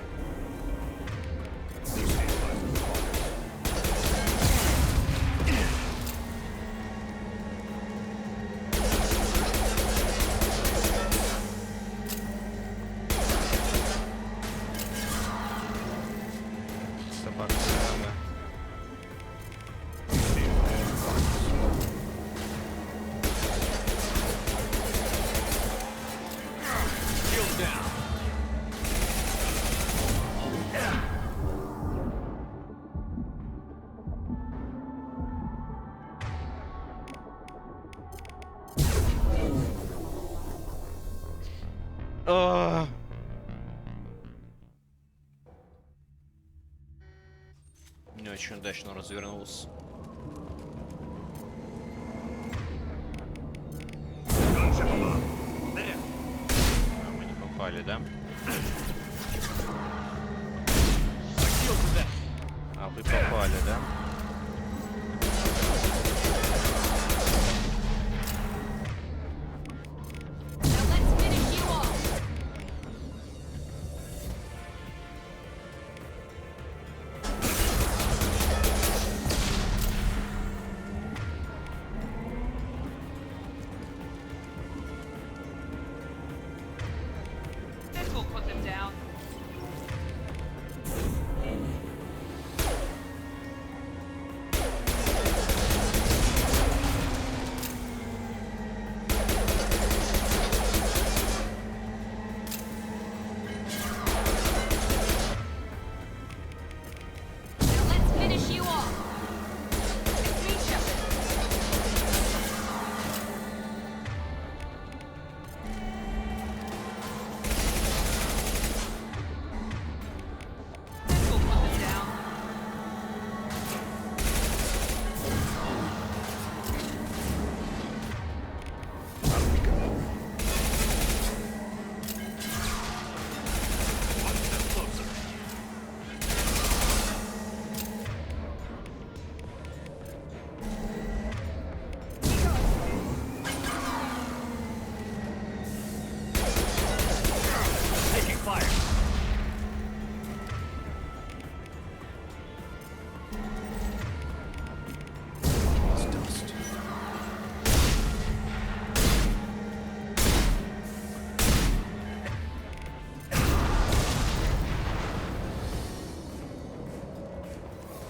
Собака сраная. Не очень удачно развернулся. Мы не попали, да? А вы попали, да?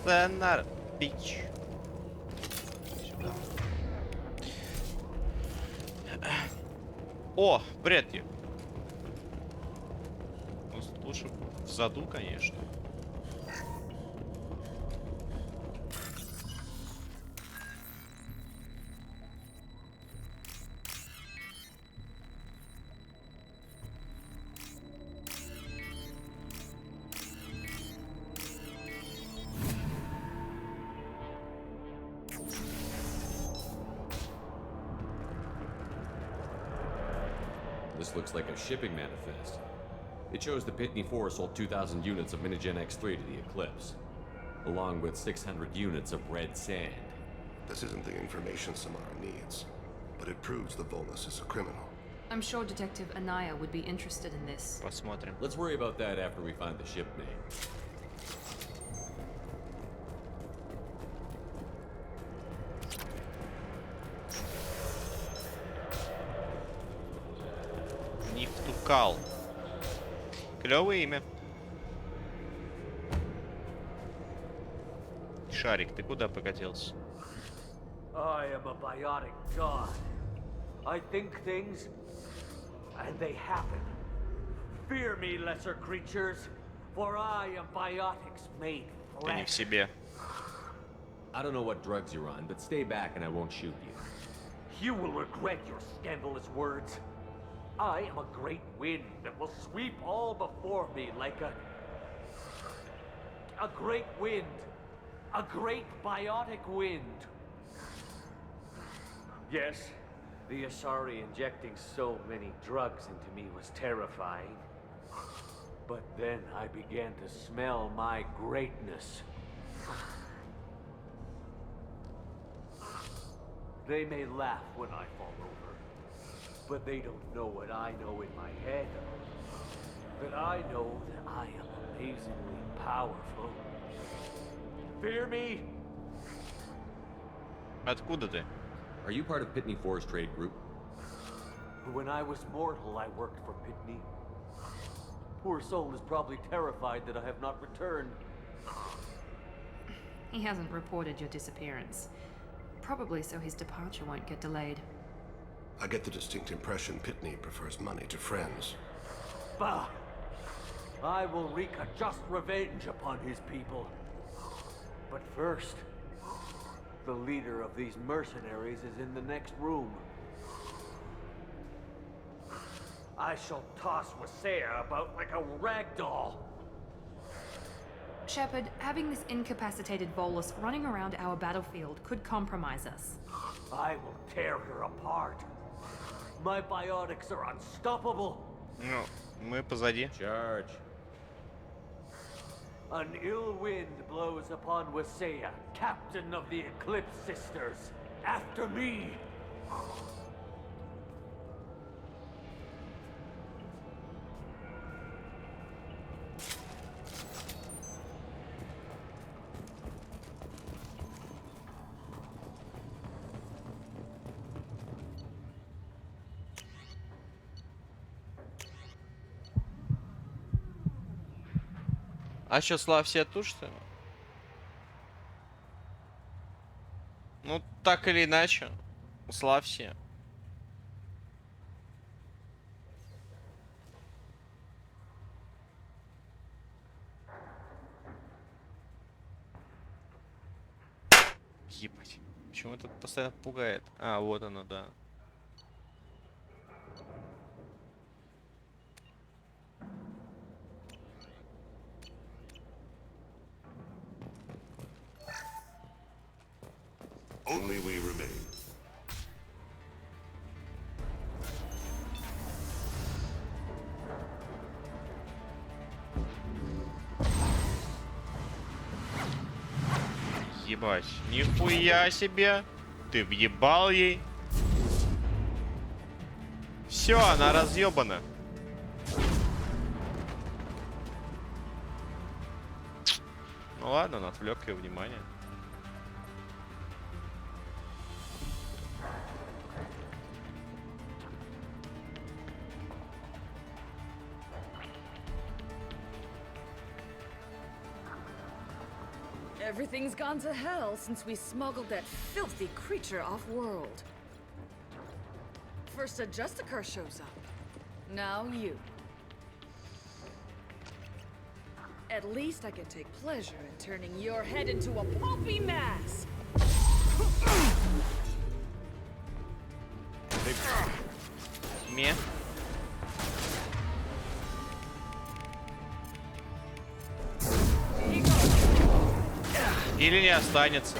Сценар, бич. Сюда. О, Бретти. Лучше в заду, конечно. This looks like a shipping manifest. It shows the Pitney 4 sold 2,000 units of Minigen X3 to the Eclipse, along with 600 units of red sand. This isn't the information Samara needs, but it proves the Volus is a criminal. I'm sure Detective Anaya would be interested in this. Посмотрим. Let's worry about that after we find the ship name. Нефтукал. Клевое имя. Шарик, ты куда покатился? I am a biotic god. I think things, and they happen. Fear me, lesser creatures, for I am biotics made Ты не flesh. в себе. I don't know what drugs you're on, but stay back and I won't shoot you. You will regret your scandalous words. I am a great wind that will sweep all before me like a great wind. A great biotic wind. Yes, the Asari injecting so many drugs into me was terrifying. But then I began to smell my greatness. They may laugh when I fall over, but they don't know what I know in my head. That I know that I am amazingly powerful. Fear me? Откуда ты? Are you part of Pitney 4's trade group? When I was mortal, I worked for Pitney. Poor soul is probably terrified that I have not returned. He hasn't reported your disappearance. Probably so his departure won't get delayed. I get the distinct impression Pitney prefers money to friends. Bah! I will wreak a just revenge upon his people. But first, the leader of these mercenaries is in the next room. I shall toss Wasea about like a rag doll. Shepard, having this incapacitated Volus running around our battlefield could compromise us. I will tear her apart. My biotics are unstoppable. Ну, мы позади. Charge. An ill wind blows upon Wasea, captain of the Eclipse Sisters. After me! А что, Слав, все тут, что ли? Ну, так или иначе. Слав все. Ебать. Почему это постоянно пугает? А, вот оно, да. Only we remain. Ебать. Нихуя себе. Ты въебал ей. Все, она разъебана. Ну ладно, он отвлек ее внимание. Everything's gone to hell since we smuggled that filthy creature off-world. First a Justicar shows up. Now you. At least I can take pleasure in turning your head into a pulpy mass. Me. Или не останется.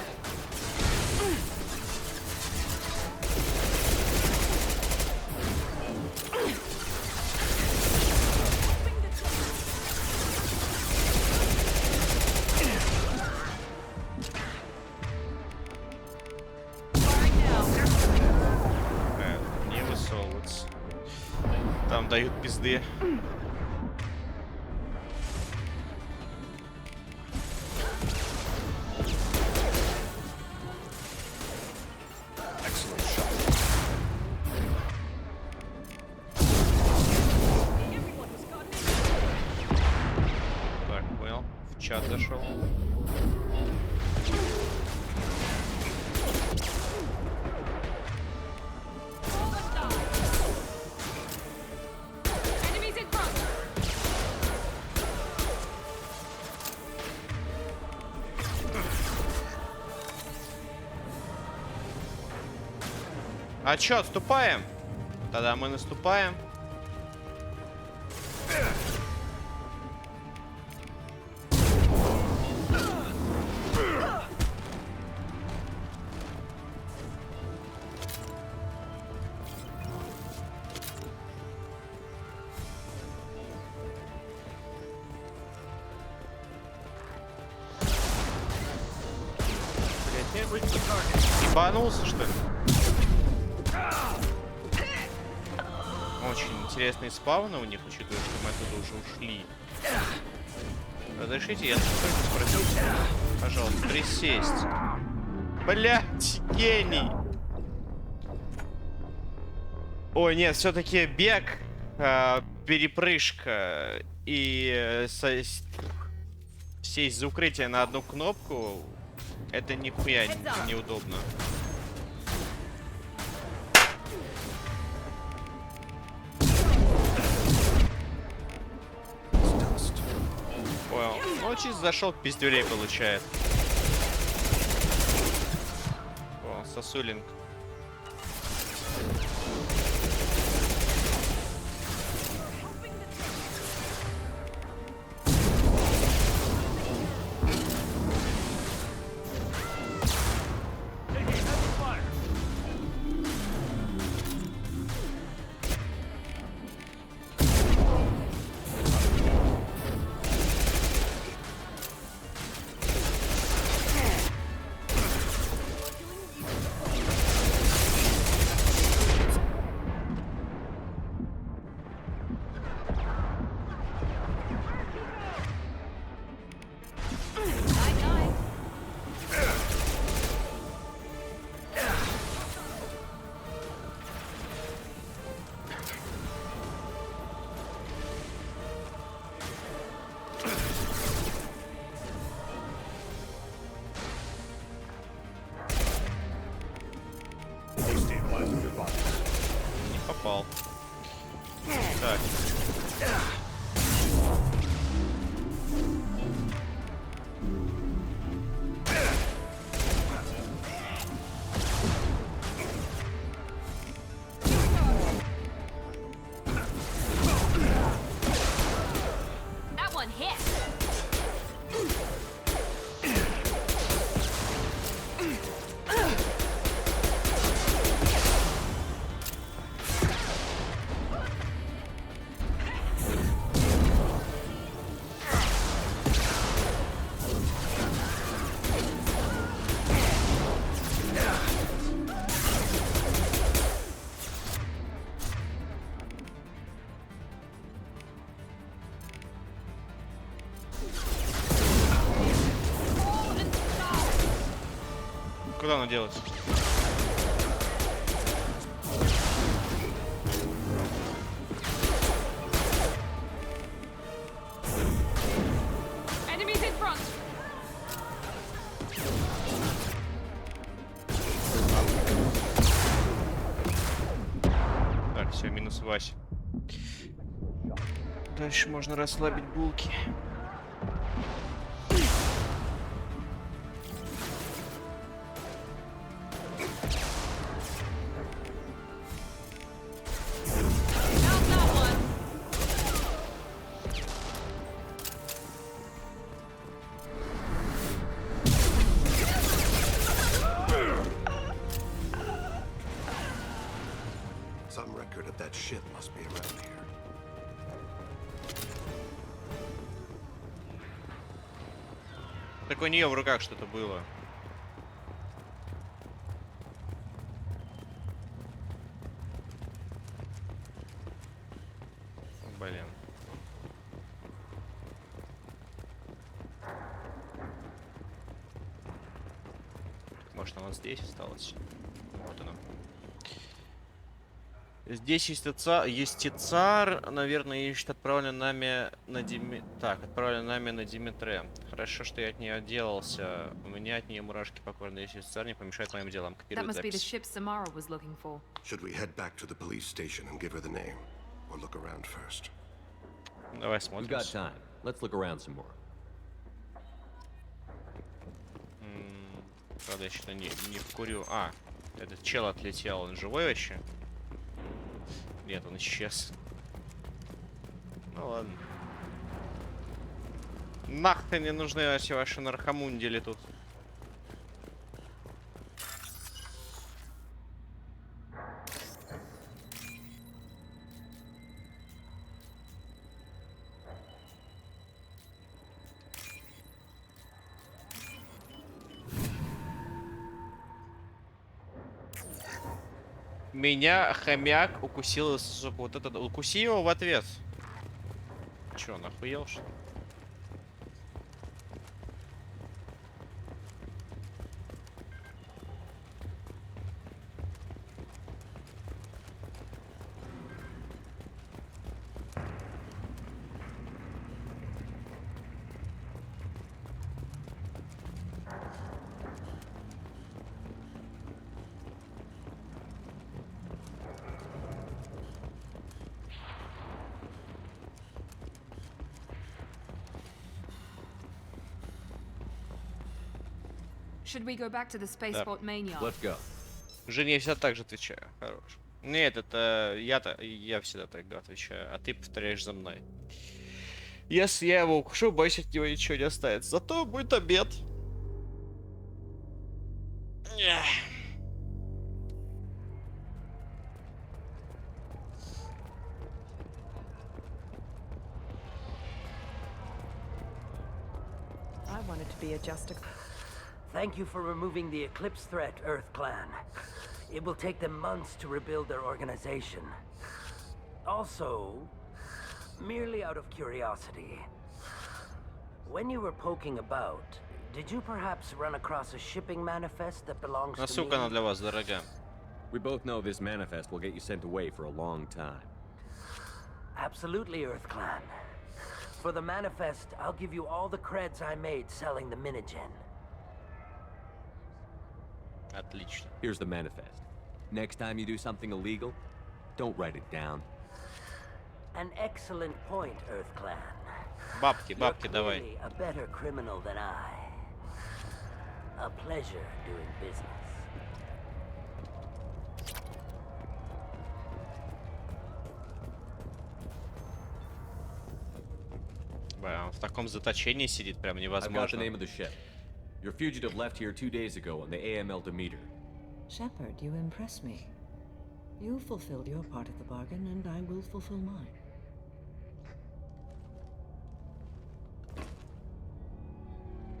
Не высовываться. Там дают пизды. Так, понял. В чат зашел. А чё, отступаем? Тогда мы наступаем. Ебанулся, что ли? Очень интересные спавны у них, учитывая, что мы оттуда уже ушли. Разрешите, я спросил, пожалуйста, присесть. Блять, гений! Ой, нет, все-таки бег, перепрыжка и сесть за укрытие на одну кнопку, это нихуя неудобно. Понял. Ну, чисто зашел, пиздюлей получает. О, сосулинг. Не попал. Так. That one hit. Куда оно делать? Enemies in front. Так, все, минус Вася. Дальше можно расслабить булки. Так у нее в руках что-то было. Блин. Может, она здесь осталась? Вот она. Здесь есть Тицар, наверное, ищет отправлен нами на отправлен нами на Димитре. Хорошо, что я от нее отделался. У меня от нее мурашки покорные. Если Тицар не помешает моим делам. Копирую запись. Should we head back to the police station and give her the name, or look around first? Давай смотрим. We've got time. Let's look around some more. Правда, я что-то не вкурю. А, этот чел отлетел. Он живой вообще? Нет, он исчез. Ну ладно. Нахрен не нужны все ваши наркомундили тут. Меня хомяк укусил, сука, вот этот. Укуси его в ответ. Чё, он охуел, что ли? Should we go back to the spaceport main yard? Let's go. Жене я всегда так же отвечаю. Хорош. Нет, это я всегда так отвечаю, а ты повторяешь за мной. Если я его укушу, боюсь, от него ничего не останется. Зато будет обед. I wanted to be a just a... Thank you for removing the Eclipse threat, Earth Clan. It will take them months to rebuild their organization. Also, merely out of curiosity, when you were poking about, did you perhaps run across a shipping manifest that belongs to me? Насколько она для вас дорога? We both know this manifest will get you sent away for a long time. Absolutely, Earth Clan. For the manifest, I'll give you all the creds I made selling the Minigen. Отлично. Here's the manifest. Next time you do something illegal, don't write it down. An excellent point, Earth Clan. Бабки, давай. You're clearly a better criminal than I. A pleasure doing business. В таком заточении сидит прям I've got the невозможно. name of the ship. Your fugitive left here 2 days ago on the AML Demeter. Shepard, you impress me. You fulfilled your part of the bargain, and I will fulfill mine.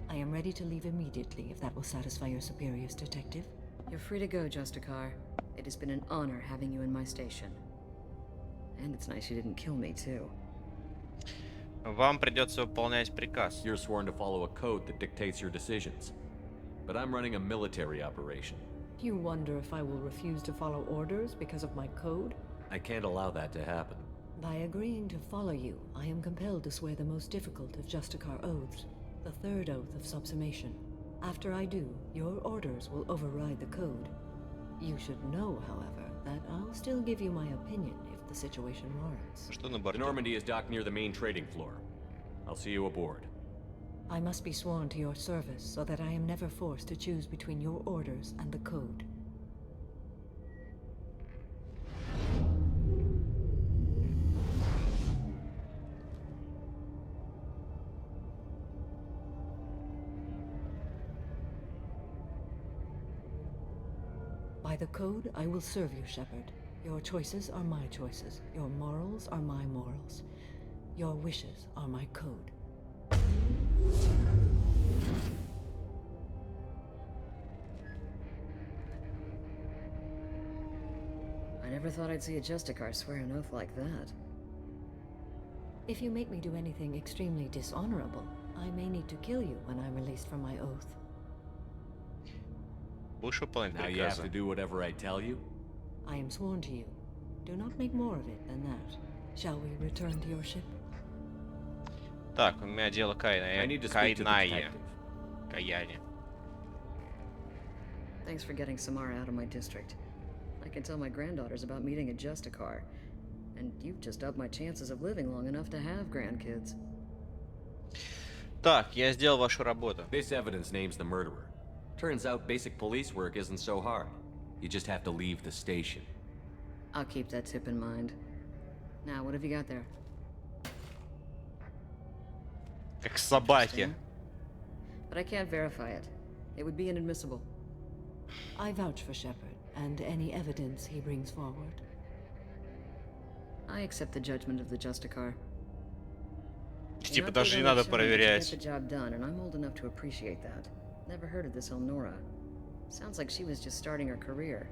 I am ready to leave immediately, if that will satisfy your superiors, Detective. You're free to go, Justicar. It has been an honor having you in my station. And it's nice you didn't kill me, too. Вам придется выполнять приказ. You're sworn to follow a code that dictates your decisions. But I'm running a military operation. You wonder if I will refuse to follow orders because of my code? I can't allow that to happen. By agreeing to follow you, I am compelled to swear the most difficult of Justicar oaths, the third oath of subsumation. After I do, your orders will override the code. You should know, however, that I'll still give you my opinion if the situation warrants. The Normandy is docked near the main trading floor. I'll see you aboard. I must be sworn to your service so that I am never forced to choose between your orders and the code. By the code, I will serve you, Shepard. Your choices are my choices. Your morals are my morals. Your wishes are my code. Never thought I'd see a Justicar swear an oath like that. If you make me do anything extremely dishonorable, I may need to kill you when I'm released from my oath. Now you have to do whatever I tell you? I am sworn to you. Do not make more of it than that. Shall we return to your ship? Так, у меня дело Кайнае. Каяне. Thanks for getting Samara out of my district. I can tell my granddaughters about meeting a Justicar. And you've just upped my chances of living long enough to have grandkids. Так, я сделал вашу работу. This evidence names the murderer. Turns out basic police work isn't so hard. You just have to leave the station. I'll keep that tip in mind. Now, what have you got there? Как собаки. But I can't verify it. It would be inadmissible. I vouch for Shepard and any evidence he brings forward. I accept the judgment of the Justicar. Типа даже не надо проверять. Get the job done, and I'm old enough to appreciate that. Never heard of this Elnora. Sounds like she was just starting her career.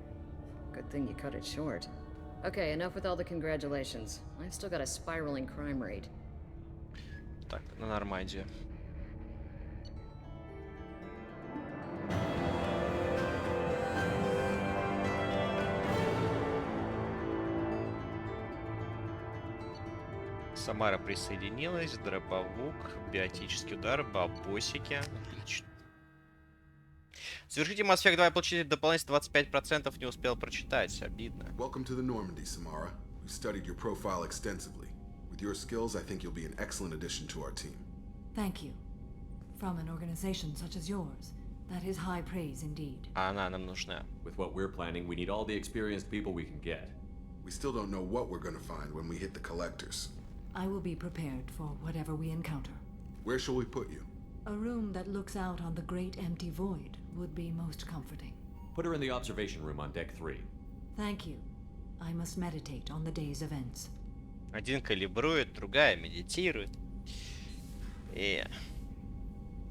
Good thing you cut it short. Okay, enough with all the congratulations. I've still got a spiraling crime rate. Так, на Нормандию. Самара присоединилась, дробовик, биотический удар, бабосики. Отлично. Завершите Mass Effect 2 и получите дополнительно 25%, не успел прочитать. Обидно. Welcome to the Normandy, Samara. We've studied your profile extensively. With your skills, I think you'll be an excellent addition to our team. Thank you. From an organization such as yours, that is high praise indeed. А она нам нужна. With what we're planning, we need all the experienced people we can get. We still don't know what we're gonna find when we hit the collectors. I will be prepared for whatever we encounter. Where shall we put you? A room that looks out on the great empty void would be most comforting. Put her in the observation room on deck 3. Thank you. I must meditate on the day's events. Один калибрует, другая медитирует. И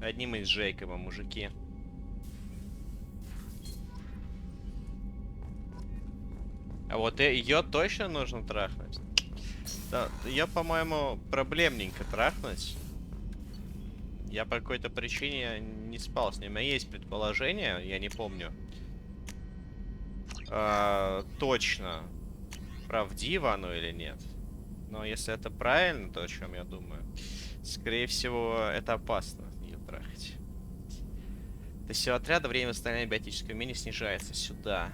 одним из Джейкоба мужики. А вот ее точно нужно трахнуть. Да, ее, по-моему, проблемненько трахнуть. Я по какой-то причине не спал с ним. У меня есть предположение, я не помню. Точно, правдиво оно или нет. Но если это правильно, то о чем я думаю, скорее всего, это опасно ее трахать. До сил отряда время восстановления биотического умения снижается. Сюда.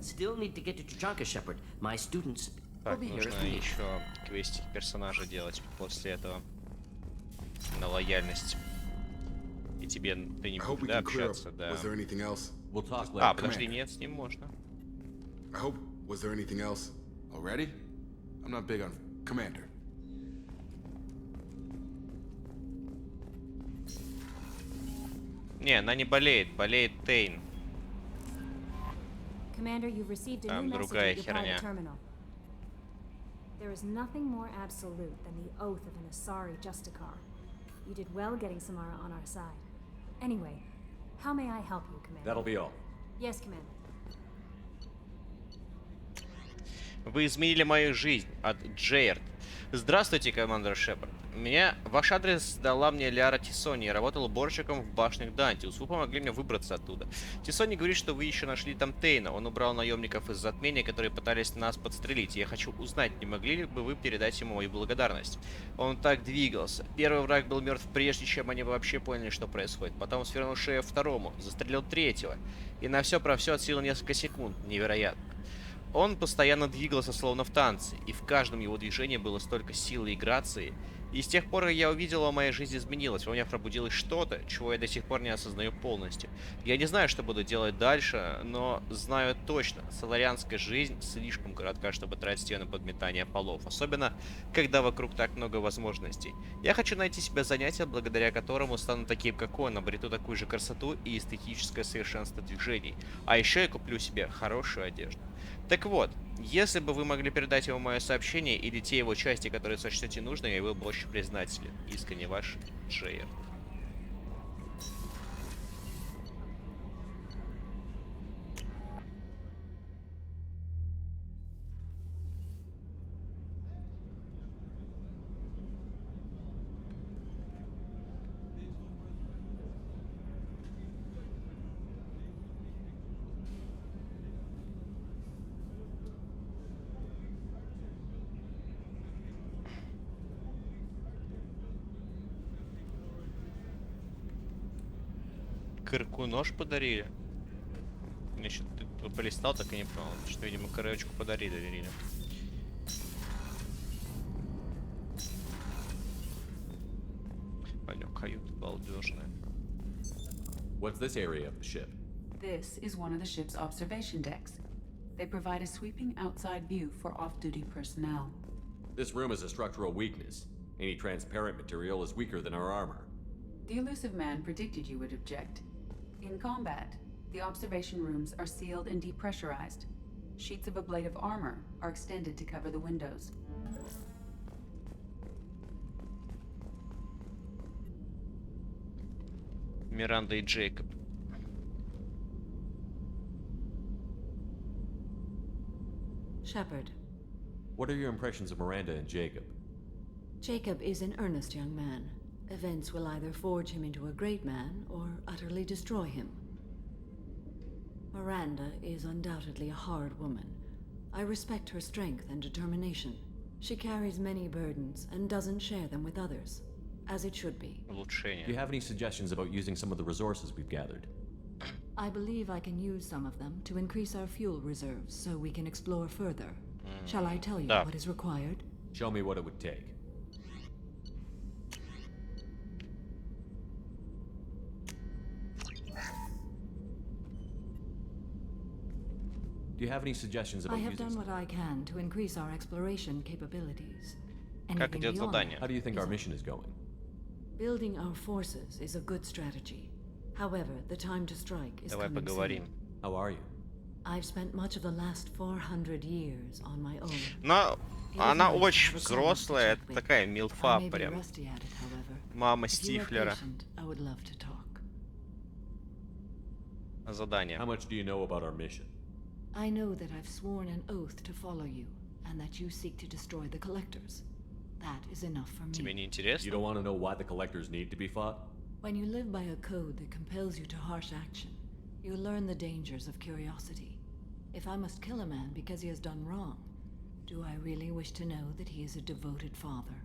Still need to get to Tuchanka, Shepard. My students will Так, be here нужно if needed. еще квестик персонажа делать после этого. На лояльность. И тебе ты не будешь, да, общаться, да. А, подожди, нет, с ним можно. Was there anything else? Already? I'm not big on Commander. Не, она не болеет, болеет Тейн. Commander, you've received a Там new message другая at your херня. private terminal. There is nothing more absolute than the oath of an Asari Justicar. You did well getting Samara on our side. Anyway, how may I help you, Commander? That'll be all. Yes, Commander. Вы изменили мою жизнь. От Джейрд. Здравствуйте, командор Шепард. Ваш адрес дала мне Ляра Тисони. Я работал уборщиком в башнях Дантиус. Вы помогли мне выбраться оттуда. Тисони говорит, что вы еще нашли там Тейна. Он убрал наемников из затмения, которые пытались нас подстрелить. Я хочу узнать, не могли ли бы вы передать ему мою благодарность. Он так двигался. Первый враг был мертв прежде, чем они вообще поняли, что происходит. Потом свернул шею второму, застрелил третьего. И на все про все отсилил несколько секунд. Невероятно. Он постоянно двигался, словно в танце, и в каждом его движении было столько силы и грации. И с тех пор, как я увидела, моя жизнь изменилась. Во мне пробудилось что-то, чего я до сих пор не осознаю полностью. Я не знаю, что буду делать дальше, но знаю точно, соларианская жизнь слишком коротка, чтобы тратить ее на подметание полов. Особенно, когда вокруг так много возможностей. Я хочу найти себе занятие, благодаря которому стану таким, как он, обрету такую же красоту и эстетическое совершенство движений. А еще я куплю себе хорошую одежду. Так вот, если бы вы могли передать ему мое сообщение или те его части, которые сочтете нужными, я был бы очень признателен. Искренне ваш Джейер. Кырку нож подарили? Мне что-то полистал, так и не понял. Что, видимо, корочку подарили. Пойдем, каюта балдежная. What's this area of the ship? This is one of the ship's observation decks. They provide a sweeping outside view for off-duty personnel. This room is a structural weakness. Any transparent material is weaker than our armor. The elusive man predicted you would object. In combat, the observation rooms are sealed and depressurized. Sheets of ablative armor are extended to cover the windows. Миранда и Джейкоб. Shepard. What are your impressions of Miranda and Jacob? Jacob is an earnest young man. Events will either forge him into a great man or utterly destroy him. Miranda is undoubtedly a hard woman. I respect her strength and determination. She carries many burdens and doesn't share them with others, as it should be. Улучшение. Do you have any suggestions about using some of the resources we've gathered? I believe I can use some of them to increase our fuel reserves so we can explore further. Shall I tell you what is required? Show me what it would take. Do you have any suggestions about I have using done what I can to increase our exploration capabilities. Как идет задание? How do you think our mission is going? Building our forces is a good strategy. However, the time to strike is Давай coming поговорим. soon. How are you? I've spent much of the last 400 years on my own. Но она очень взрослая, это такая милфа I may be прям. rusty at it, however. Мама If you are Стифлера. patient, I would love to talk. Задание. How much do you know about our mission? I know that I've sworn an oath to follow you, and that you seek to destroy the Collectors. That is enough for me. Тебе не интересно? You don't want to know why the collectors need to be fought? When you live by a code that compels you to harsh action, you learn the dangers of curiosity. If I must kill a man because he has done wrong, do I really wish to know that he is a devoted father?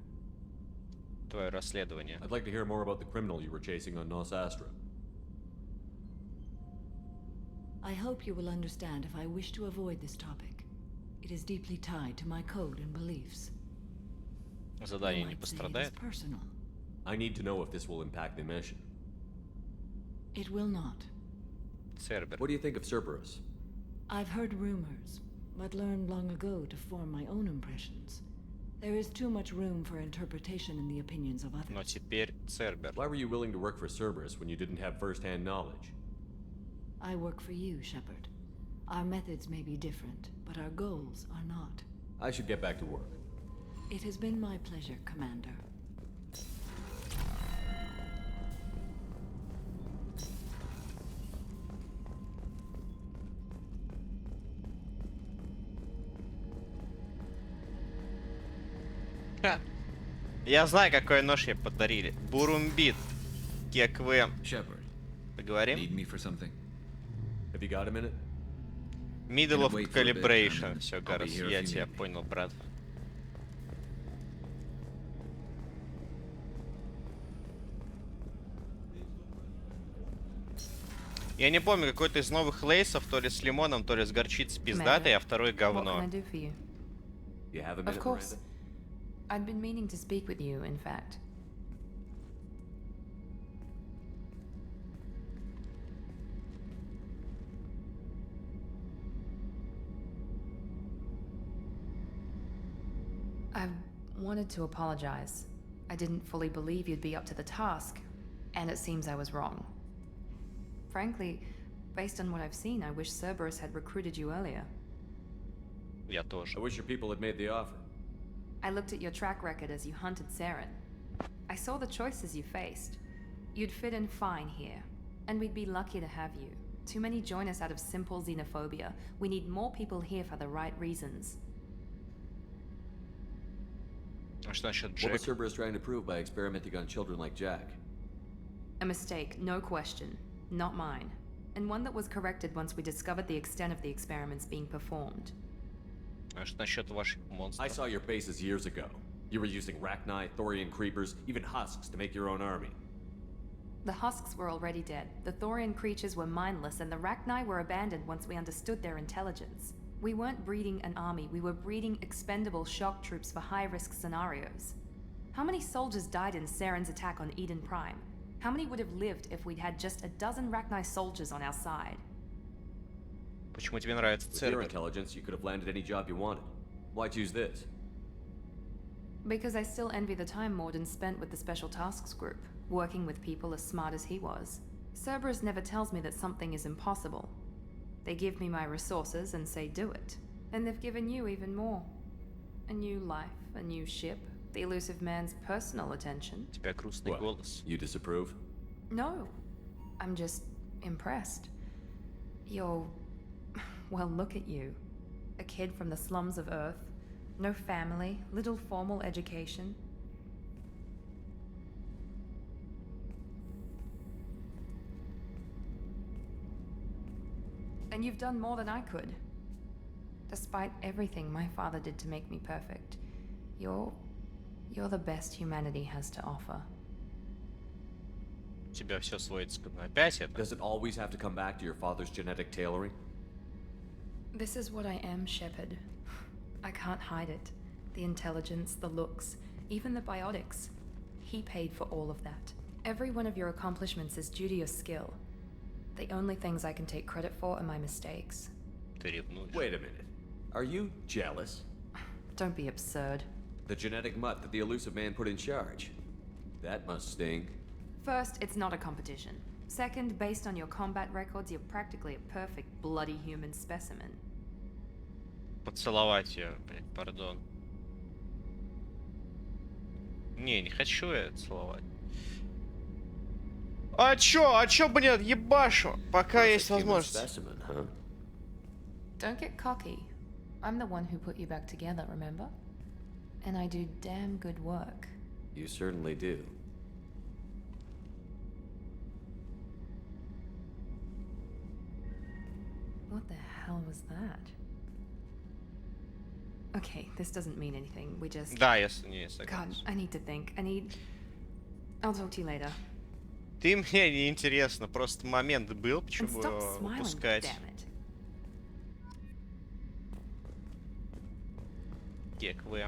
Твое расследование. I'd like to hear more about the criminal you were chasing on Nos Astra. I hope you will understand if I wish to avoid this topic. It is deeply tied to my code and beliefs. Задание You не might say it is пострадает? personal. I need to know if this will impact the mission. It will not. Цербер. What do you think of Cerberus? I've heard rumors, but learned long ago to form my own impressions. There is too much room for interpretation in the opinions of others. Но теперь Цербер. Why were you willing to work for Cerberus when you didn't have first-hand knowledge? I work for you, Shepard. Our methods may be different, but our goals are not. I should get back to work. It has been my pleasure, Commander. Я знаю, какой нож ей подарили. Бурумбит. Кекве. Shepard. Поговорим? Need me for something? Have you got a minute? Middle of Wait for a bit, calibration. and Все, I'll be Гарас, here if я you тебя need me. понял, брат. Я не помню, какой-то из новых лейсов, то ли с лимоном, то ли с горчицей пиздатый, а второй What can говно. I do for you? You have a Of minute, course. Miranda? I'd been meaning to speak with you, in fact. I wanted to apologize. I didn't fully believe you'd be up to the task, and it seems I was wrong. Frankly, based on what I've seen, I wish Cerberus had recruited you earlier. Я тоже. I wish your people had made the offer. I looked at your track record as you hunted Saren. I saw the choices you faced. You'd fit in fine here, and we'd be lucky to have you. Too many join us out of simple xenophobia. We need more people here for the right reasons. А что насчет What was Джек? Cerberus trying to prove by experimenting on children like Jack? A mistake, no question. Not mine. And one that was corrected once we discovered the extent of the experiments being performed. А что насчет ваших I монстров? saw your bases years ago. You were using Rachni, Thorian creepers, even husks to make your own army. The husks were already dead, the Thorian creatures were mindless, and the Rachni were abandoned once we understood their intelligence. We weren't breeding an army, we were breeding expendable shock troops for high-risk scenarios. How many soldiers died in Saren's attack on Eden Prime? How many would have lived if we'd had just a dozen Rachni soldiers on our side? Почему тебе нравится With your Цербер? intelligence, you could have landed any job you wanted. Why choose this? Because I still envy the time Morden spent with the Special Tasks Group, working with people as smart as he was. Cerberus never tells me that something is impossible. They give me my resources and say do it. And they've given you even more. A new life, a new ship, the elusive man's personal attention. У тебя грустный What? голос. You disapprove? No, I'm just impressed. You're... well, look at you. A kid from the slums of Earth. No family, little formal education. And you've done more than I could. Despite everything my father did to make me perfect, you're the best humanity has to offer. У тебя все сводится к одному. Опять это? Does it always have to come back to your father's genetic tailoring? This is what I am, Shepard. I can't hide it. The intelligence, the looks, even the biotics. He paid for all of that. Every one of your accomplishments is due to your skill. The only things I can take credit for are my mistakes. Ты ревнуешь. Wait a minute. Are you jealous? Don't be absurd. The genetic mutt that the elusive man put in charge. That must sting. First, it's not a competition. Second, based on your combat records, you're practically a perfect bloody human specimen. Поцеловать ее, блядь, пардон. Не хочу я целовать. А чё, блин, ебашу, пока есть возможность. Specimen, huh? Don't get cocky. I'm the one who put you back together, remember? And I do damn good work. You certainly do. What the hell was that? Okay, this doesn't mean anything. We just... Да, я не God, согласен. I need to think. I'll talk to you later. Ты мне не интересно, просто момент был, And почему stop smiling, упускать. damn it. Кек вы.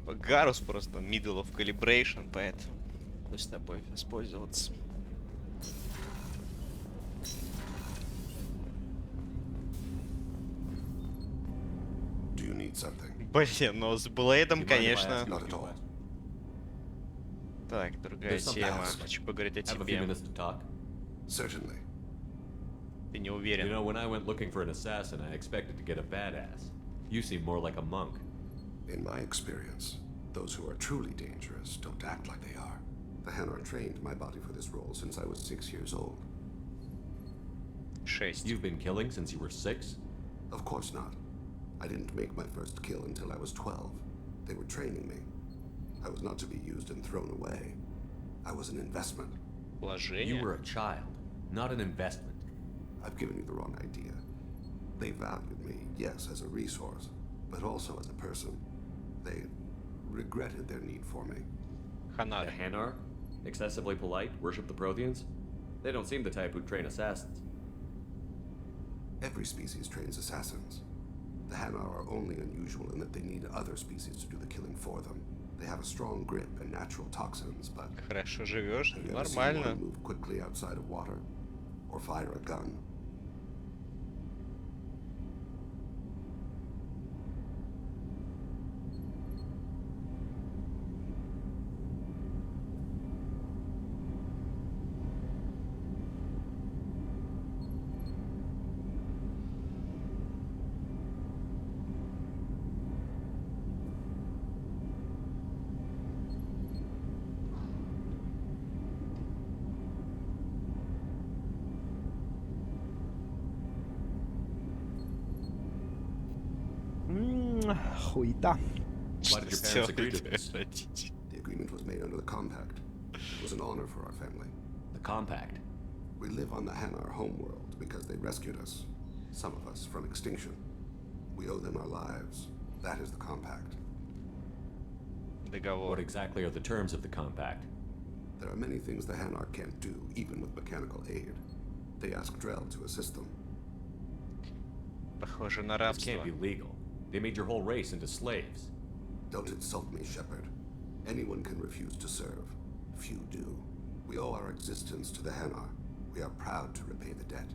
Гарус просто middle of calibration, поэтому с тобой воспользоваться. Do you need something? Блин, ну с Блейдом, конечно. Not at all. Так, другая There's something тема. else. Хочу поговорить о Have a few тебе. minutes to talk? Certainly. Ты не You уверен. know, when I went looking for an assassin, I expected to get a badass. You seem more like a monk. In my experience, those who are truly dangerous don't act like they are. The Hanar trained my body for this role since I was 6 years old. 6. You've been killing since you were 6? Of course not. I didn't make my first kill until I was 12. They were training me. I was not to be used and thrown away. I was an investment. Вложение. You were a child, not an investment. I've given you the wrong idea. They valued me, yes, as a resource, but also as a person. They regretted their need for me. The Ханар. Hanar? Excessively polite, worship the Protheans? They don't seem the type who'd train assassins. Every species trains assassins. The Hanar are only unusual in that they need other species to do the killing for them. They have a strong grip and natural toxins, but... Хорошо живешь, Have you ever seen one нормально. move quickly outside of water? Or fire a gun? Хуета. Why did your parents agree to this? The agreement was made under the compact. It was an honor for our family. The compact? We live on the Hanar homeworld because they rescued us, some of us, from extinction. We owe them our lives. That is the compact. What exactly are the terms of the compact? There are many things the Hanar can't do, even with mechanical aid. They ask Drell to assist them. Похоже на This рабство. can't be legal. They made your whole race into slaves. Don't insult me, Shepard. Anyone can refuse to serve. Few do. We owe our existence to the Hanar. We are proud to repay the debt.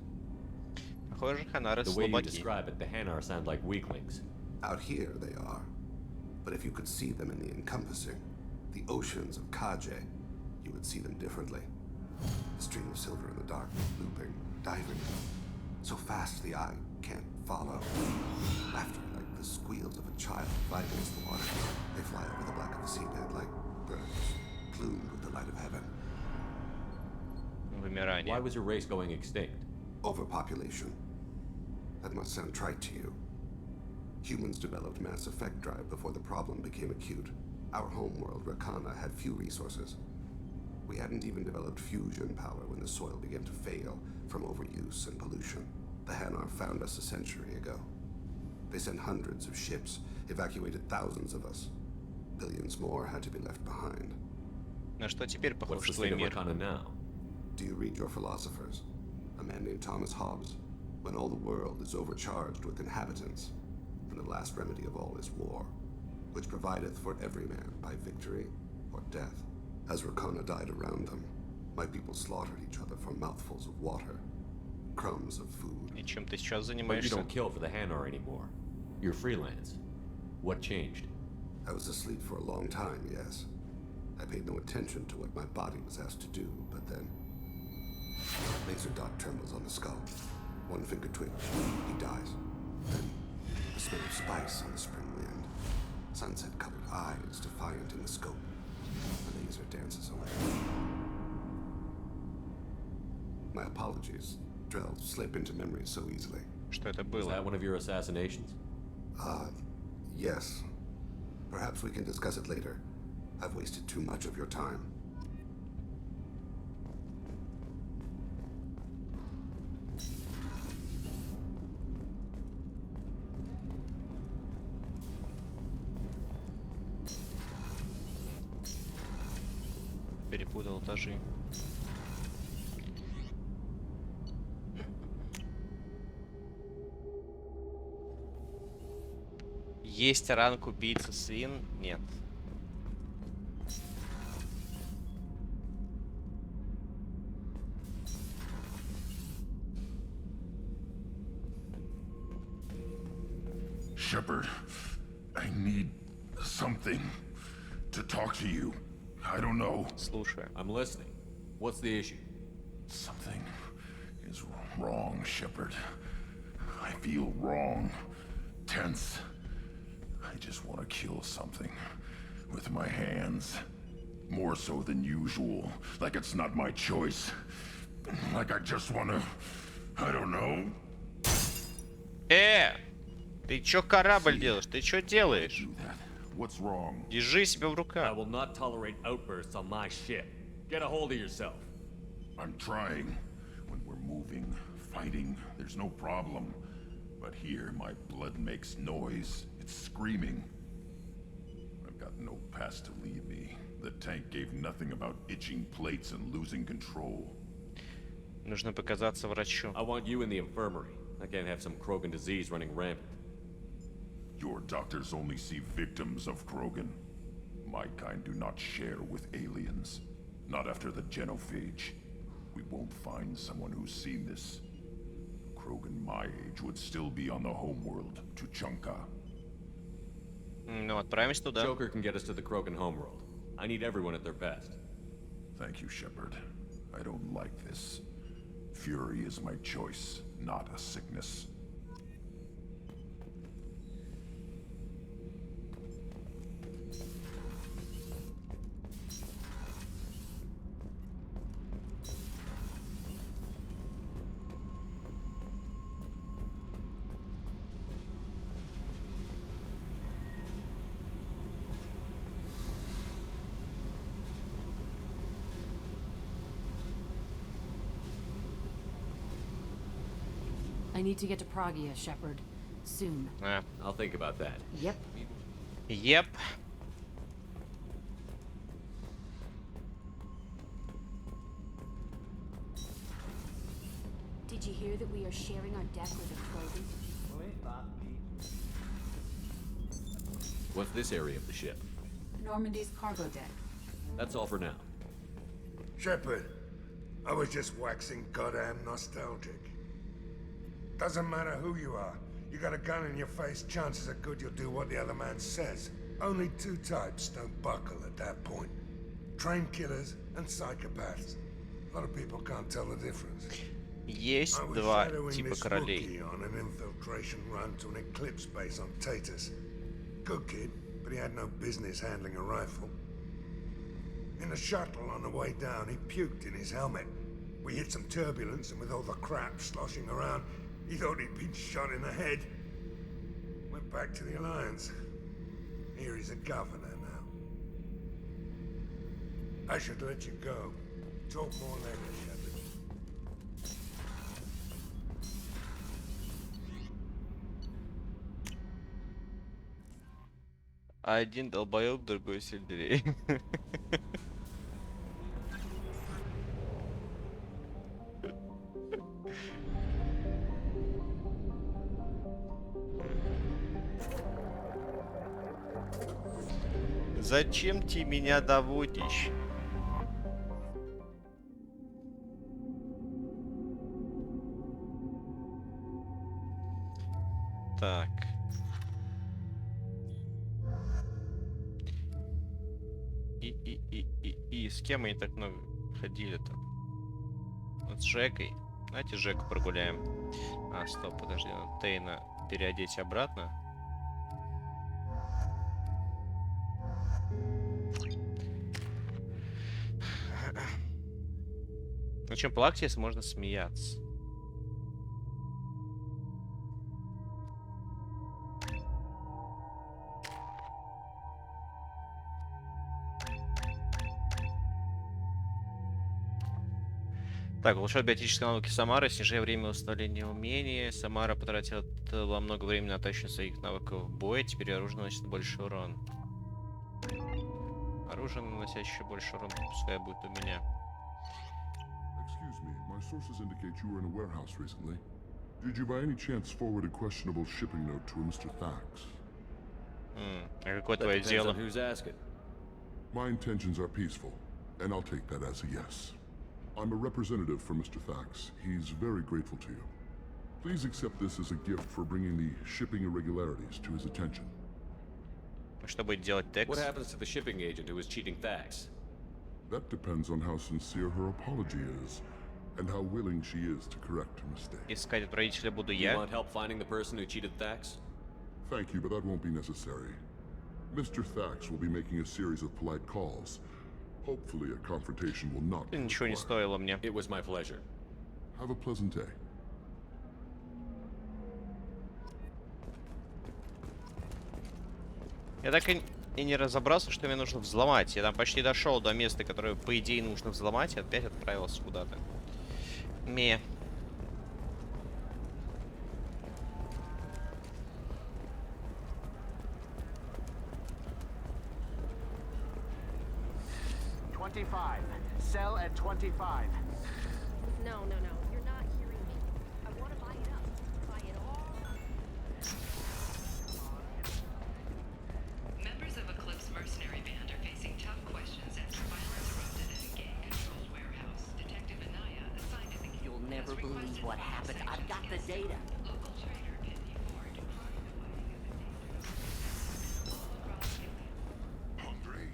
Похоже, Ханары The way you слабаки. describe it, the Hanar sound like weaklings. Out here they are. But if you could see them in the encompassing, the oceans of Kaje, you would see them differently. A stream of silver in the dark, looping, diving. So fast the eye can't follow. Laughter like the squeals of a child fighting against the water. They fly over the black of the seabed like birds, plumed with the light of heaven. Вымирание. Why was your race going extinct? Overpopulation. That must sound trite to you. Humans developed mass effect drive before the problem became acute. Our homeworld, Rakana, had few resources. We hadn't even developed fusion power when the soil began to fail from overuse and pollution. The Hanar found us a century ago. They sent hundreds of ships, evacuated thousands of us. Billions more had to be left behind. На что теперь What's похож the твой state of мир? Rakana now? Do you read your philosophers? A man named Thomas Hobbes. When all the world is overcharged with inhabitants, and the last remedy of all is war, which provideth for every man by victory or death. As Rakana died around them, my people slaughtered each other for mouthfuls of water, crumbs of food. И чем ты сейчас But you занимаешься? don't kill for the Hanar anymore. You're freelance. What changed? I was asleep for a long time, yes. I paid no attention to what my body was asked to do, but then... Laser dot trembles on the skull. One finger twitch. He dies. Then, the smell of spice on the spring wind. Sunset-colored eyes defiant in the scope. The laser dances away. My apologies. Drell slip into memory so easily. Что это Was было? that one of your assassinations? Yes. Perhaps we can discuss it later. I've wasted too much of your time. Перепутал этажи. Есть ранг убийцы свин? Нет. Shepard, I need something to talk to you. I don't know. Слушаю. I'm listening. What's the issue? Something is wrong, Shepard. I feel wrong. Tense. I just want to kill something with my hands. More so than usual. Like it's not my choice. Like I just want to... I don't know. Ты чё корабль делаешь? Ты чё делаешь? What's wrong? Держи себя в I руках. will not tolerate outbursts on my ship. Get a hold of yourself. I'm trying. When we're moving, fighting, there's no problem. But here, my blood makes noise. It's screaming. I've got no past to lead me. The tank gave nothing about itching plates and losing control. Нужно показаться врачу. I want you in the infirmary. I can't have some Krogan disease running rampant. Your doctors only see victims of Krogan. My kind do not share with aliens. Not after the genophage. We won't find someone who's seen this. Krogan my age would still be on the homeworld, Tuchanka. Ну, отправимся туда. Joker can get us to the Krogan homeworld. I need everyone at their best. Thank you, Shepard. I don't like this. Fury is my choice, not a sickness. I need to get to Pragia, Shepard. Soon. I'll think about that. Yep. Yep. Did you hear that we are sharing our deck with a Krogan? What's this area of the ship? Normandy's cargo deck. That's all for now. Shepard, I was just waxing goddamn nostalgic. Doesn't matter who you are. You got a gun in your face, chances are good you'll do what the other man says. Only two types don't buckle at that point. Trained killers and psychopaths. A lot of people can't tell the difference. Есть два типа королей. On an infiltration run to an Eclipse base on Tatus. Good kid, but he had no business handling a rifle. In the shuttle on the way down, he puked in his helmet. We hit some turbulence, and with all the crap sloshing around, he thought he'd been shot in the head. Went back to the Alliance. Here he's a governor now. I should let you go. Talk more later, Shepard. Один долбоёб, другой сельдерей. Зачем ты меня доводишь? Так. И с кем они так много ходили-то? Вот с Жекой. Давайте Жеку прогуляем. А, стоп, подожди, надо Тейна переодеть обратно. Ну чем плакать, если можно смеяться? Так, улучшает биотические навыки Самары, снижая время восстановления умений. Самара потратила много времени на оттачивание своих навыков в бой, теперь оружие наносит больше урон. Оружие, наносящее больше урон, пускай будет у меня. Excuse me, my sources indicate you were in a warehouse recently. Did you by any chance forward a questionable shipping note to a Mr. Thax? А какое твое дело? Who's asking? My intentions are peaceful, and I'll take that as a yes. I'm a representative for Mr. Thax. He's very grateful to you. Please accept this as a gift for bringing the shipping irregularities to his attention. Что будет делать Текс? What happens to the shipping agent who was cheating Thax? That depends on how sincere her apology is, and how willing she is to correct her mistake. Искать отправителя буду You я. want help finding the person who cheated Thax? Thank you, but that won't be necessary. Mr. Thax will be making a series of polite calls. Hopefully a confrontation will not be Ничего не стоило мне. It was my pleasure. Have a pleasant day. Я так и не разобрался, что мне нужно взломать. Я там почти дошел до места, которое, по идее, нужно взломать, и опять отправился куда-то. Ме. Sell at 25. No, you're not hearing me. I want to buy it up. Buy it all. Members of Eclipse mercenary band are facing tough questions after violence erupted at a gang-controlled warehouse. Detective Anaya, assigned to the... You'll never believe what happened. I've got the data. Local trader can be forward. Hungry?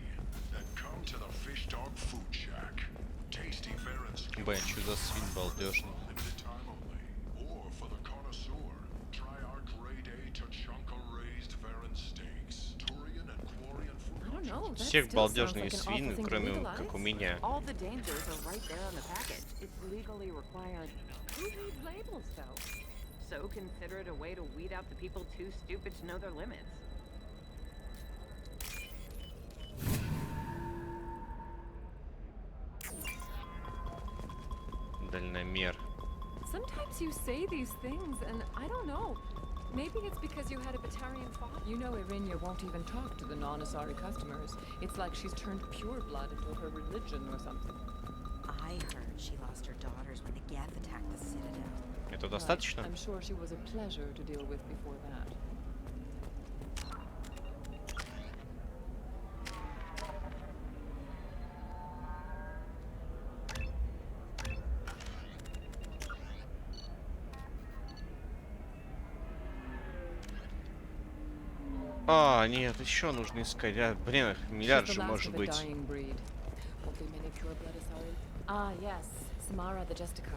Then come to the Fish Dog Food Shack. Tasty fare and skill. Блин, что за свин балдежный. Limited time only. Or for the connoisseur, try our grade A Tachanka raised fare and steaks. Turian and Quarian food. I don't know. That Всех still sounds балдежные like an свиньи, awful thing to кроме legalize. как у меня. All the dangers are right there on the package. It's legally required. Who needs labels, though? So consider it a way to weed out the people too stupid to know their limits. Дальномер. Sometimes you say these things, and I don't know. Maybe it's because you had a Batarian father. You know Irinia won't even talk to the non-Asari customers. It's like she's turned pure blood into her religion or something. I heard she lost her daughters when the Geth attacked the Citadel. Это достаточно? I'm sure she was a pleasure to deal with before that. А, нет, еще нужно искать. Блин, их миллиард же может быть. Ah, yes, Samara the Justicar.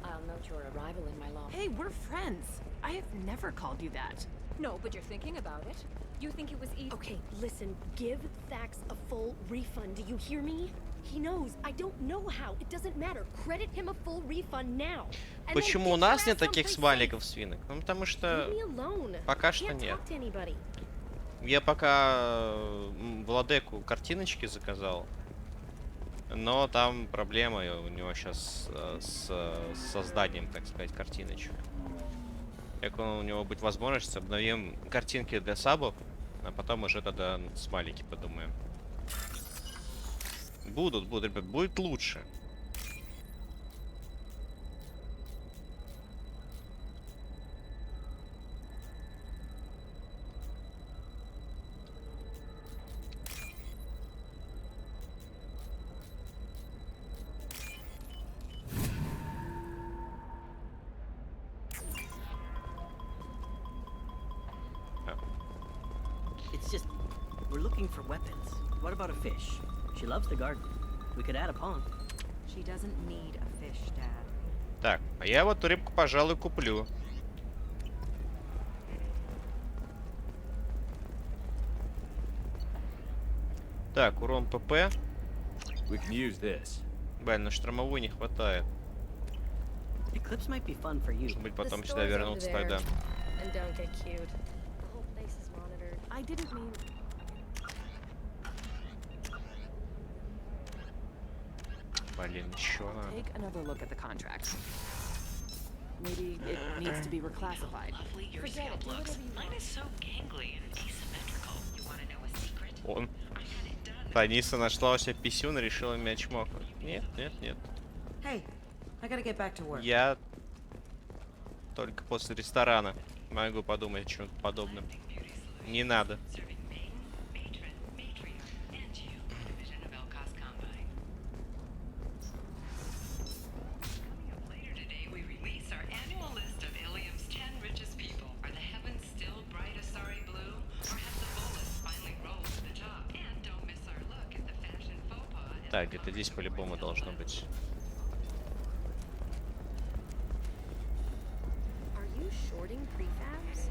I'll note your arrival in my log. Hey, we're friends. I have never called you that. No, but you're thinking about it. You think it was easy? Okay, listen, give Thax a full refund. Do you hear me? He knows. I don't know how. It doesn't matter. Credit him a full refund now. Почему у нас нет таких смайликов свинок? Ну, потому что пока что нет. Я пока Владеку картиночки заказал, но там проблема у него сейчас с созданием, так сказать, картиночек. Как у него будет возможность, обновим картинки для сабов, а потом уже тогда смайлики подумаем. Будут, ребят, будет лучше. It's just, we're looking for weapons. What about a fish? She loves the garden. We could add a pond. She doesn't need a fish, Dad. Так, а я вот рыбку, пожалуй, куплю. Так, урон ПП. Блин, на штормовую не хватает. Может быть, потом сюда вернуться тогда. I didn't mean... Блин, еще надо. Take another look at the contract. Maybe it needs to be reclassified. Lovely your scalp looks. Mine is so gangly and asymmetrical. You want to know a secret? Он. Таниса нашла у себя писюн и решила меня чмокнуть. Нет, нет, нет. Hey, I gotta get back to work. Я только после ресторана могу подумать о чем-то подобном. Не надо. Так, где-то здесь по-любому должно быть. Are you shorting prefabs?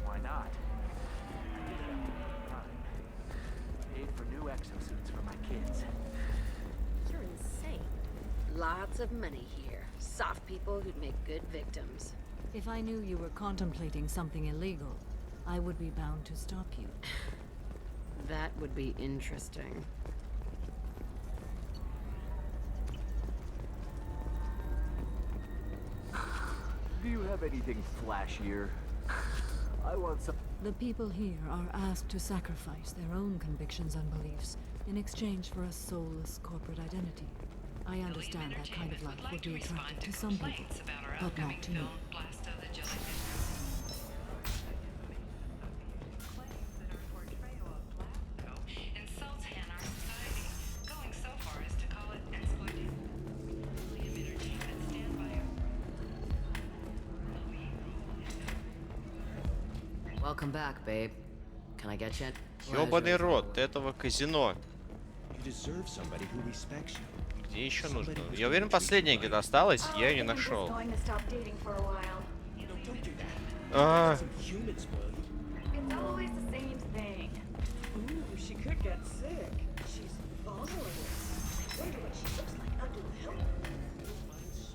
Why not? Paid for new exosuits for my kids. You're insane. Lots of money here. Soft people who'd make good victims. If I knew you were contemplating something illegal, I would be bound to stop you. That would be interesting. Do you have anything flashier? I want some... The people here are asked to sacrifice their own convictions and beliefs in exchange for a soulless corporate identity. I understand that kind of life would be attractive to some people, but not to me. Welcome back, babe. Can I get you? Ёбаный рот этого казино. Где еще нужно? Я уверен, последняя где-то осталась, я ее не нашел.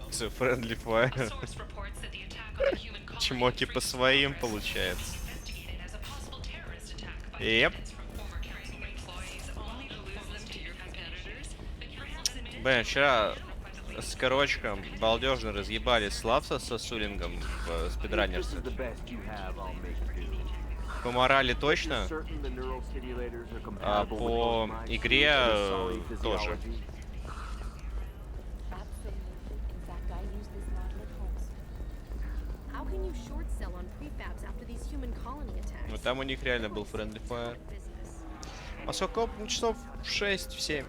It's friendly fire. Чмоки по своим получается. Еп. Блин, вчера с корочком балдежно разъебали Славса со Сулингом в спидранерсе. По морали точно, а по игре тоже. Ну там у них реально был friendly fire. А сколько? Часов 6-7.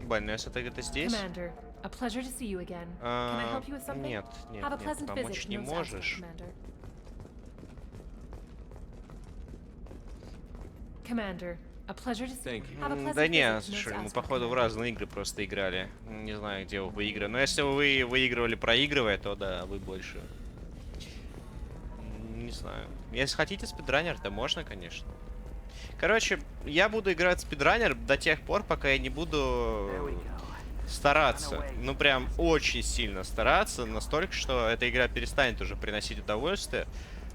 Больно, если ты здесь? Commander, a pleasure to see you again. Can I help you with something? Нет, нет, Have a нет, pleasant помочь visit, не Nose Aspect, можешь. Commander. Commander, a pleasure to see you. Have a pleasant Да не, visit, слушай, Nose мы Aspect, походу в разные игры просто играли. Не знаю, где вы выиграли. Но если вы выигрывали, проигрывая, то да, вы больше. Не знаю. Если хотите спидранер, то можно, конечно. Короче, я буду играть спидранер до тех пор, пока я не буду стараться. Ну, прям очень сильно стараться. Настолько, что эта игра перестанет уже приносить удовольствие,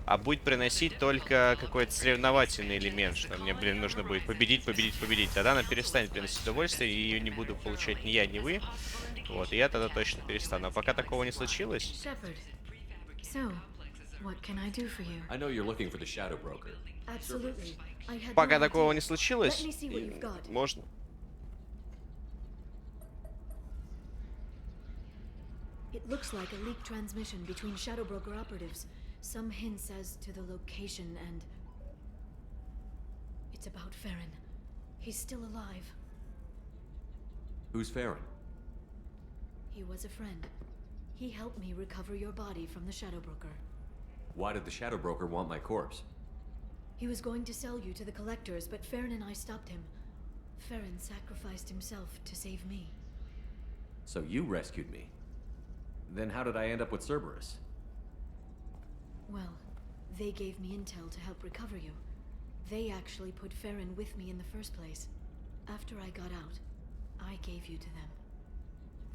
а будет приносить только какой-то соревновательный элемент, что мне, блин, нужно будет победить. Тогда она перестанет приносить удовольствие, и ее не буду получать ни я, ни вы. Вот, и я тогда точно перестану. А пока такого не случилось... Пока такого не случилось, можно. It looks like a leaked transmission between Shadow Broker operatives. Some hints as to the location and... It's about Farron. He's still alive. Who's Farron? He was a friend. He helped me recover your body from the Shadow Broker. Why did the Shadow Broker want my corpse? He was going to sell you to the collectors, but Farron and I stopped him. Farron sacrificed himself to save me. So you rescued me. Then how did I end up with Cerberus? Well, they gave me intel to help recover you. They actually put Farron with me in the first place. After I got out, I gave you to them.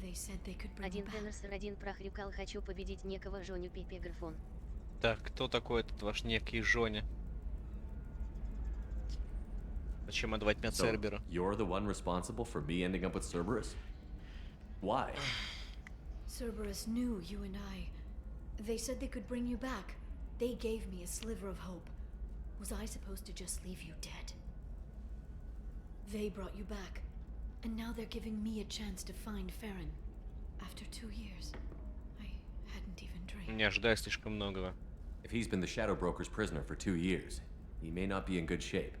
They said they could bring you back. Один прохрюкал, хочу победить некого Жоню Пипеграфон. Так, кто такой этот ваш некий Жоня? Зачем отдавать меня Церберу? You're the one responsible for me ending up with Cerberus? Why? Cerberus knew you and I. They said they could bring you back. They gave me a sliver of hope. Was I supposed to just leave you dead? They brought you back. And now they're giving me a chance to find Farron. After 2 years. I hadn't even dreamed. Не ожидай слишком многого. If he's been the Shadow Broker's prisoner for 2 years, he may not be in good shape.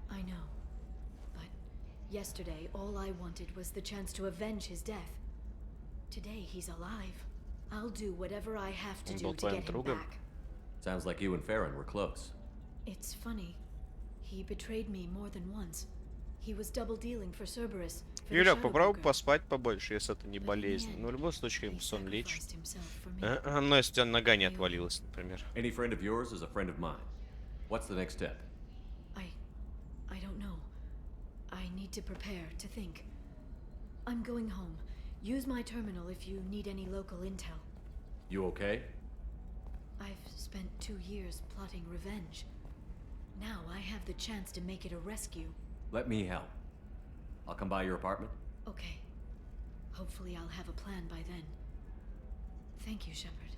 I know. But yesterday, all I wanted was the chance to avenge his death. Today, he's alive. I'll do whatever I have to do to get him back. Sounds like you and Farron were close. It's funny. He betrayed me more than once. He was double dealing for Cerberus. Юля, попробуй поспать побольше, если это не болезнь. Но в любом случае сон лечит. Но если у тебя нога не отвалилась, например. Any friend of yours is a friend of mine. What's the next step? I don't know. I need to prepare, to think. I'm going home. Use my terminal if you need any local intel. You okay? I've spent 2 years plotting revenge. Now I have the chance to make it a rescue. Let me help. I'll come by your apartment. Okay. Hopefully I'll have a plan by then. Thank you, Shepard.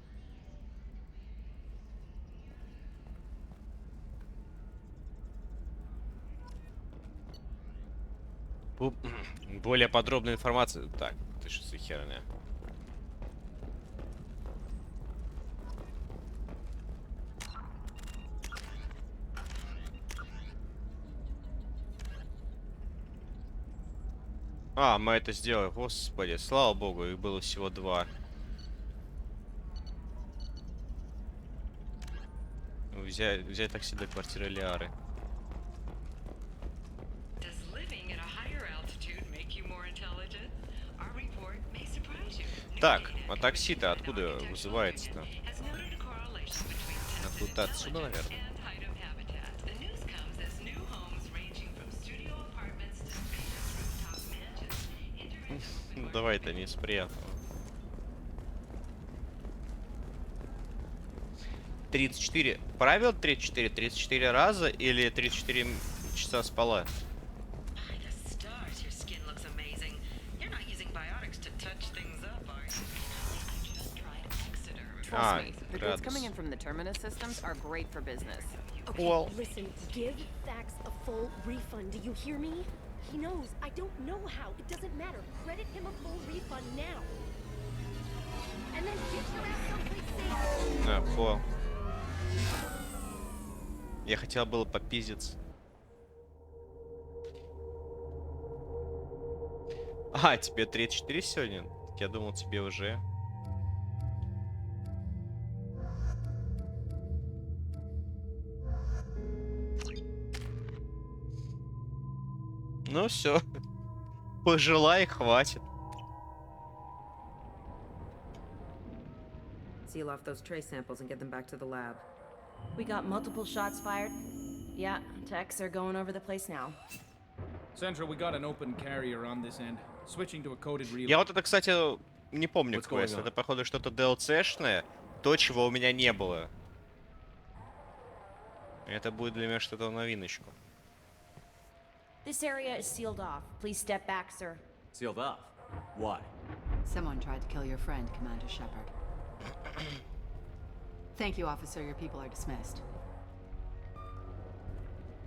Более подробная информация. Так, ты что за херня? А, мы это сделали. Господи, слава богу, их было всего 2. Взять такси до квартиры Лиары. Так, а такси-то откуда вызывается-то? Откуда-то отсюда, наверное. Давай-то не с приятного. 34. Правило 34? 34 раза или 34 часа спала? Trust me, the goods coming in from the Terminus systems are great for business. Okay, Well, listen, give Thax a full refund. Do you hear me? He knows. I don't know how. It doesn't matter. Credit him a full refund now. And then get your ass someplace safe. А, понял. Я хотел было попиздиться. А, тебе 34 сегодня? Я думал, тебе уже. Ну все. Пожелай, хватит. Seal off those trace samples and get them back to the lab. We got multiple shots fired. Yeah, techs are going over the place now. Central, we got an open carrier on this end. Switching to a coded relay. Я вот это, кстати, не помню квест. Это, походу, что-то DLC-шное. То, чего у меня не было. Это будет для меня что-то в новиночку. This area is sealed off. Please step back, sir. Sealed off? Why? Someone tried to kill your friend, Commander Shepard. Thank you, officer. Your people are dismissed.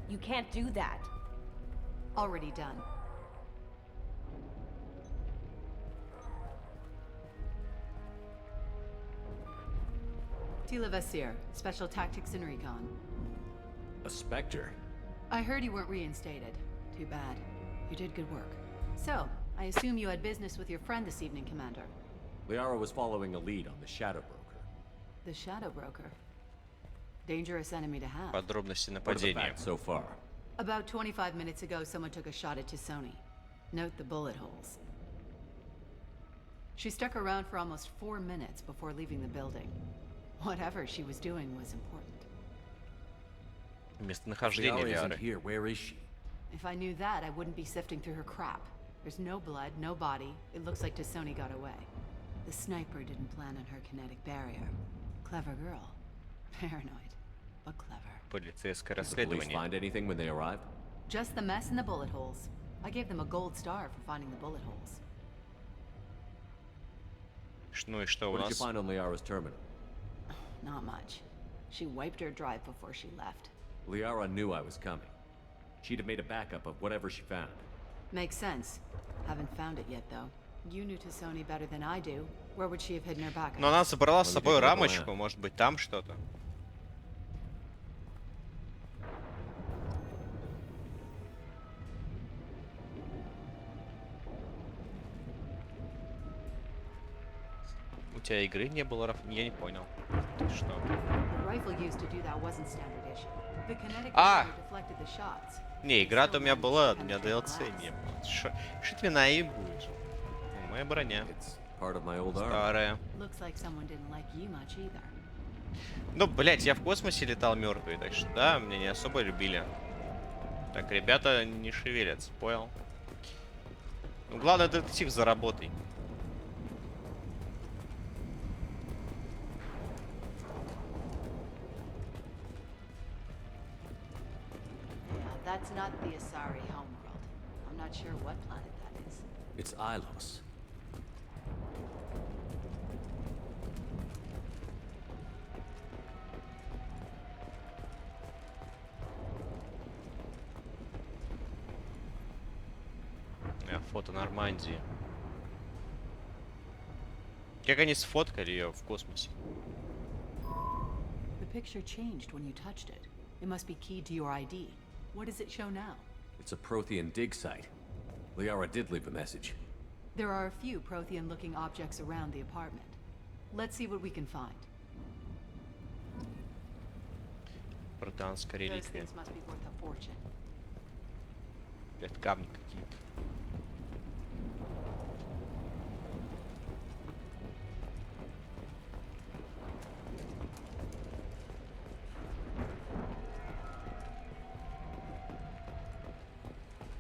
You can't do that. Already done. Tila Vasir, Special Tactics and Recon. A Spectre? I heard you weren't reinstated. Too bad. You did good work. So, I assume you had business with your friend this evening, Commander. Liara was following a lead on the Shadow Broker. The Shadow Broker? Dangerous enemy to have. Подробности What are the нападения. facts so far? About 25 minutes ago, someone took a shot at Tisoni. Note the bullet holes. She stuck around for almost 4 minutes before leaving the building. Whatever she was doing was important. Местонахождение Liara isn't Лиары. here. Where is she? If I knew that, I wouldn't be sifting through her crap. There's no blood, no body. It looks like Tisoni got away. The sniper didn't plan on her kinetic barrier. Clever girl. Paranoid, but clever. Полицейское Did the police расследование. find anything when they arrived? Just the mess and the bullet holes. I gave them a gold star for finding the bullet holes. Ну и что у What did you нас? find on Liara's terminal? Not much. She wiped her drive before she left. Liara knew I was coming. She'd have made a backup of whatever she found. Makes sense. Haven't found it yet, though. You knew Tisoni better than I do. Where would she have hidden her backup? Но она забрала с собой рамочку. Может быть, там что-то. У тебя игры не было, я не понял. Ты что? The rifle used to do that wasn't standard issue. The kinetic Ah! barrier deflected the shots. Не, игра-то у меня была, у меня DLC не было. Что тебе наебуешь? Моя броня. Part of my old armor. Старая. Looks like someone didn't like you much either. Ну, блять, я в космосе летал мертвый, так что да, меня не особо любили. Так, ребята не шевелятся, понял? Ну, главное, детектив за работой. Yeah, that's not the Asari homeworld. I'm not sure what planet that is. It's Ilos. Фото Нормандии. Как они сфоткали ее в космосе? The picture changed when you touched it. It must be keyed to your ID. What does it show now? It's a Prothean dig site. Liara did leave a message. There are a few Prothean-looking objects around the apartment. Let's see what we can find. Протеанская Those реликвия. things must be worth a fortune. Это камни какие-то.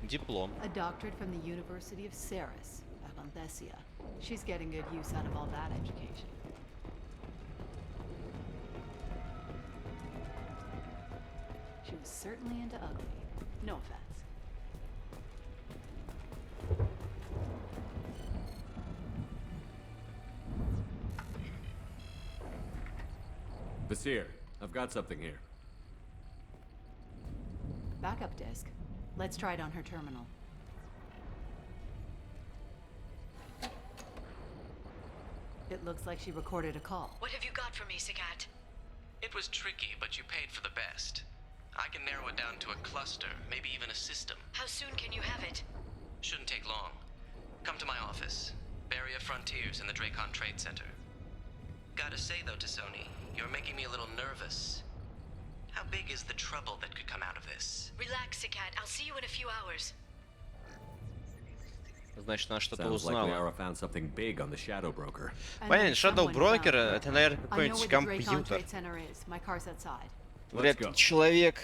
Диплом. A doctorate from the University of Ceres, Avanthesia. She's getting good use out of all that education. certainly into ugly. No offense. Vasir, I've got something here. Backup disk. Let's try it on her terminal. It looks like she recorded a call. What have you got for me, Sagat? It was tricky, but you paid for the best. I can narrow it down to a cluster, maybe even a system. How soon can you have it? Shouldn't take long. Come to my office. Barrier Frontiers in the Dracon Trade Center. Gotta say though to Sony, you're making me a little nervous. How big is the trouble that could come out of this? Relax, Sagat. I'll see you in a few hours. Значит, она что-то Sounds like узнала. Liara found something big on the Shadow Broker. Понятно, Shadow Broker это, наверное, I know какой-нибудь where the Dracon компьютер. Trade Center is. My car's outside. Вряд ли человек.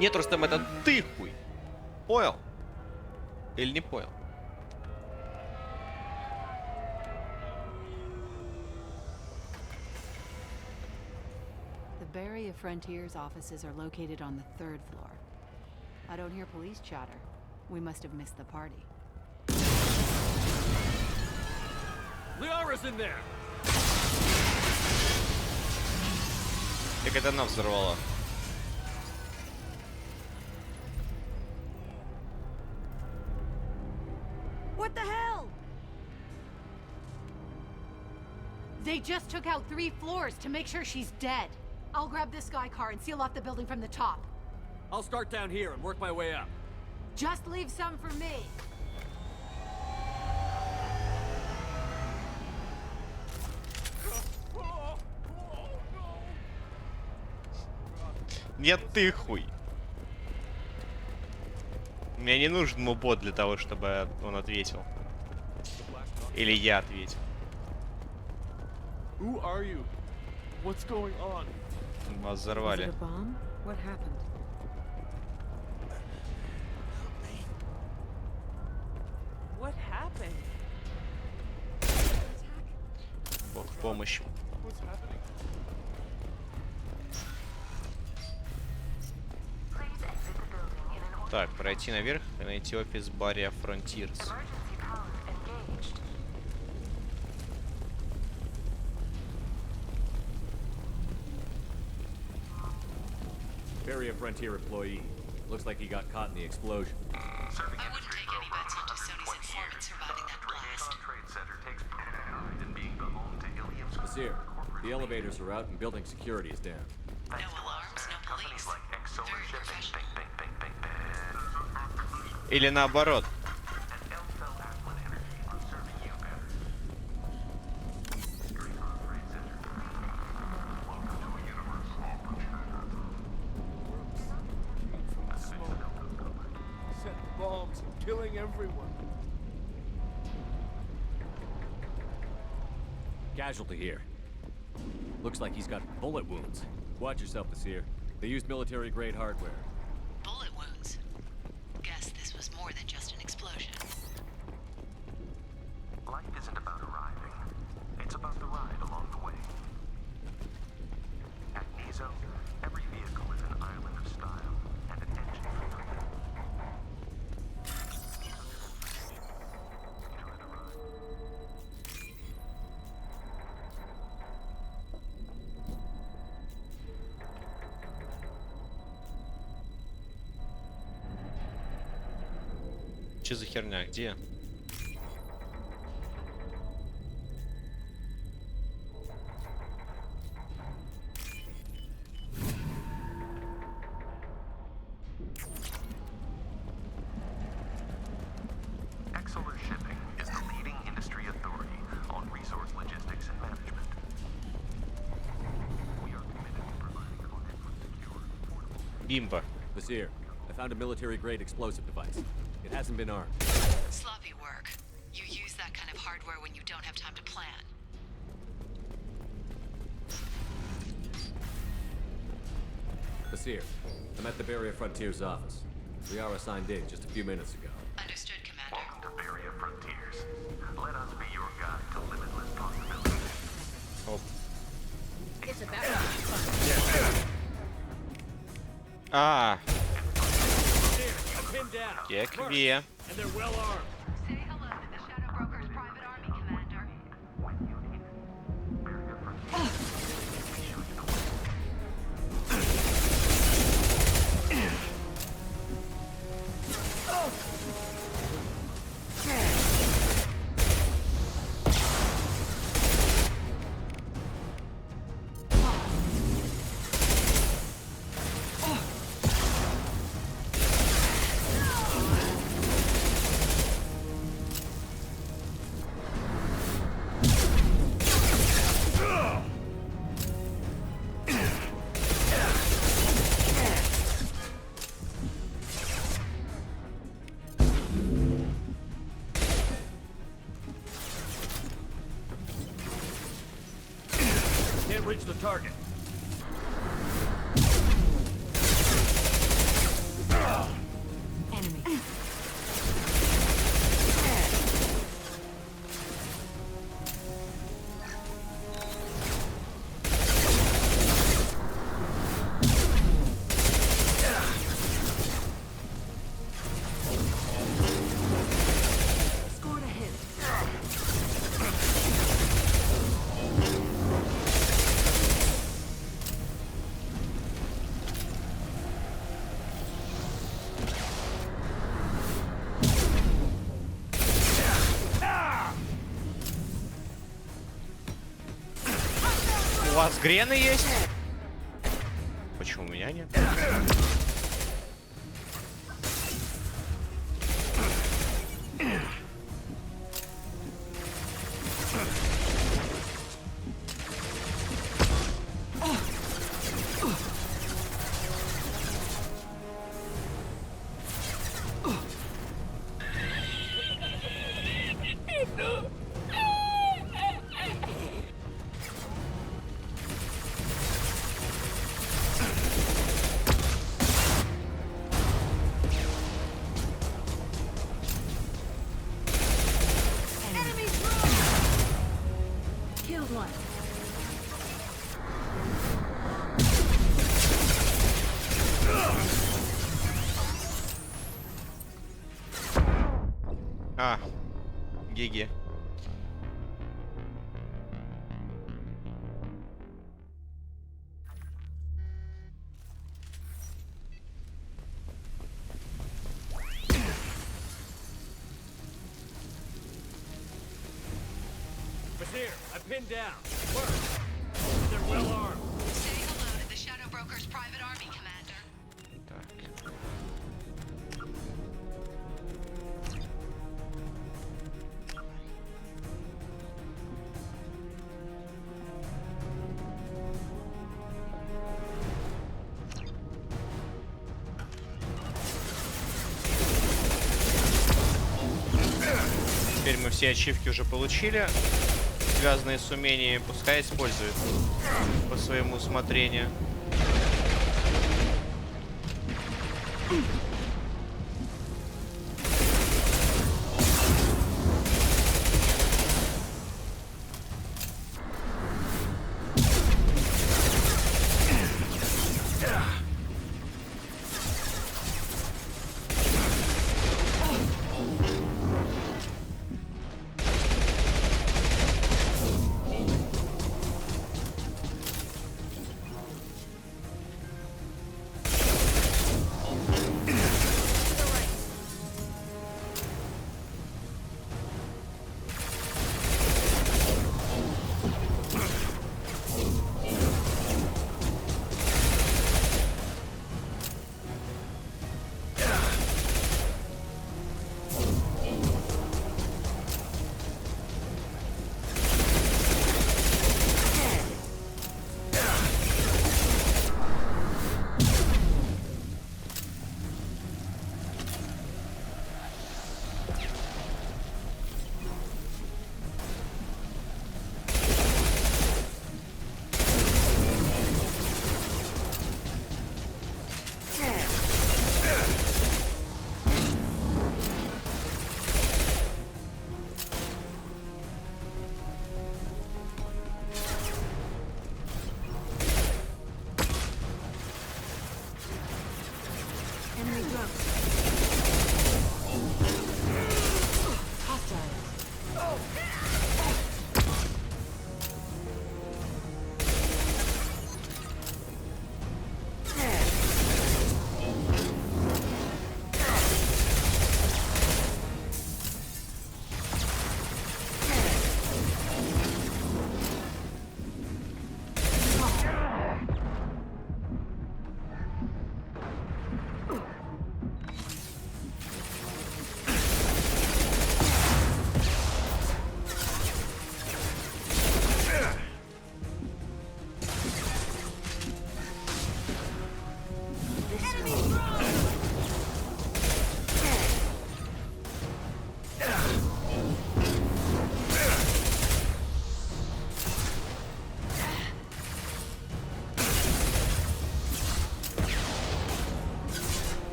Нет, Рустам, это ты хуй. Понял? Или не понял? The Barrier Frontiers offices are located on the 3rd floor. I don't hear police chatter. We must have missed the party. Liara's in there! Так это она взорвала. What the hell? They just took out 3 floors to make sure she's dead. I'll grab this Sky car and seal off the building from the top. I'll start down here and work my way up. Just leave some for me. Нет, ты хуй. Мне не нужен мобот для того, чтобы он ответил. Или я ответил. Who are you? What's going on? Вас взорвали. What happened? What happened? Бог в помощь. What's happening? Так, пройти наверх и найти офис Barrier Frontiers. Barrier Frontier employee. Looks like he got caught in the explosion. I wouldn't take any bets onto Sony's informant surviving that blast. Vasir, the elevators are out and building security is down. No alarms, no police. Very professional. Или наоборот. Set bombs and killing everyone. Casualty here. Looks like he's got bullet wounds. Watch yourself, Vasir. They used military-grade hardware. Bullet wounds. Guess this was more than just an explosion. Life isn't about arriving. It's about the ride along the way. At Nizo, every vehicle is an island of style and an engine for freedom. Че за херня? Где? Exeler Shipping is the leading industry authority on resource logistics and management. We are committed to providing clients with secure, affordable... Бимба. Vasir, I found a military-grade explosive device. It hasn't been armed. Sloppy work. You use that kind of hardware when you don't have time to plan. Vasir, I'm at the Barrier Frontiers office. Liara signed in just a few minutes ago. Understood, Commander. Welcome to Barrier Frontiers. Let us be your guide to limitless possibilities. Оп. It's about А. Pinned down. Где? And they're well armed. Say hello to the Shadow Broker's private army, Commander. Can't reach the target. Enemy. Scored a hit. У вас грены есть? Почему у меня нет? Killed one. А, Гиги. Vizier, I'm pinned down. Work. They're well armed. Say hello to the Shadow Broker's private army, Commander. Так. Теперь мы все ачивки уже получили, связанные с умениями, пускай использует по своему усмотрению.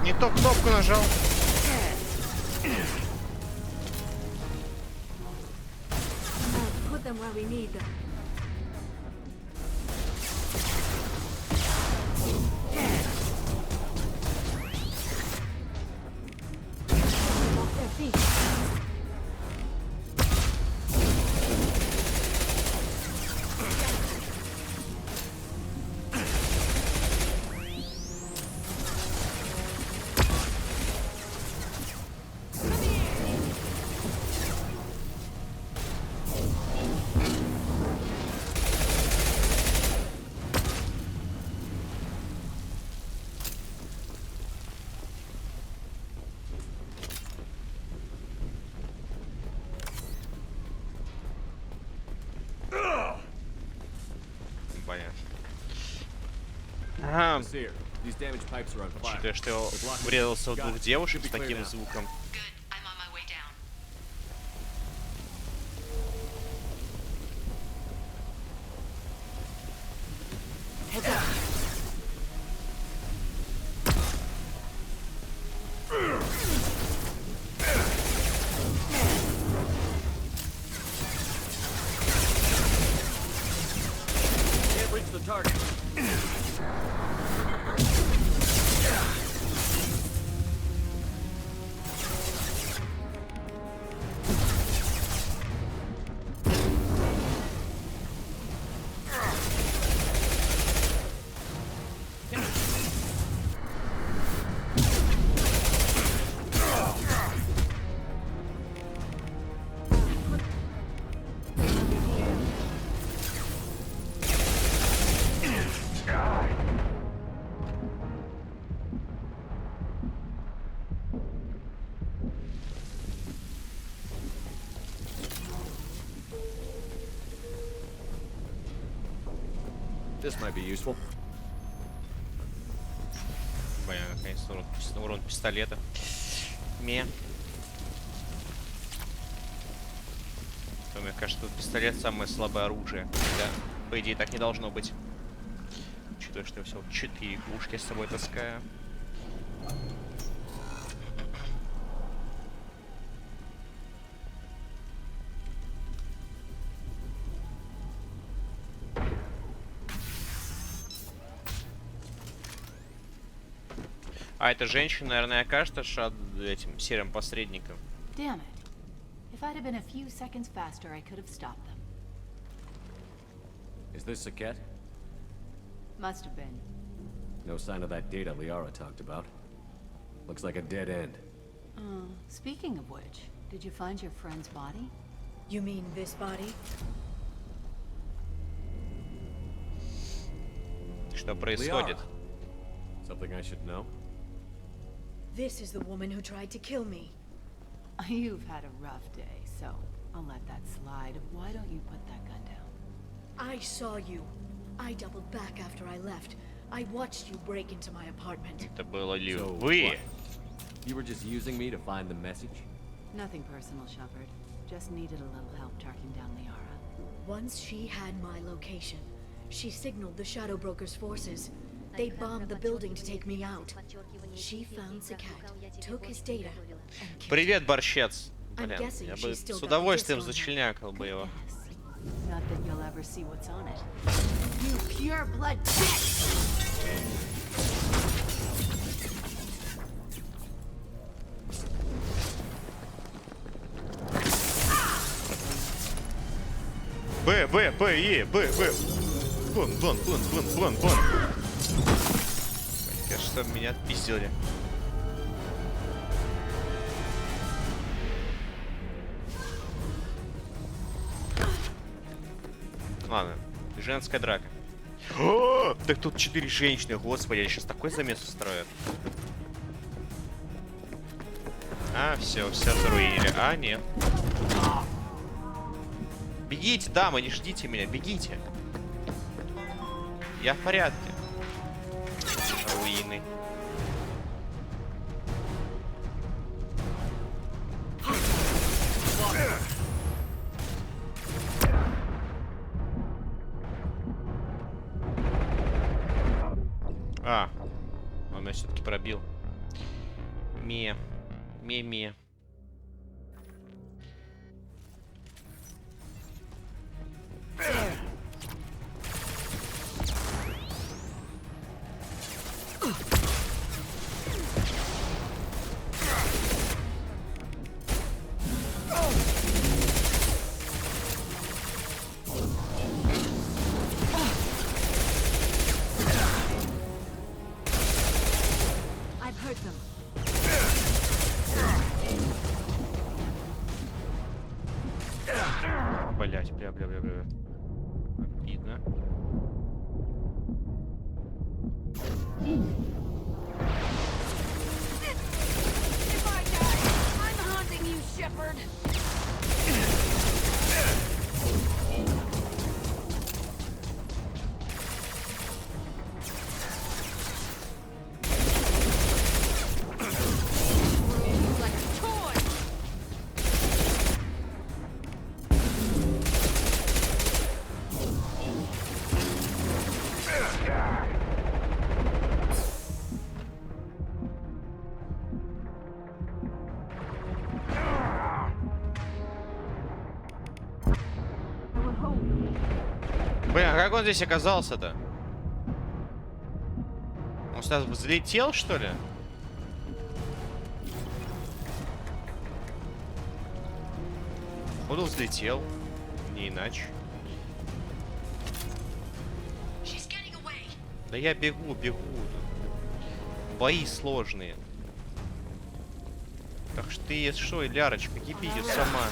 Не ту кнопку нажал. Put them where we need them. Off their feet. Учитывая, что я врезался в двух девушек с таким звуком. This might be useful. Блин, наконец-то урон пистолета. Мне кажется, пистолет самое слабое оружие. Да, по идее, так не должно быть. Учитывая, что я всего 4 пушки с собой таскаю. А эта женщина, наверное, окажется этим серым посредником. Damn it. If I'd have been a few seconds faster, I could have stopped them. Is this Saket? Must have been. No sign of that data Liara talked about. Looks like a dead end. Speaking of which, did you find your friend's body? You mean this body? Что происходит? Something I should know? This is the woman who tried to kill me. You've had a rough day, so I'll let that slide. Why don't you put that gun down? I saw you. I doubled back after I left. I watched you break into my apartment. Это было ли So вы? what? You were just using me to find the message? Nothing personal, Shepard. Just needed a little help tracking down Liara. Once she had my location, she signaled the Shadow Broker's forces. They bombed the building to take me out. She found Saket, took his data, and killed Привет, борщец. I'm Блин, guessing я she бы still с got the удовольствием disc on her. зачленякал бы его. Not that you'll ever see what's on it. You pure blood bitch! Бон. Кажется, меня отпиздили. Ладно, женская драка. О, так тут 4 женщины, господи, они сейчас такой замес устроят. А, все заруинили. А, нет. Бегите, дамы, не ждите меня, бегите. Я в порядке. Руины. А, он меня все-таки пробил. Мия. Блять, бля. Обидно. If I die, I'm haunting you, Shepard. Блин, а как он здесь оказался-то? Он сразу взлетел, что ли? Походу взлетел. Не иначе. Да я бегу. Бои сложные. Так что ты, если что, Лярочка, гиби ее сама.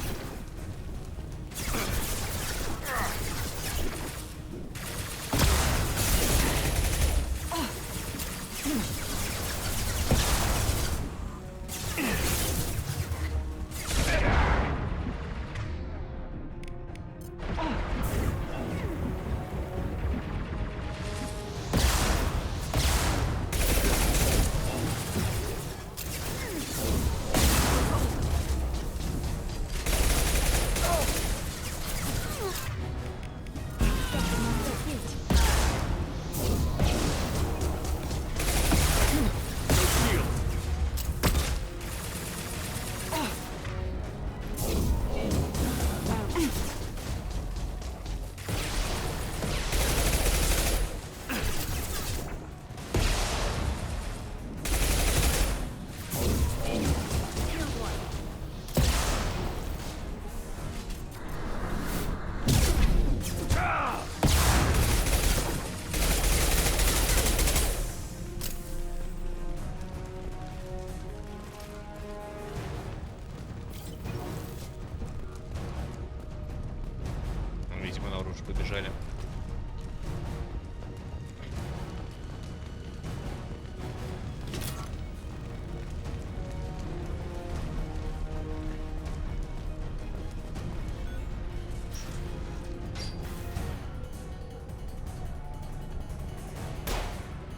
Видимо, наружу побежали.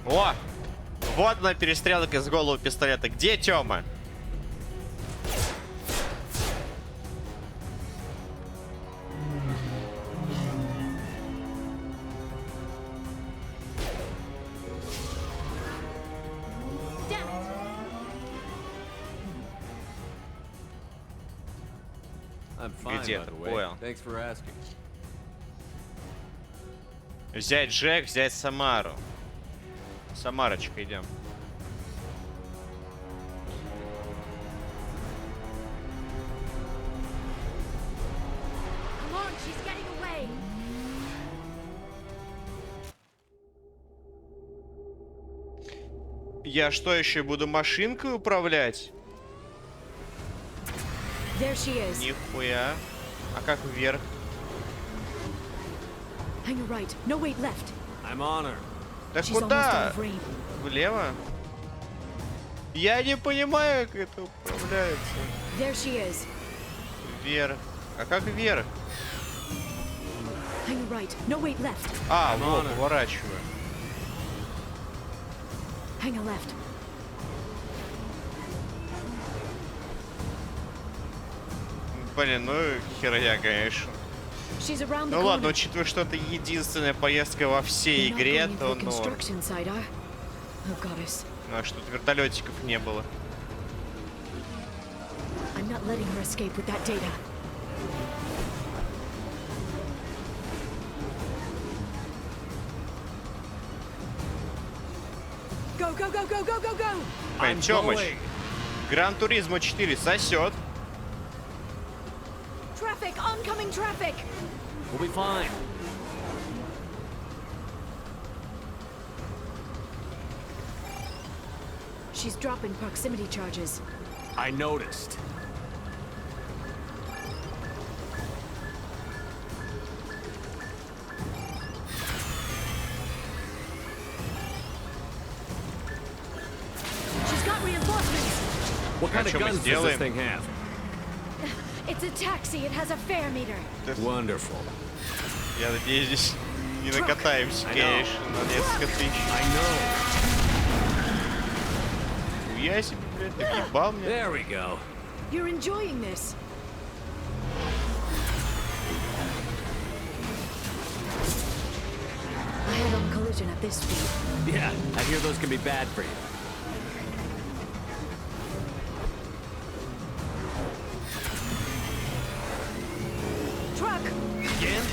О! Вот она перестрелка из голого пистолета. Где Тёма? I'm fine, by the way. Thanks for asking. Взять Джек, взять Самару. Самарочка, идем. Come on, she's getting away. Я что, еще буду машинкой управлять? There she is. Нихуя. А как вверх? Hang a right. No, wait, left. I'm on her. Так She's куда? almost out of range. Влево? Я не понимаю, как это управляется. There she is. Вверх. А как вверх? Hang a right. No, wait, left. А, вот, поворачиваю. Hang a left. Блин, ну херня, конечно. She's around the Ну ладно, corner. учитывая, что это единственная поездка во всей We're not игре, going то into the ну... construction site, are? Oh, goddess. Ну а что тут вертолетиков не было. I'm not letting her escape with that data. Go, go, go, go, go, go, go! Блин, Тёмыч, Гран Туризмо 4 сосет. Traffic! Oncoming traffic! We'll be fine. She's dropping proximity charges. I noticed. She's got reinforcements! What kind of Что мы guns does this сделаем? thing have? It's a taxi. It has a fare meter. Wonderful. Я надеюсь, здесь не накатаемся, I know. конечно, на несколько тысяч. I know. Я себе, блядь, ты въебал мне. There we go. You're enjoying this. A head-on collision at this speed. Yeah, I hear those can be bad for you. Truck! Again?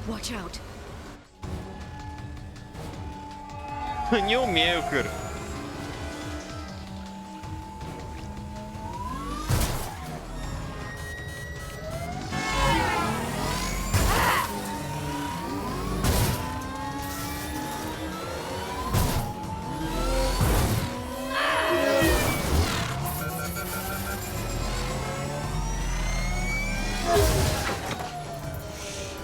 Watch out. Не умею, Кыр.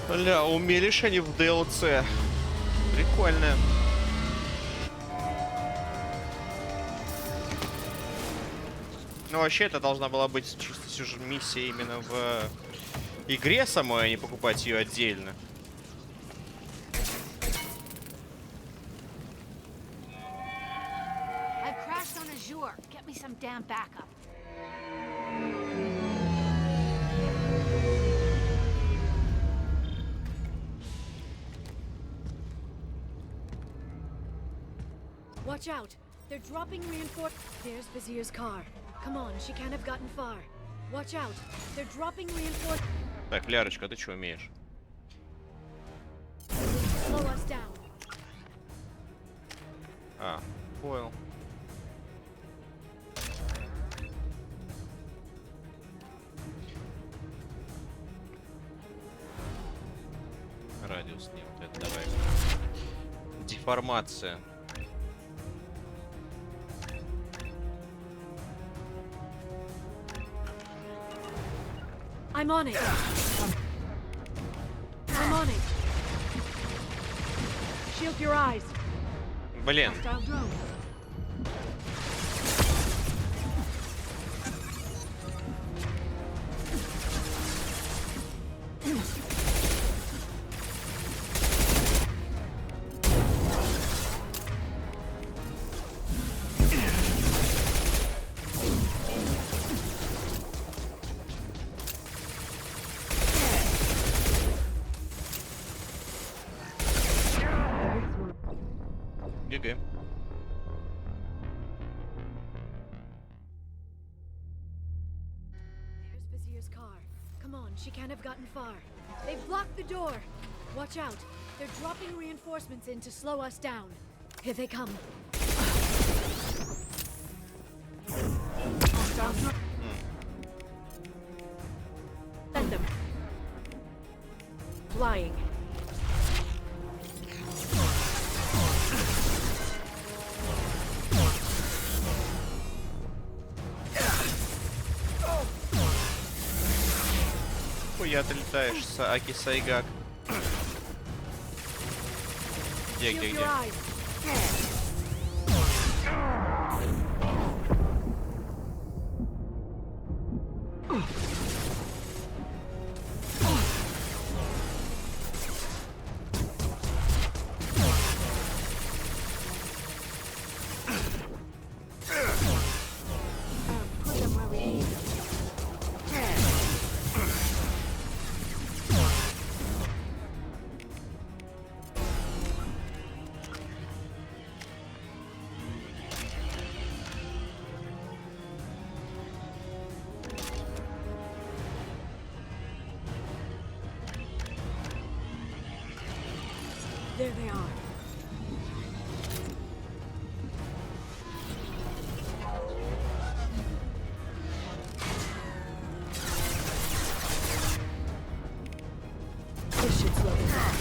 Бля, умели ж они в DLC. Прикольно. Ну, вообще, это должна была быть чисто сюжет миссия именно в игре самой, а не покупать ее отдельно. I've crashed on Azure. Get me some damn backup. Watch out. They're dropping reinforcements. There's Vizier's car. Come on, she can't have gotten far. Watch out. They're dropping reinforcements. Так, Лярочка, ты что умеешь? Slow us down. А, понял. Радиус не вот это давай. Деформация. I'm on it. I'm on it. Shield your eyes. Блин. Hostile drone. ГГ. There's Vizier's car. Come on, She can't have gotten far. They've blocked the door. Watch out. They're dropping reinforcements in to slow us down. Here they come. Send them. Flying. Хуя ты летаешь, Сааки Сайгак. Где? There they are. This should slow them down.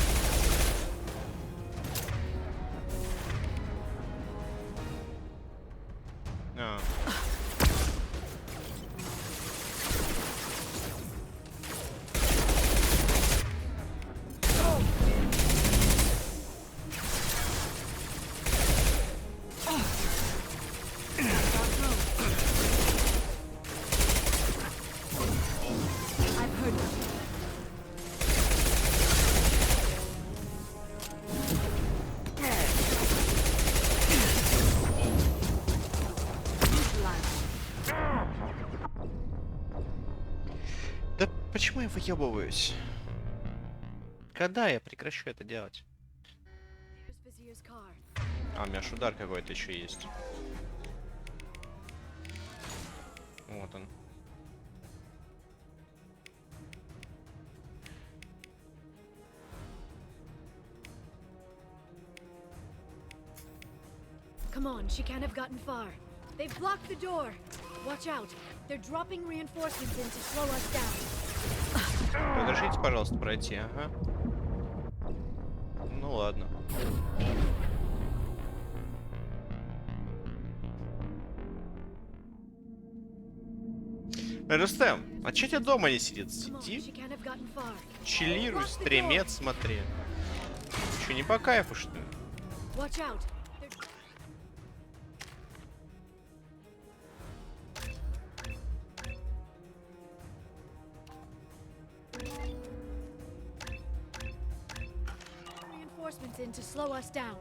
No. Да почему я выебываюсь? Когда я прекращу это делать? А, у меня ж удар какой-то еще есть. Вот он. Come on, she can't have gotten far. They've blocked the door. Watch out. They're dropping reinforcements in to slow us down. Разрешите, пожалуйста, пройти, ага. Ну ладно. Рустем, а че тебя дома не сидит? Сиди, чилируй, стримец, смотри. Че, не по кайфу, что ли? Watch out. Reinforcements in to slow us down.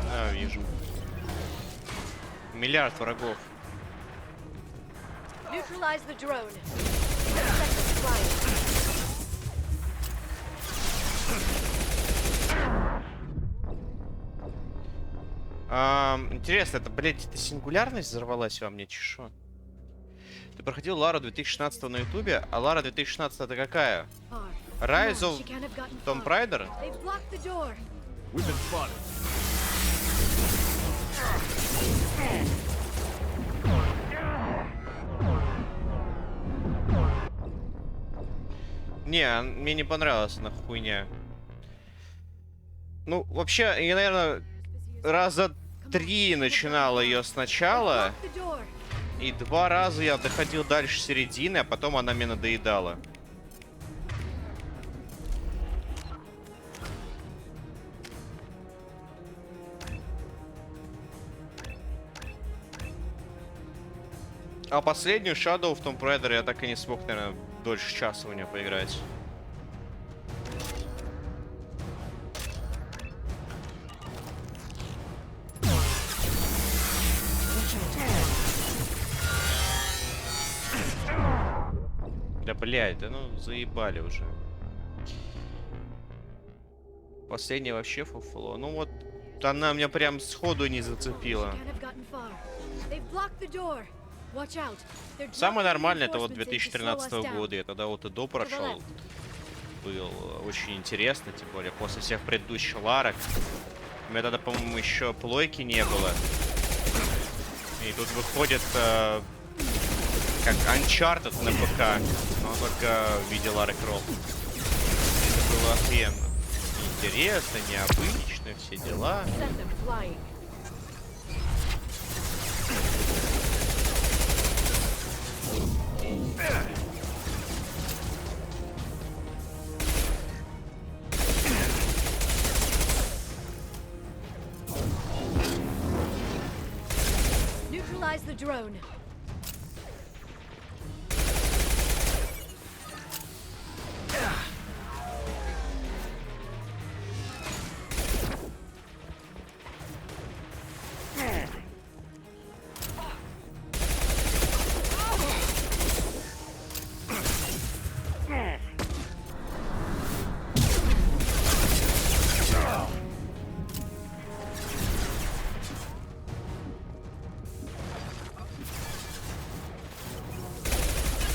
Да, вижу. Миллиард врагов. Neutralize the drone. Интересно, это, блядь, эта сингулярность взорвалась во мне, чешо? проходил Лару 2016 на ютубе, а Лара 2016 это какая? Rise of Tomb Raider? Не, мне не понравилась она хуйня. Ну, вообще, я, наверное, раза 3 начинал ее сначала. И 2 раза я доходил дальше середины, а потом она мне надоедала. А последнюю Shadow в Tomb Raider я так и не смог, наверное, дольше часа в нее поиграть. Да блядь, да ну заебали уже. Последняя вообще фуфло. Ну вот, она меня прям сходу не зацепила. Самое нормальное это вот 2013 года. Я тогда вот и до прошел. Был очень интересно, тем более после всех предыдущих ларок. У меня тогда, по-моему, еще плойки не было. И тут выходит как Uncharted на ПК, но только в виде Лары Крофт. Это было охренно. Интересно, необычно, все дела. Neutralize the drone.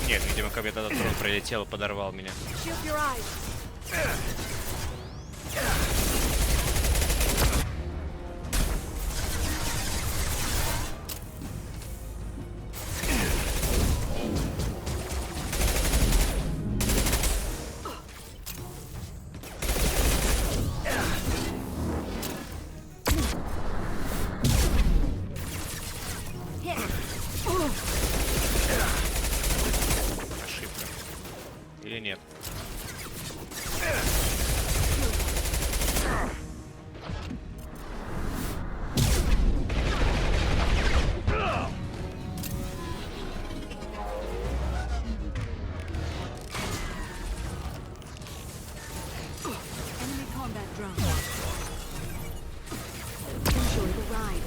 Нет, видимо, ко мне тогда трон прилетел и подорвал меня. Или нет? Enemy combat drone. Enjoy the ride.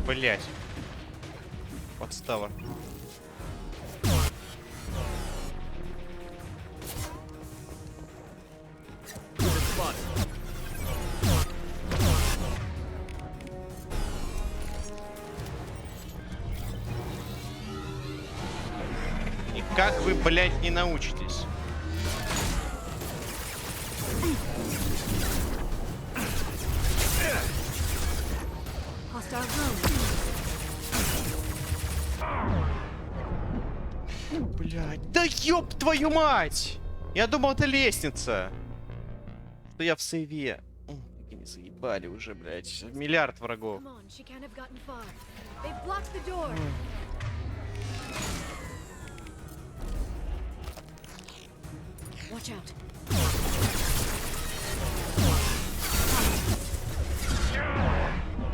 Блять. Подстава. И как вы, блять, не научитесь? Блять, да ёб твою мать! Я думал, это лестница. Что я в сейве. Такие заебали уже, блять. Миллиард врагов.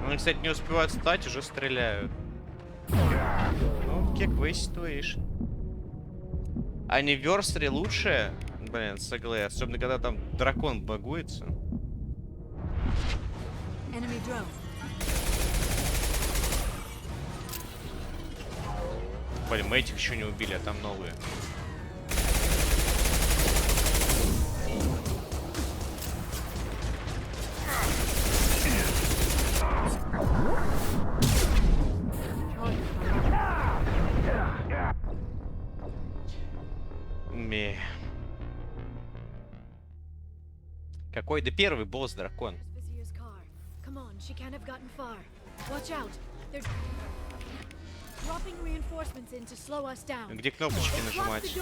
Они, кстати, не успевают встать, уже стреляют. Ну, кек situation. Anniversary лучше? Блин, согласен. Особенно, когда там дракон багуется. Блин, мы этих еще не убили, а там новые. Какой? Да первый босс дракон. Где кнопочки нажимать?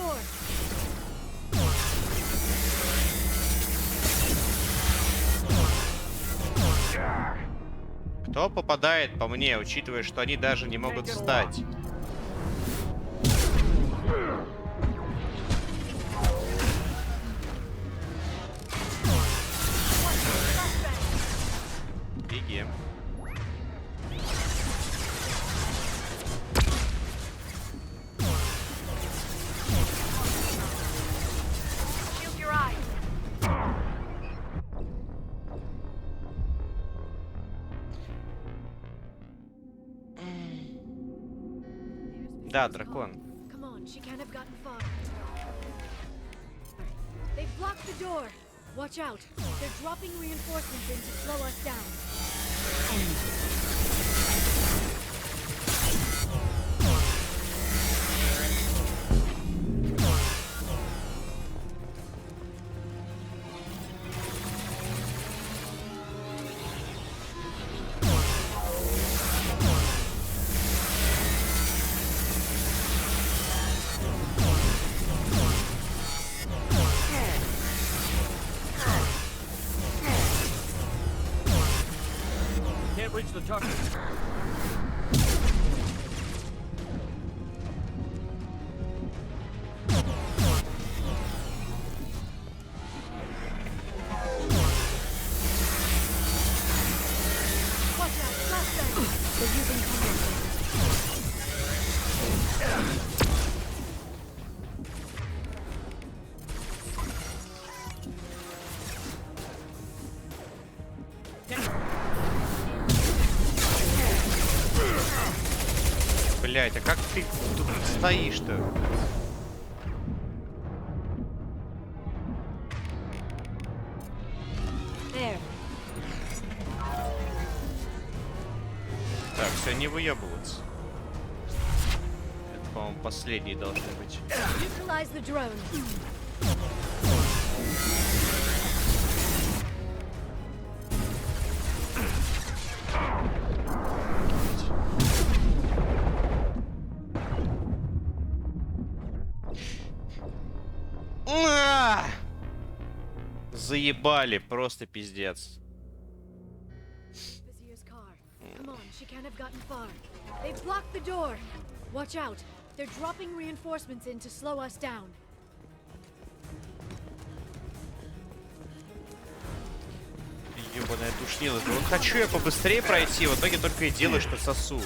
Кто попадает по мне, учитывая, что они даже не могут встать? Беги. Да, дракон. Watch out. They're dropping reinforcements in to slow us down. Reach the target. Блять, а как ты тут стоишь-то? Так, все, не выебываться. Это, по-моему, последние должны быть. Заебали, просто пиздец. Ёбаная душнила. Вот хочу я побыстрее пройти, в итоге только и делаю, что сосу.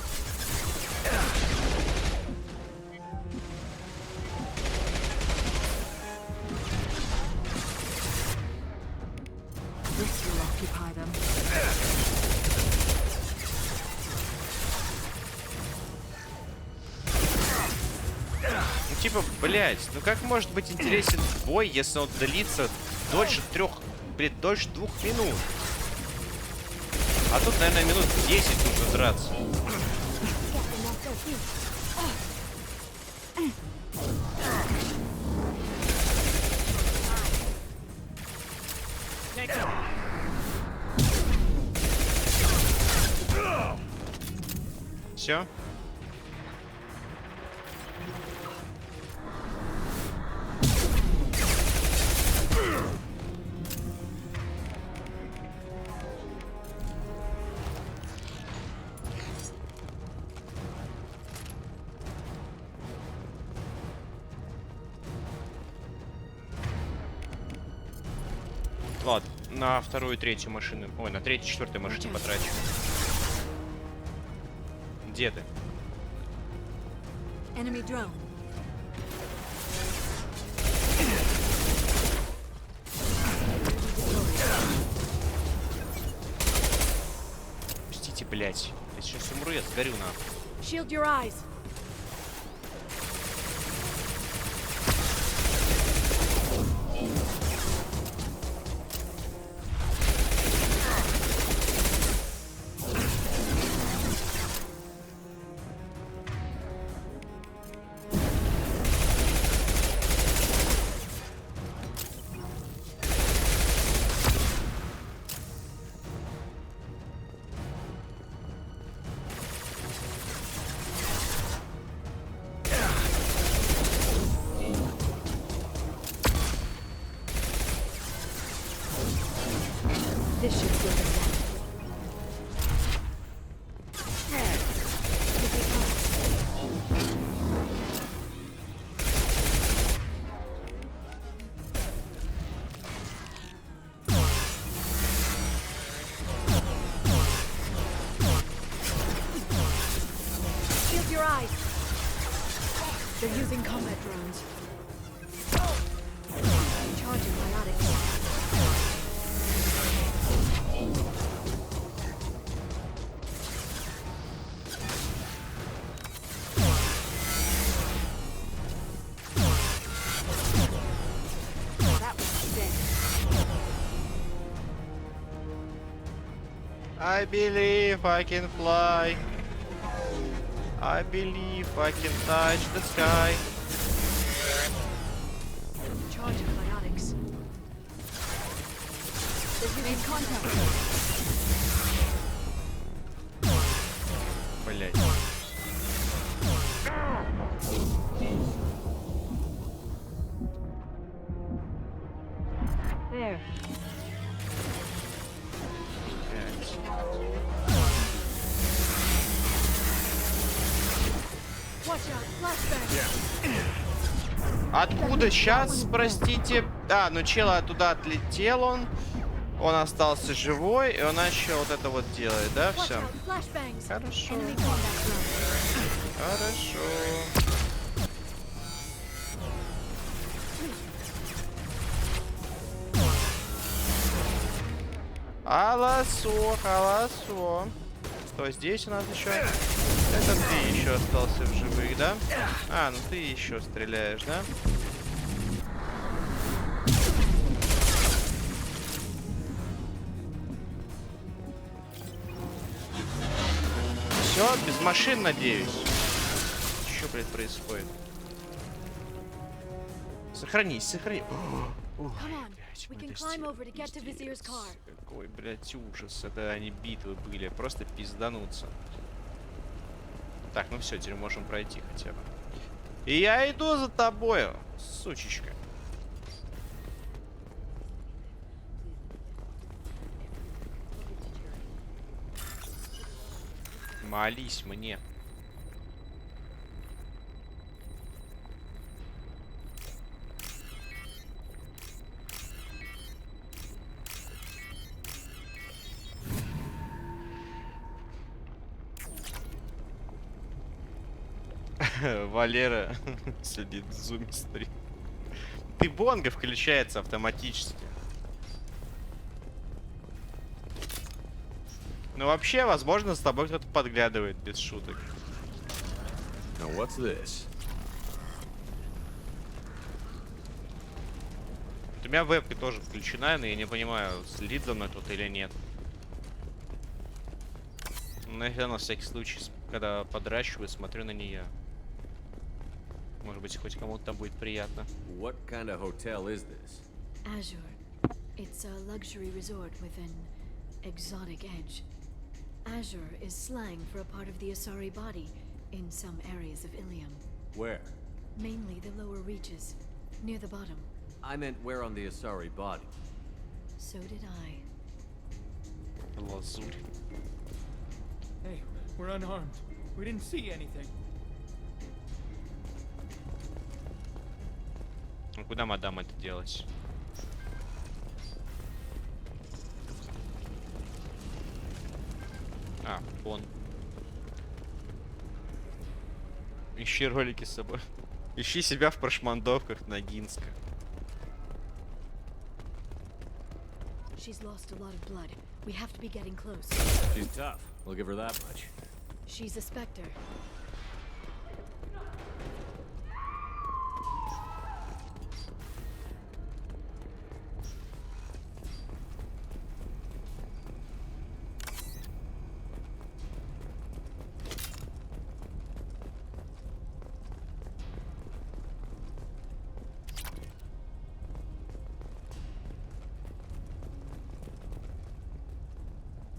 Ну типа, блять, ну как может быть интересен бой, если он длится дольше 2 минут? А тут, наверное, минут 10 нужно драться. Все. Ладно, на вторую и третью машину. Ой, на третью и четвертую машину потрачу. Где ты? Блять, я сейчас умру, я сгорю нахуй. Shield your eyes. This should slow them down. Shield your eyes. They're using combat drones. Charging biotics. I believe I can fly. I believe I can touch the sky. Charging biotics. They're in contact. Блять. There. Watch out, flashbang. Откуда сейчас, простите? А, ну чел туда отлетел он. Он остался живой, и он начал вот это вот делать, да? Все. Хорошо. Хорошо. Холосо, холосо. Что здесь у нас еще? Это ты еще остался в живых, да? А, ну ты еще стреляешь, да? Все, без машин, надеюсь. Что, блядь, происходит? Сохранись, сохранись. Какой, блядь, ужас. Это они битвы были. Просто пиздануться. Так, ну все, теперь можем пройти хотя бы. И я иду за тобою, сучечка. Молись мне. Валера сидит в зуме стрим. Ты бонго включается автоматически. Ну вообще, возможно, с тобой кто-то подглядывает без шуток. Now what's this? У меня вебка тоже включена, но я не понимаю, следит за мной тут или нет. Наверное, на всякий случай, когда подращиваю, смотрю на нее. Может быть, хоть кому-то там будет приятно. What kind of hotel is this? Azure. It's a luxury resort with an exotic edge. Azure is slang for a part of the Asari body in some areas of Ilium. Where? Mainly the lower reaches, near the bottom. I meant where on the Asari body. So did I. Лазурь. Hey, we're unarmed. We didn't see anything. Ну куда мадам это делать? А, вон. Ищи ролики с собой. Ищи себя в прошмандовках Ногинска. She's lost a lot of blood. We have to be getting close. She's tough. We'll give her that much. She's a specter.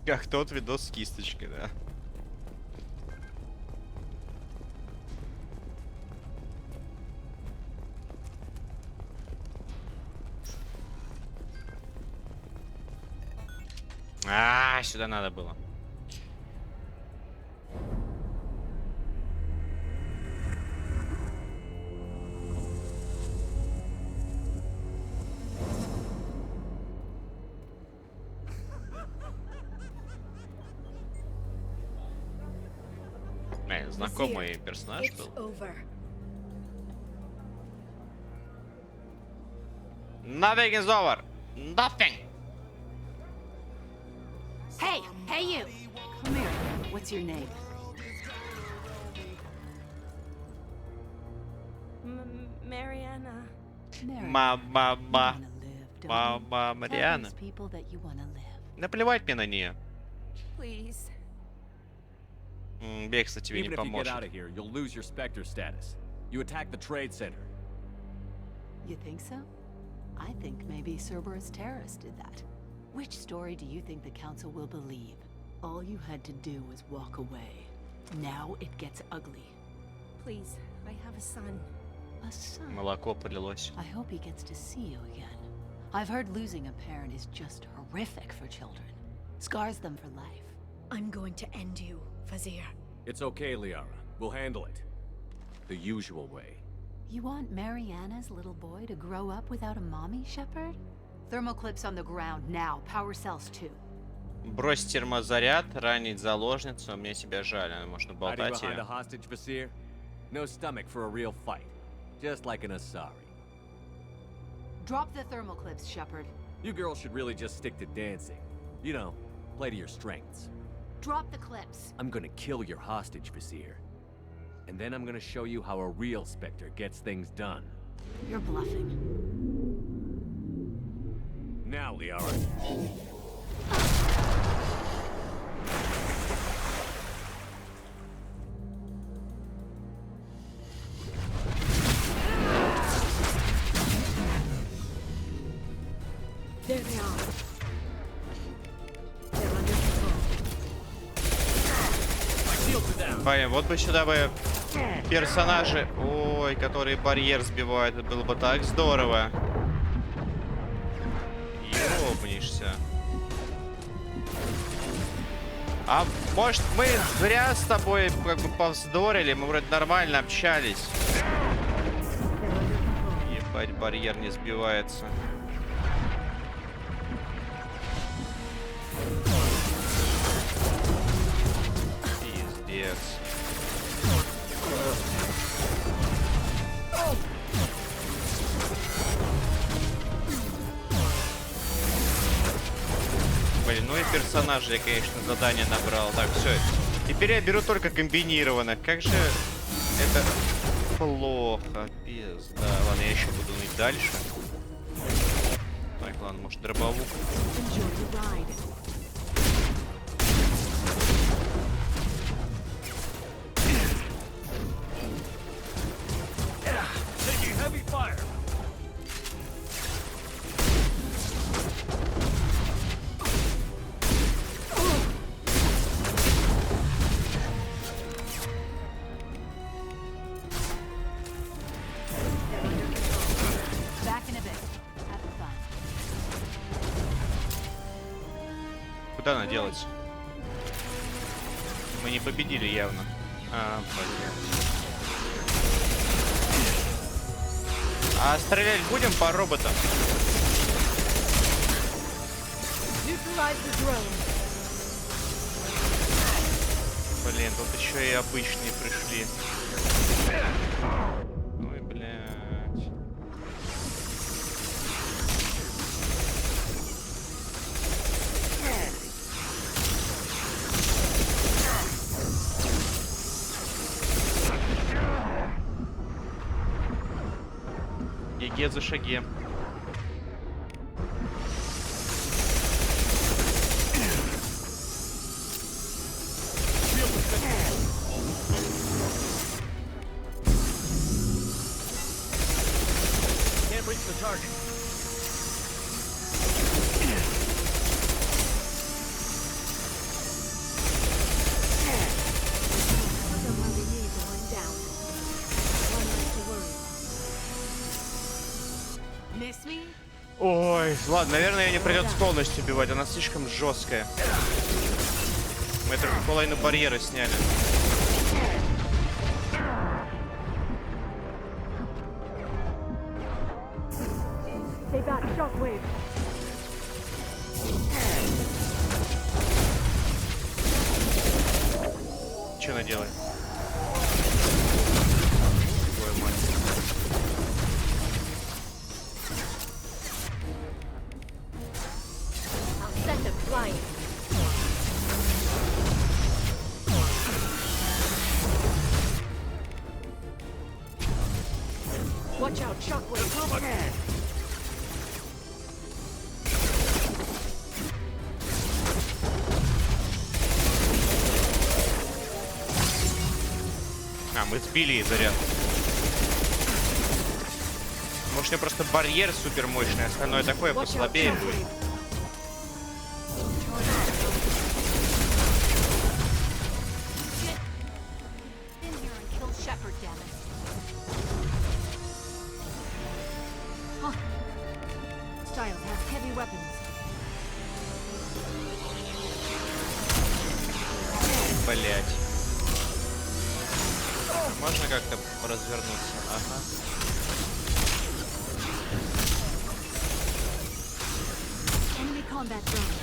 Как тот видос с кисточкой, да. Сюда надо было. Знакомый персонаж был. Nothing is over. Nothing. Hey, hey you. Come here. What's your name? Mariana. Мама Мариана. Наплевать мне на нее. Please. Бегство тебе не Even if you get поможет. out of here, you'll lose your Spectre status. You attacked the trade center. You think so? I think maybe Cerberus terrorists did that. Which story do you think the council will believe? All you had to do was walk away. Now it gets ugly. Please, I have a son. A son? Молоко полилось. I hope he gets to see you again. I've heard losing a parent is just horrific for children. Scars them for life. I'm going to end you, Fazir. It's okay, Liara. We'll handle it. The usual way. You want Mariana's little boy to grow up without a mommy, Shepard? Thermal clips on the ground now. Power cells too. Брось термозаряд, ранить заложницу. Мне тебя жаль, она может Hiding болтать behind a ее. hostage, Vasir? No stomach for a real fight. Just like an Asari. Drop the thermal clips, Shepard. You girls should really just stick to dancing. You know, play to your strengths. Drop the clips. I'm gonna kill your hostage, Vasir. And then I'm gonna show you how a real Spectre gets things done. You're bluffing. Now, Liara. There they are. Блин, вот бы сюда бы персонажи, ой, которые барьер сбивают, это было бы так здорово. Ёбнешься. А может мы зря с тобой как бы повздорили, мы вроде нормально общались. Ебать, барьер не сбивается. Пиздец. Блин, ну и персонажей я, конечно, задание набрал. Так, все. Теперь я беру только комбинированно. Как же это плохо. Пизда. Ладно, я еще буду ныть дальше. Так, ладно, может дробовук. Куда она делась? Мы не победили явно. А, блин. А стрелять будем по роботам? Блин, тут еще и обычные пришли. Ой, блядь. за шаги. Can't reach the target. Ой, ладно, наверное, ее не придется полностью убивать, она слишком жесткая. Мы только половину барьера сняли. Что она делает? Твою мать. Set them flying. Watch out, shockwave. Come again. А, мы сбили ей заряд. Может, у нее просто барьер супер мощный, остальное такое послабее будет. Блять. Можно как-то развернуться? Ага. Enemy combat drone.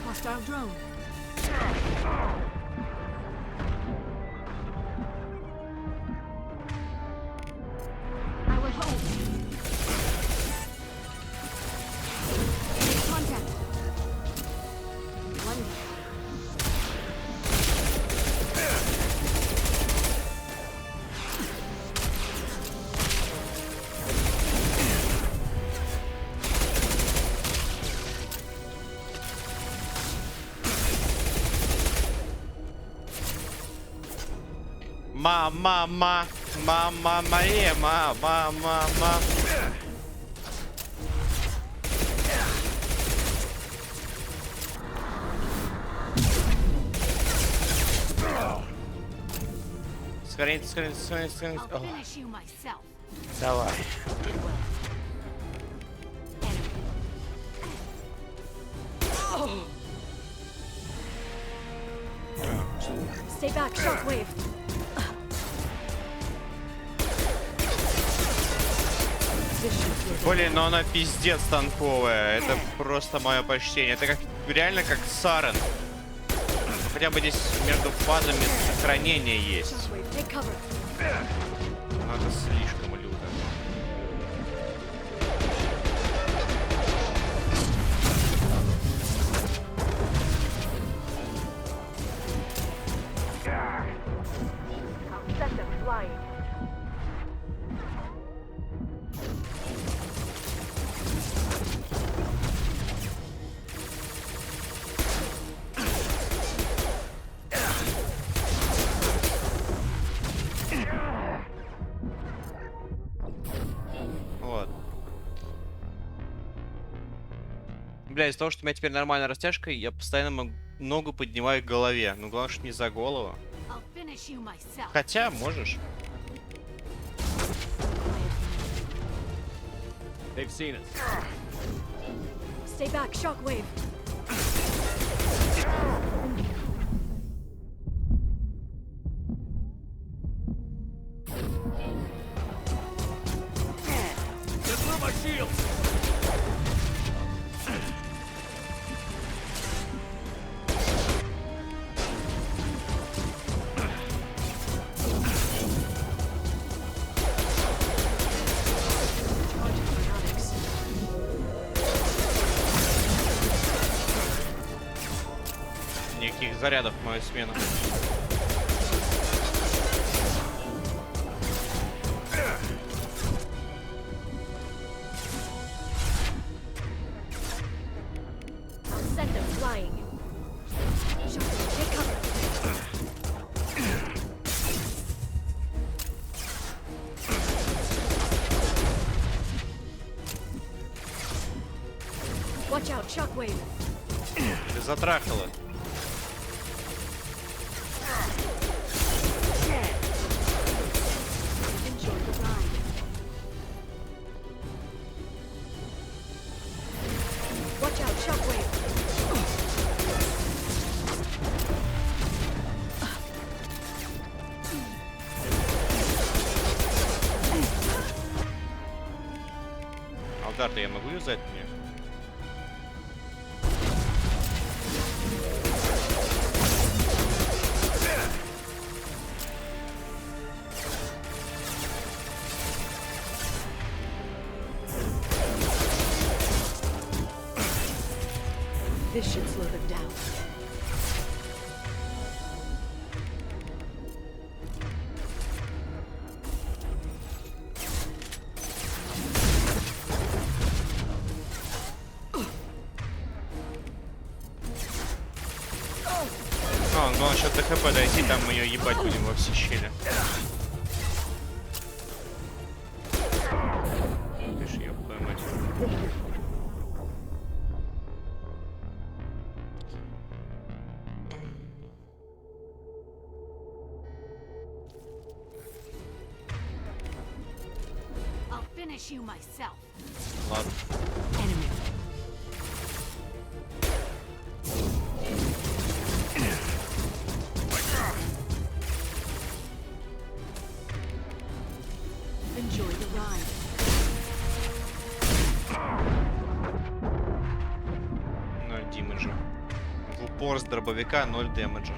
Hostile drone. I will hold. Make contact. One. Мама, мама, моя, мама, мама. Сохраните, сохраните, сохраните, сохраните. I'll finish you myself. Давай. Stay back, shockwave. Блин, но она пиздец танковая. Это просто мое почтение. Это как реально как Сарен. Хотя бы здесь между фазами сохранения есть. Но это слишком люто. Set them flying. Вот. Бля, из-за того, что у меня теперь нормальная растяжка, я постоянно ногу поднимаю к голове. Ну, главное, что не за голову. I'll finish you myself. Хотя, можешь. They've seen us. Stay back, shockwave. Get through my shield. никаких зарядов в мою смену. Send them flying. Take cover. Watch out, shockwave. Ты затрахала. Enjoy the ride. Watch out, shockwave. А удар-то я могу юзать мне? This should slow them down. Ну сейчас до ХП дойти, там мы ее ебать будем во все щели. Ты ж ёб твою мать. I'll finish you myself. Ладно. Enjoy the ride. 0 демеджа. В упор с дробовика 0 демеджа.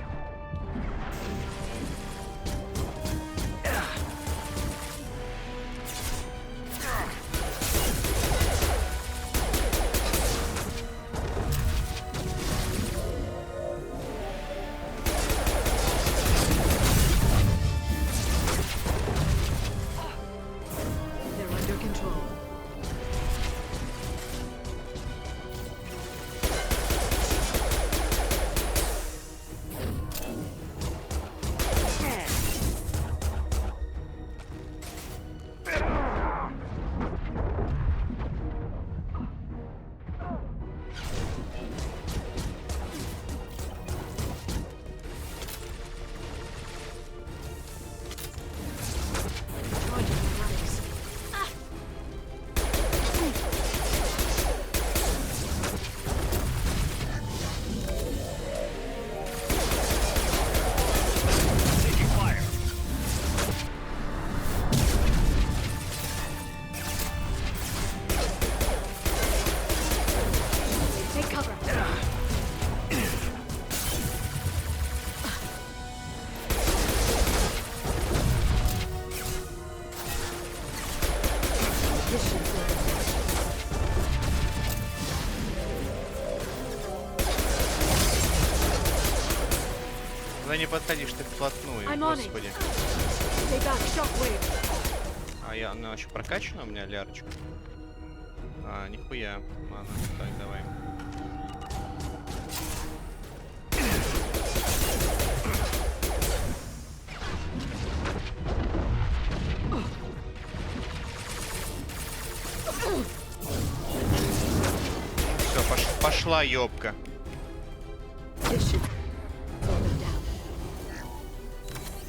They're under control. Take cover. This should slow them down. Да не подходишь ты вплотную, I'm on it. господи. Stay back, shockwave. А она еще прокачана у меня, лярочка? А, нихуя. Ладно, так, давай. Все, пошла ёбка. This should slow them down.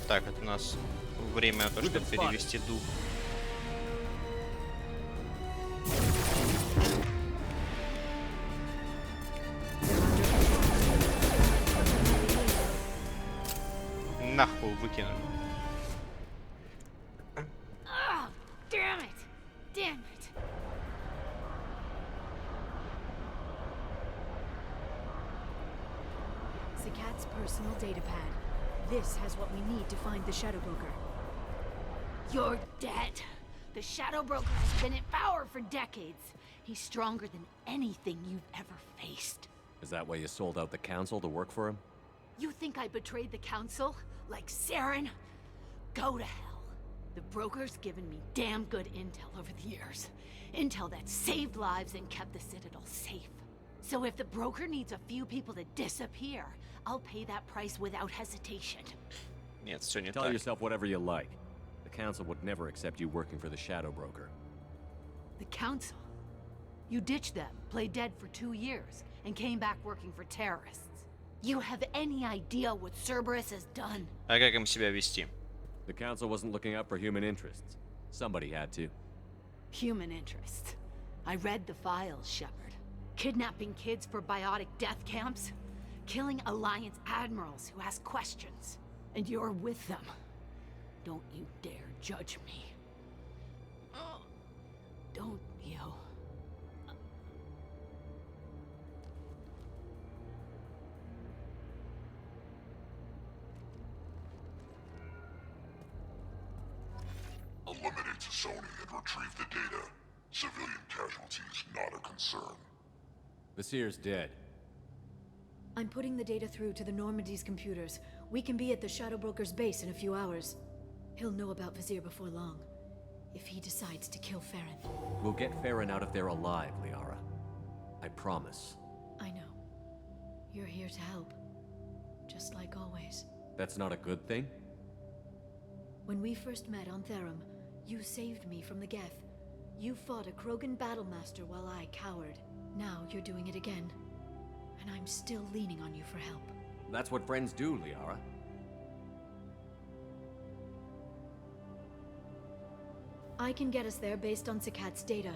Так, это у нас время на то, чтобы перевести дух. Нахуй выкинули. Oh, damn it! Damn it! Zakat's personal data pad. This has what we need to find the Shadow Broker. You're dead. The Shadow Broker has been in power for decades. He's stronger than anything you've ever faced. Is that why you sold out the council to work for him? You think I betrayed the council? Like Saren? Go to hell. The broker's given me damn good intel over the years. Intel that saved lives and kept the Citadel safe. So if the broker needs a few people to disappear, I'll pay that price without hesitation. Нет, всё не Tell так. yourself whatever you like. The council would never accept you working for the Shadow Broker. The council? You ditched them, played dead for 2 years, and came back working for terrorists. You have any idea what Cerberus has done? А как им себя вести? The council wasn't looking out for human interests. Somebody had to. Human interests. I read the files, Shepard. Kidnapping kids for biotic death camps. Killing Alliance admirals who ask questions. And you're with them. Don't you dare judge me. Don't you? Eliminate Sony and retrieve the data. Civilian casualties not a concern. Vasir's dead. I'm putting the data through to the Normandy's computers. We can be at the Shadow Broker's base in a few hours. He'll know about Vasir before long. If he decides to kill Farron. We'll get Farron out of there alive, Liara. I promise. I know. You're here to help. Just like always. That's not a good thing? When we first met on Therum, you saved me from the Geth. You fought a Krogan battlemaster while I cowered. Now you're doing it again. And I'm still leaning on you for help. That's what friends do, Liara. I can get us there based on Sakat's data.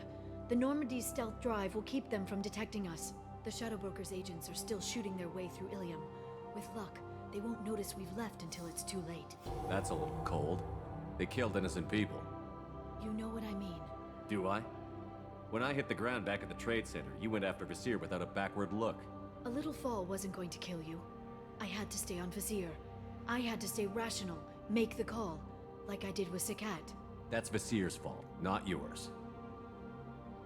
The Normandy's stealth drive will keep them from detecting us. The Shadow Broker's agents are still shooting their way through Ilium. With luck, they won't notice we've left until it's too late. That's a little cold. They killed innocent people. You know what I mean. Do I? When I hit the ground back at the trade center, you went after Vasir without a backward look. A little fall wasn't going to kill you. I had to stay on Vasir. I had to stay rational, make the call, like I did with Sakat. That's Vasir's fault, not yours.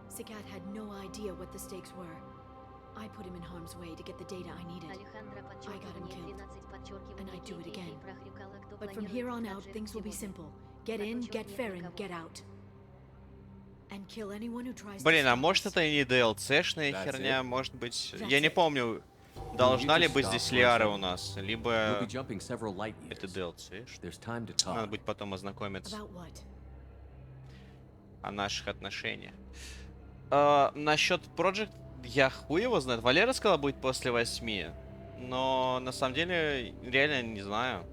Sakat had no idea what the stakes were. I put him in harm's way to get the data I needed. I got him killed. And I'd do it again. But from here on out, things will be simple. Get in, get Farron, get out. And kill anyone who tries. Блин, а может это и не DLC-шная херня, может быть... Я не помню, должна ли быть здесь Лиара у нас, либо... Это DLC. Надо будет потом ознакомиться о наших отношениях. Насчет Project, я хуй его знает. Валера сказала, будет после 8. Но на самом деле, реально не знаю.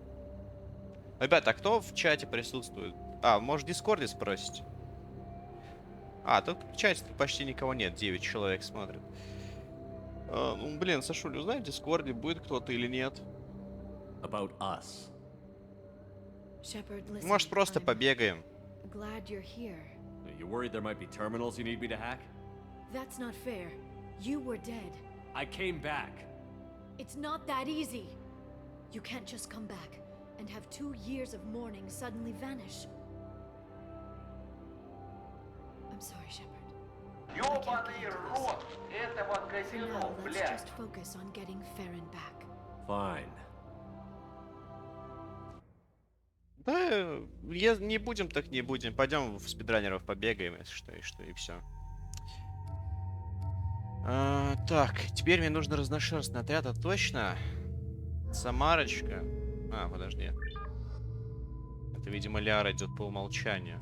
Ребята, а кто в чате присутствует? А, может в Дискорде спросить? А, тут в чате почти никого нет, 9 человек смотрят. Ну, блин, Сашуль, узнай в Дискорде, будет кто-то или нет. About us. Может, просто побегаем. You worried there might be terminals you need me to hack? That's not fair. You were dead. I came back. It's not that easy. You can't just come back and have 2 years of mourning suddenly vanish. I'm sorry, Shepard. Ёбаный рот этого For now, казино, let's блядь. just focus on getting Farron back. Fine. Да, не будем, так не будем. Пойдем в спидранеров побегаем, если что, и все. Так, теперь мне нужно разношерстный отряд, а точно? Самарочка. А, подожди. Это, видимо, Лиара идет по умолчанию.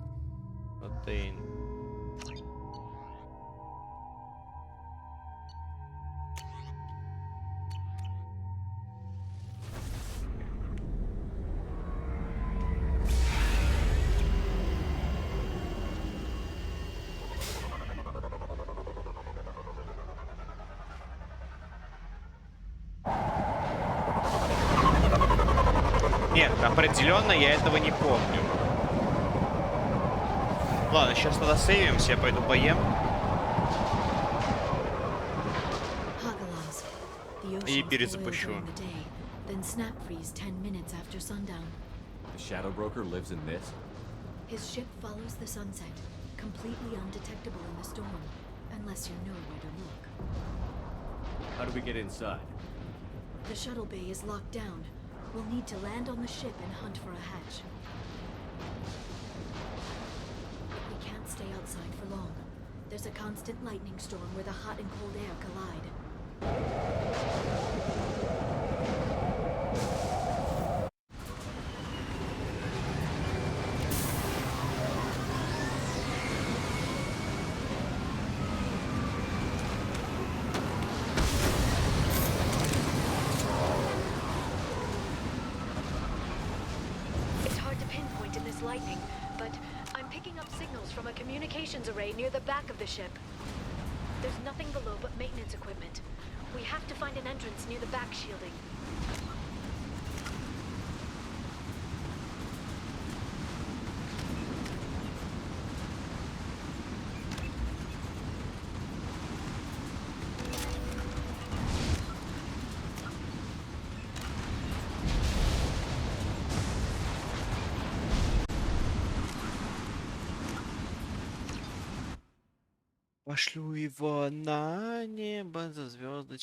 Отейн. Нет, определенно я этого не помню. Ладно, сейчас тогда сейвимся, я пойду поем. И перезапущу. Then snap freeze 10 minutes after sundown. The Shadow Broker lives in this? His ship follows the sunset, completely undetectable in the storm, unless you know where to look. How do we get inside? The shuttle bay is locked down. We'll need to land on the ship and hunt for a hatch. We can't stay outside for long. There's a constant lightning storm where the hot and cold air collide. It's hard to pinpoint in this lightning, but I'm picking up signals from a communications array near the back of the ship. There's nothing below but maintenance equipment. We have to find an entrance near the back shielding. Пошлю его на небо за звезды.